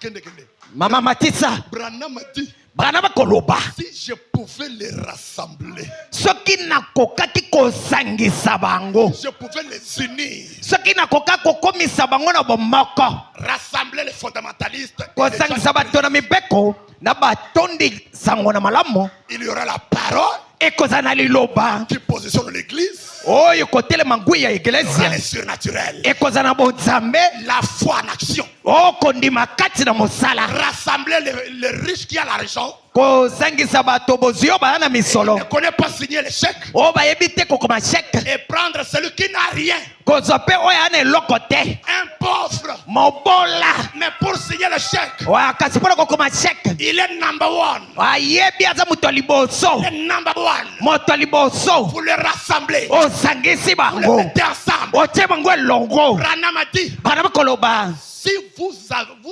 kende kende. mama matisa Branham a dit, bana bakoloba si je pouvais les rassembler, soki nakokaki kosangisa bango je pouvais les unir, soki nakoka kokomisa bango na bomoko rassembler les fondamentalistes, et les gens kosangisa bato na mibeko na batondi sango na malamu il y aura la parole ekozala na liloba qui positionne l'église, oyo kotelema ngwi ya il y aura eglezia les surnaturels, ekozala na bonzambe la foi en action, okondima kati na mosala rassembler les riches qui ont l'argent, kosangisa bato bozwi oyo baya na misolo ne connaît pas signer les chèques, oyo bayebi te kokoma sheke et prendre celui qui n'a rien, kozwa mpe oyo aya na eloko te un pauvre, mobola mais pour signer le chèque, oyo kasi mpona kokoma sheke il est number one, ayebi aza moto ya liboso il est number one. moto ya liboso Vous les rassemblez, osangisi vous les bango mettez ensemble. otie bango elongo. Branham a dit, bana bakoloba si vous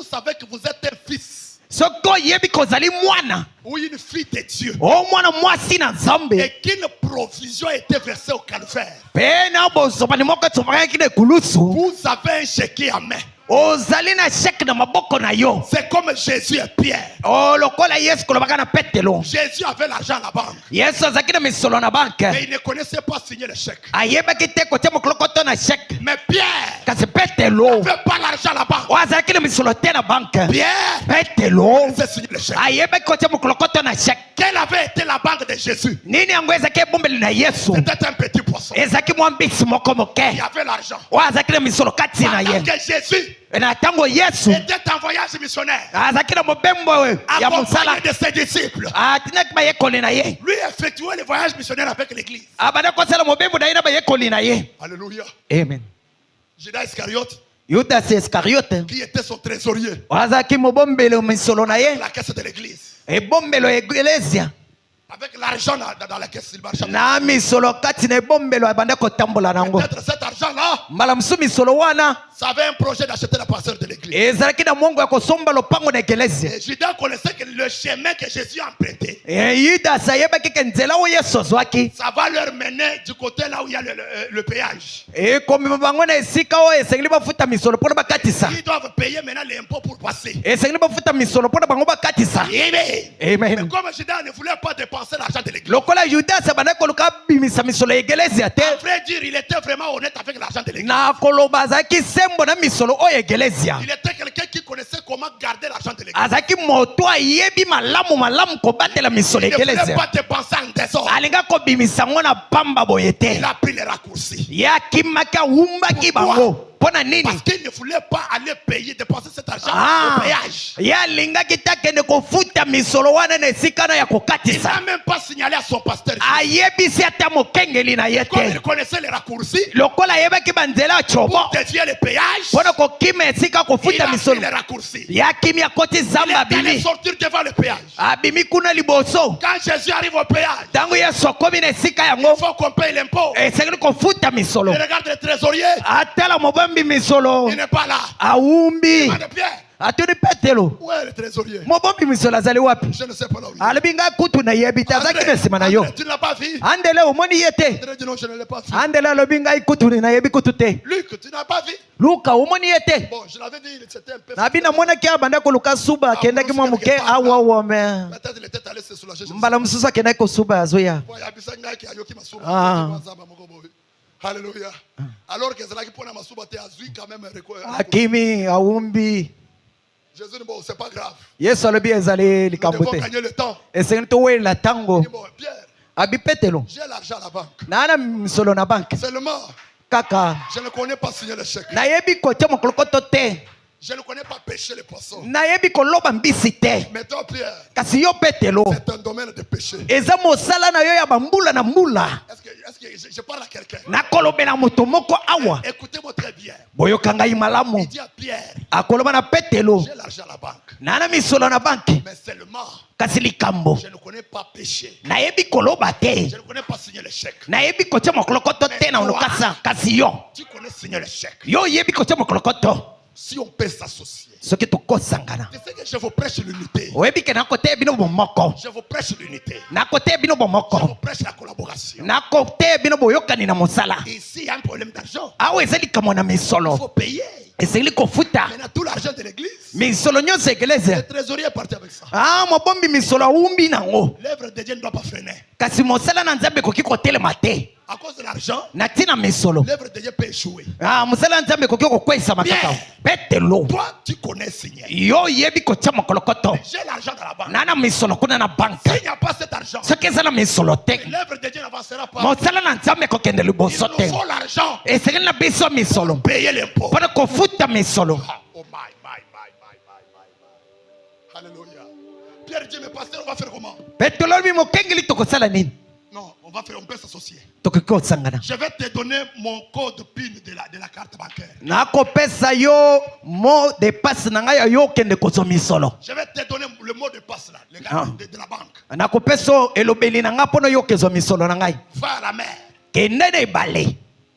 savez que vous êtes un fils soki oyebi kozali mwana ou une fille de Dieu o mwana mwasi na nzambe et qu'une provision a été versée au calvaire, mpe na bozopani moko etsopakaki na ekulusu vous avez un chéquier en main. ozali na sheke na maboko na yo C'est comme Jésus et Pierre. lokola yesu kolobaka na petelo. Jésus avait l'argent à la banque, yesu azalaki na misolo na banke mais il ne connaissait pas signer le chèque. ayebaki te kotia mokolo koto na sheke Mais Pierre kasi petelo n'avait pas l'argent à la banque. oyo azalaki na misolo te na banke Pierre petelo sait signer le chèque. ayebaki kotia mokolo koto na sheke. Quelle avait été la banque de Jésus? nini yango ezalaki ebombeli na yesu C'était un petit poisson. ezalaki mwa mbisi moko moke Il y avait l'argent. oyo azalaki na misolo kati na Pendant ye que Jésus na ntango yesu était en voyage missionnaire, azalaki na mobembo ya mosala accompagné de ses disciples, atinaki bayekoli na ye lui effectuait le voyage missionnaire avec l'église. abanda kosala mobembo na ye na bayekoli na ye. Alléluia. amen. Judas Iscariote, yudas iskariote qui était son trésorier, azalaki mobombelo misolo na ye la caisse de l'église, ebombelo ya eglezia avec l'argent dans la caisse, il marchait. na misolo kati na ebombelo abanda kotambola nango Peut-être cet argent-là, mbala mosusu misolo wana Ça avait un projet d'acheter la parcelle de l'église. ezalaki na mongo ya kosomba lopango na ekelezia. Et Judas connaissait que le chemin que Jésus a emprunté, Yudas ayebaki ke nzela oyo yesu azwaki ça va leur mener du côté là où il y a le péage. ekomema bango na esika oyo esengeli bafuta misolo mpo na bakatisa. Ils doivent payer maintenant l'impôt pour passer. esengeli bafuta misolo mpo na bango bakatisa. Amen. Amen. Mais comme Judas ne voulait pas dépenser l'argent de l'église, lokola yudas abandaki koluka abimisa misolo ya ekelezia te, à vrai dire, il était vraiment honnête avec l'argent de l'église. na koloba azalaki sembo na misolo oyo ekelezia. Il était quelqu'un qui connaissait comment garder l'argent de l'église. azalaki moto ayebi malamu kobatela misolo Il ne voulait ekelezia. pas dépenser en désordre. alinga kobimisa ngo na pamba boye te. Il a pris les raccourcis. yakimaki awumbaki bango mpo na nini? Parce qu'il ne voulait pas aller payer, dépenser cet argent au péage. ye alingaki te akende kofuta misolo wana na esika na ya Il kokatisa. n'a même pas signalé à son pasteur. ayebisi ata mokengeli na ye Comme il te. connaissait les raccourcis lokola ayebaki banzela ya pour cobo dévier le péage, mpo na kokima esika il kofuta a pris misolo, les raccourcis. yakimi akoti Il zamba est allé abimi sortir devant le péage. abimi kuna liboso. Quand Jésus arrive au péage, ntango yesu akomi na esika yango il faut qu'on paye l'impôt. esengeli kofuta misolo. Il regarde le trésorier, atala mobambi misolo il n'est pas là. awumbi Pas de Pierre. atuni petelo. Où est le trésorier? mobombi misolo azali wapi? Je ne sais pas là où il est. alobi ngai kutu nayebi te, azalaki na nsima na yo. André, tu ne l'as pas vu? andele omoni ye te? André dit non, je ne l'ai pas vu. andele alobi ngai kutu nayebi kutu te. Luc, tu n'as pas vu? luka omoni ye te? Bon, je l'avais dit, c'était un peu. nabi namonaki abanda koluka suba akendaki mwa moke awawa me Peut-être il était allé se soulager. je ne sais mbala mosusu akendaki kosuba azoya. pas. Ya bisa ngaki ayoki masuba. Ah. Nzamba moko boye. Alléluia. Alors que Zalaki pona masuba te azui quand même akimi awumbi. Jésus dit bon, c'est pas grave. yesu alobi ezali Nous likambo devons te, gagner le temps. esengeli towelela ntango. Il dit bon, Pierre, abi petelo j'ai l'argent à la banque. naana misolo na banke Seulement, kaka je ne connais pas signer le chèque. nayebi kotia mokolokoto te, Je ne connais pas pêcher les poissons. nayebi koloba mbisi te. Mais toi, Pierre, kasi yo petelo c'est un domaine de péché. eza mosala na yo ya bambula na mbula. Est-ce que je parle à quelqu'un? nakolobela moto moko awa Écoutez-moi très bien. boyoka ngai malamu. Il dit à Pierre, akoloba na petelo j'ai l'argent à la banque. naana misolo na banke Mais seulement, kasi likambo je ne connais pas pécher. nayebi koloba te, Je ne connais pas signer le chèque. nayebi kotia mokolokoto te na lokasa. kasi yo Tu connais signer le chèque. yo oyebi kotia mokolokoto. Si on peut s'associer. soki tokosangana Tu sais que je vous prêche l'unité. oyebi ke nakoteya bino bomoko, Je vous prêche l'unité. nakoteya bino Je vous bomoko, prêche la collaboration. nakoteya bino boyokani na mosala. Ici, il y a un problème d'argent. awa eza likambo na Il misolo, faut payer. esengeli kofuta Maintenant, tout l'argent de l'église, misolo nyonso le ekelezia. trésorier est parti avec ça. mobombi misolo awumbi nango, L'œuvre de Dieu ne doit pas freiner. kasi mosala na nzambe ekoki kotelema te À cause de l'argent, na ntina misolo. l'œuvre de Dieu peut échouer. mosala na nzambe ekoki kokweyisama kaka. petelo Toi, tu connais signer. yo oyebi kotia mokolokoto J'ai l'argent dans la banque. na na misolo kuna na banke. S'il n'y a pas cet argent, soki eza na misolo te, l'œuvre de Dieu n'avancera pas. mosala na nzambe ekokende Il liboso nous te. faut l'argent. esengeli na biso misolo Payer l'impôt. mpona kofuta misolo. Ah, oh my. Alléluia. Pierre dit, mais pasteur, on va faire comment? petelo alobi mokengeli tokosala nini? Non, on peut s'associer. tokoki kosangana. Je vais te donner mon code PIN de la carte bancaire. nakopesa yo mo de passe na ngai ya yo okende kozwa misolo. Je vais te donner le mot de passe là, le Ah. de la banque. nakopesa yo elobeli na ngai mpona yo okezwa misolo na ngai. Va à la mer. kende na ebale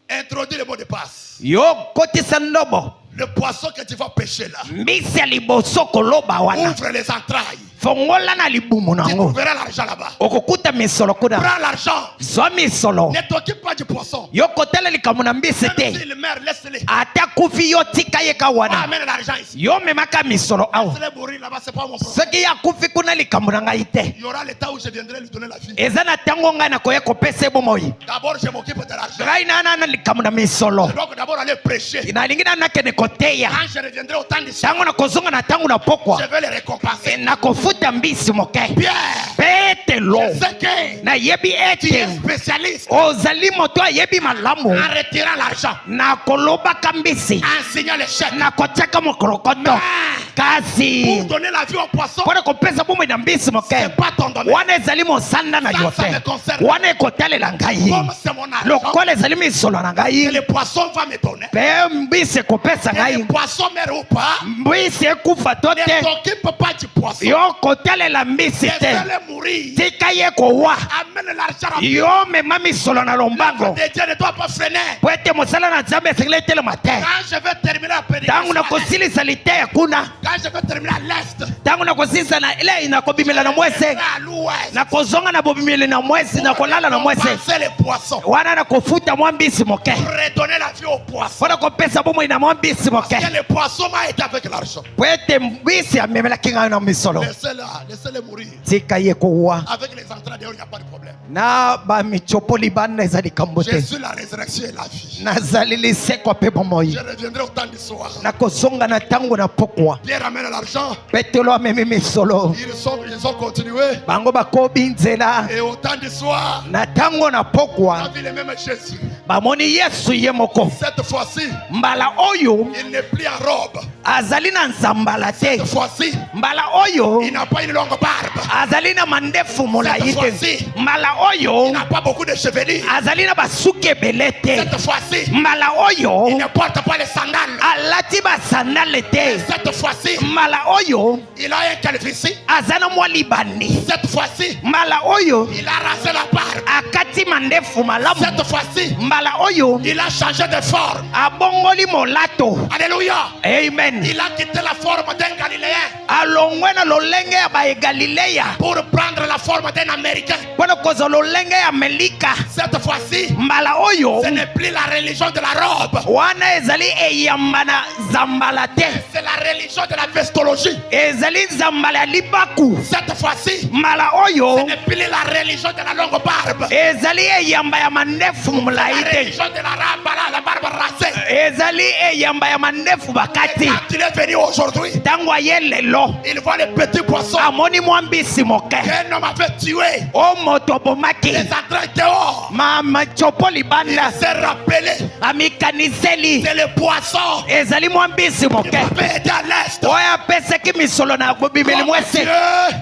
Introduis le mot de passe. yo kotisa ndobo Le poisson que tu vas pêcher là. mbisi ya liboso koloba wana, Ouvre les entrailles. fongola na libumu Tu nango, trouveras l'argent là-bas. okokuta misolo kuna. Prends l'argent. zwa misolo Ne t'occupe pas du poisson. yo kotala likambo na mbisi Même te, s'il meurt, laisse-le. ata kufi yo tika ye ka wana. Amène l'argent ici. yo memaka misolo awa, Laisse-le mourir là-bas, c'est pas mon problème. soki ya kufi kuna likambo na ngai te, Il y aura le temps où je viendrai lui donner la vie. eza na ntango ngai nakoya kopesa bomoi. D'abord, je m'occupe de l'argent. ngai nana na likambo na misolo, Donc, d'abord, aller prêcher. nalingi nana nakende koteya. Quand je reviendrai au temps de ça, ntango nakozonga na ntango na pokwa, je vais les récompenser. nakofuta mbisi moke. Pierre, petelo c'est que nayebi tu es ete spécialiste ozali moto ayebi malamu en retirant l'argent, na kolobaka mbisi en signant les chèques. na kotiaka mokolokoto. Mais kasi Pour donner la vie au poisson, mpona kopesa bomoi na mbisi moke c'est pas ton domaine. wana ezali mosanda na yo Ça me te concerne. wana ekotalela ngai Comme c'est mon argent, lokola ezali misolo na et ngai le poisson va me donner. mpe mbisi ekopesa Et ngai le poisson meurt ou pas, mbisi ekufa to ne te t'occupe pas du poisson. yo kotalela mbisi te Laisse-le mourir. tika ye kowa Amène l'argent. yo mema misolo na lombango Le Dieu ne doit pas freiner. po ete mosala na nzambe esengeli etelema te Quand je vais terminer la ntango prédication, nakosilisa liteya kuna quand je vais terminer à l'est, ntango nakosilisa na ele nakobimela na mwese à l'ouest, nakozonga na bobimeli na mwesi nakolala na mwese compenser les poissons, wana nakofuta mwa mbisi moke redonner la vie aux poissons. mpona kopesa bomoi na mwa mbisi moke Parce que le poisson m'a été avec l'argent. po ete mbisi amemelaki ngai na misolo Laissez-le mourir. tika ye kowa Avec les entrées dehors, il n'y a pas de problème. na bamichopoli bana eza likambo Je te suis la résurrection et la vie. nazali lisekwa mpe bomoi Je reviendrai au temps du soir. nakozonga na ntango na pokwa Pierre amène l'argent. petelo amemi misolo Ils ont continué. bango bakobi nzela Et au temps du soir, na ntango na on a pokwa vu le même Jésus. bamoni yesu ye moko Cette fois-ci, mbala oyo il n'est plus en robe. azali na nzambala te Cette fois-ci, mbala oyo il n'a pas une longue barbe. azali na mandefu molai Cette te fois-ci, mbala il oyo n'a pas beaucoup de chevelure. azali na basuki ebele te Cette fois-ci, mbala il oyo ne porte pas les sandales. alati basandale te Cette fois-ci, mbala oyo il a un calvitie. aza na mwa libani Cette fois-ci, mbala oyo il a rasé la barbe. akati mandefu malamu Cette fois-ci, mbala oyo il a changé de forme. abongoli molato Alléluia. amen Il a quitté la forme d'un Galiléen alongwe na lolenge ya baegalileya pour prendre la forme d'un Américain. mpona kozwa lolenge ya melika Cette fois-ci, mbala oyo ce n'est plus la religion de la robe. wana ezali eyamba na zambala te C'est la religion de la vestologie. ezali nzambala ya libaku Cette fois-ci, mbala ce oyo n'est plus la religion de la longue barbe. ezali eyamba ya mandefu La molai te religion de la barbe rasée. ezali eyamba ya mandefu bakati Quand il est venu aujourd'hui, ntango aye lelo il voit les petits poissons amoni mwa mbisi moke qu'un homme avait tué. o moto abomaki Les entrailles dehors. machopo Il libanda s'est rappelé. amikaniseli C'est le poisson ezali mwa mbisi moke qui peut aider à l'est. oyo apesaki misolo na bobimeli Comme mwese Dieu,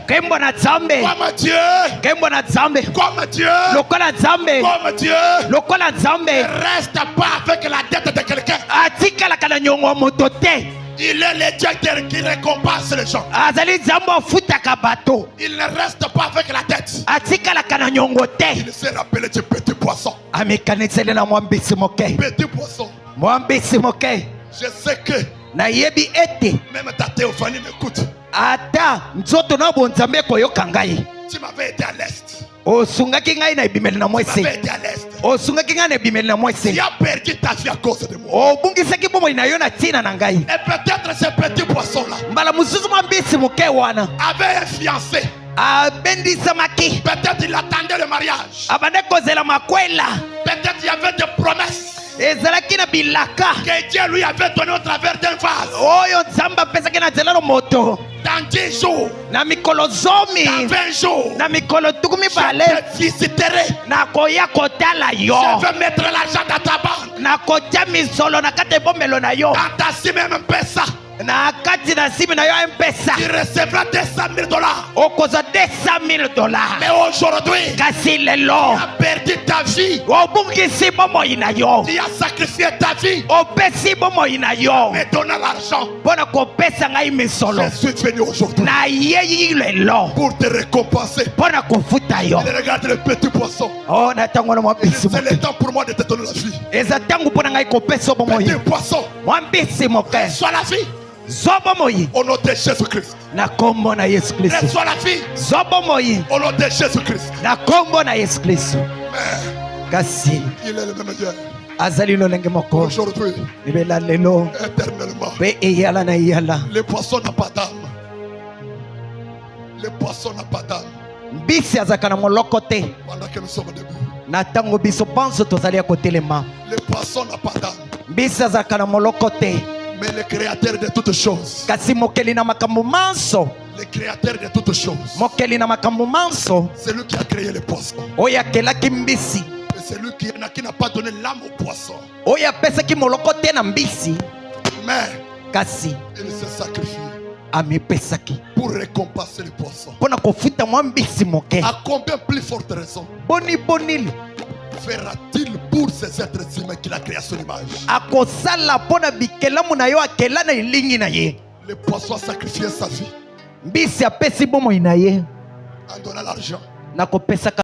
nkembo na nzambe comme Dieu, nkembo na nzambe comme Dieu, lokola nzambe comme Dieu. lokola Ne nzambe reste pas avec la dette de quelqu'un. atikalaka na nyongo ya moto te Il est le Dieu qui récompense les gens. azali nzambe afutaka bato Il ne reste pas avec la dette. atikalaka na nyongo te Il s'est rappelé du petit poisson. amekaniseli na mwa mbisi moke Petit poisson. mwa mbisi moke Je sais que nayebi ete même ta théophanie m'écoute. ata nzoto na bonzambe ekoyoka ngai Tu m'avais aidé à l'est. osungaki ngai na ebimeli na Tu mwese m'avais aidé à l'est. osungaki ngai na ebimeli na mwese Tu as perdu ta vie à cause de moi. obungisaki bomoi na yo na ntina na ngai Et peut-être ce petit poisson-là mbala mosusu mwa mbisi moke wana avait un fiancé. abendisamaki Peut-être il attendait le mariage. abande kozela makwela Peut-être il y avait des promesses ezalaki na bilaka que Dieu lui avait données au travers d'un vase. oyo nzambe apesaki na nzela no moto Dans 10 jours, na mikolo zomi dans 20 jours, na mikolo tuku je mibale te visiterai. nakoya kotala yo Je vais mettre l'argent dans ta banque. nakotia misolo na kati ebombelo na yo Dans ta si même pesa, na kati na simi na yo mpesa tu recevras 200 000 dollars. okozwa $200,000 Mais aujourd'hui, kasi tu lelo as perdu ta vie. obungisi bomoi na yo Tu as sacrifié ta vie. opesi bomoi na yo Mais donna l'argent. mpo na kopesa ngai misolo Je suis venu aujourd'hui na yei lelo pour te récompenser. mpo na kofuta yo Et regarde le petit poisson. o na ntango na mwa mbisi C'est moke le temps pour moi de te donner la vie. eza ntango mpo na ngai kopesa bomoi Petit poisson, mwa mbisi moke reçois la vie zwa bomoi au nom de Jésus-Christ. na kombo na yesu kristo Reçois la vie zwa bomoi au nom de Jésus-Christ. na kombo na yesu kristo Mais kasi il est le même Dieu. azali lolenge moko Aujourd'hui, libela lelo éternellement. mpe eyala na eyala Le poisson n'a pas d'âme. Le poisson n'a pas d'âme. mbisi azalaka na moloko te Pendant que nous sommes debout. na ntango biso panso tozali ya kotelema Le poisson n'a pas d'âme. mbisi azalaka na moloko te Mais le créateur de toutes choses. kasi mokeli na makambo manso Le créateur de toutes choses. mokeli na makambo manso C'est lui qui a créé le poisson. oyo akelaki mbisi Et c'est lui qui n'a pas donné l'âme au poisson. oyo apesaki moloko te na mbisi Mais kasi il s'est sacrifié. amipesaki pour récompenser les poissons. mpona kofuta mwa mbisi moke. À combien plus forte raison Boni fera-t-il pour ces êtres humains qu'il a créé à son image? akosala mpona bikelamu na yo akela na elingi na ye. Le poisson a sacrifié sa vie Mbisi apesi bomoi na ye en donnant l'argent. na kopesaka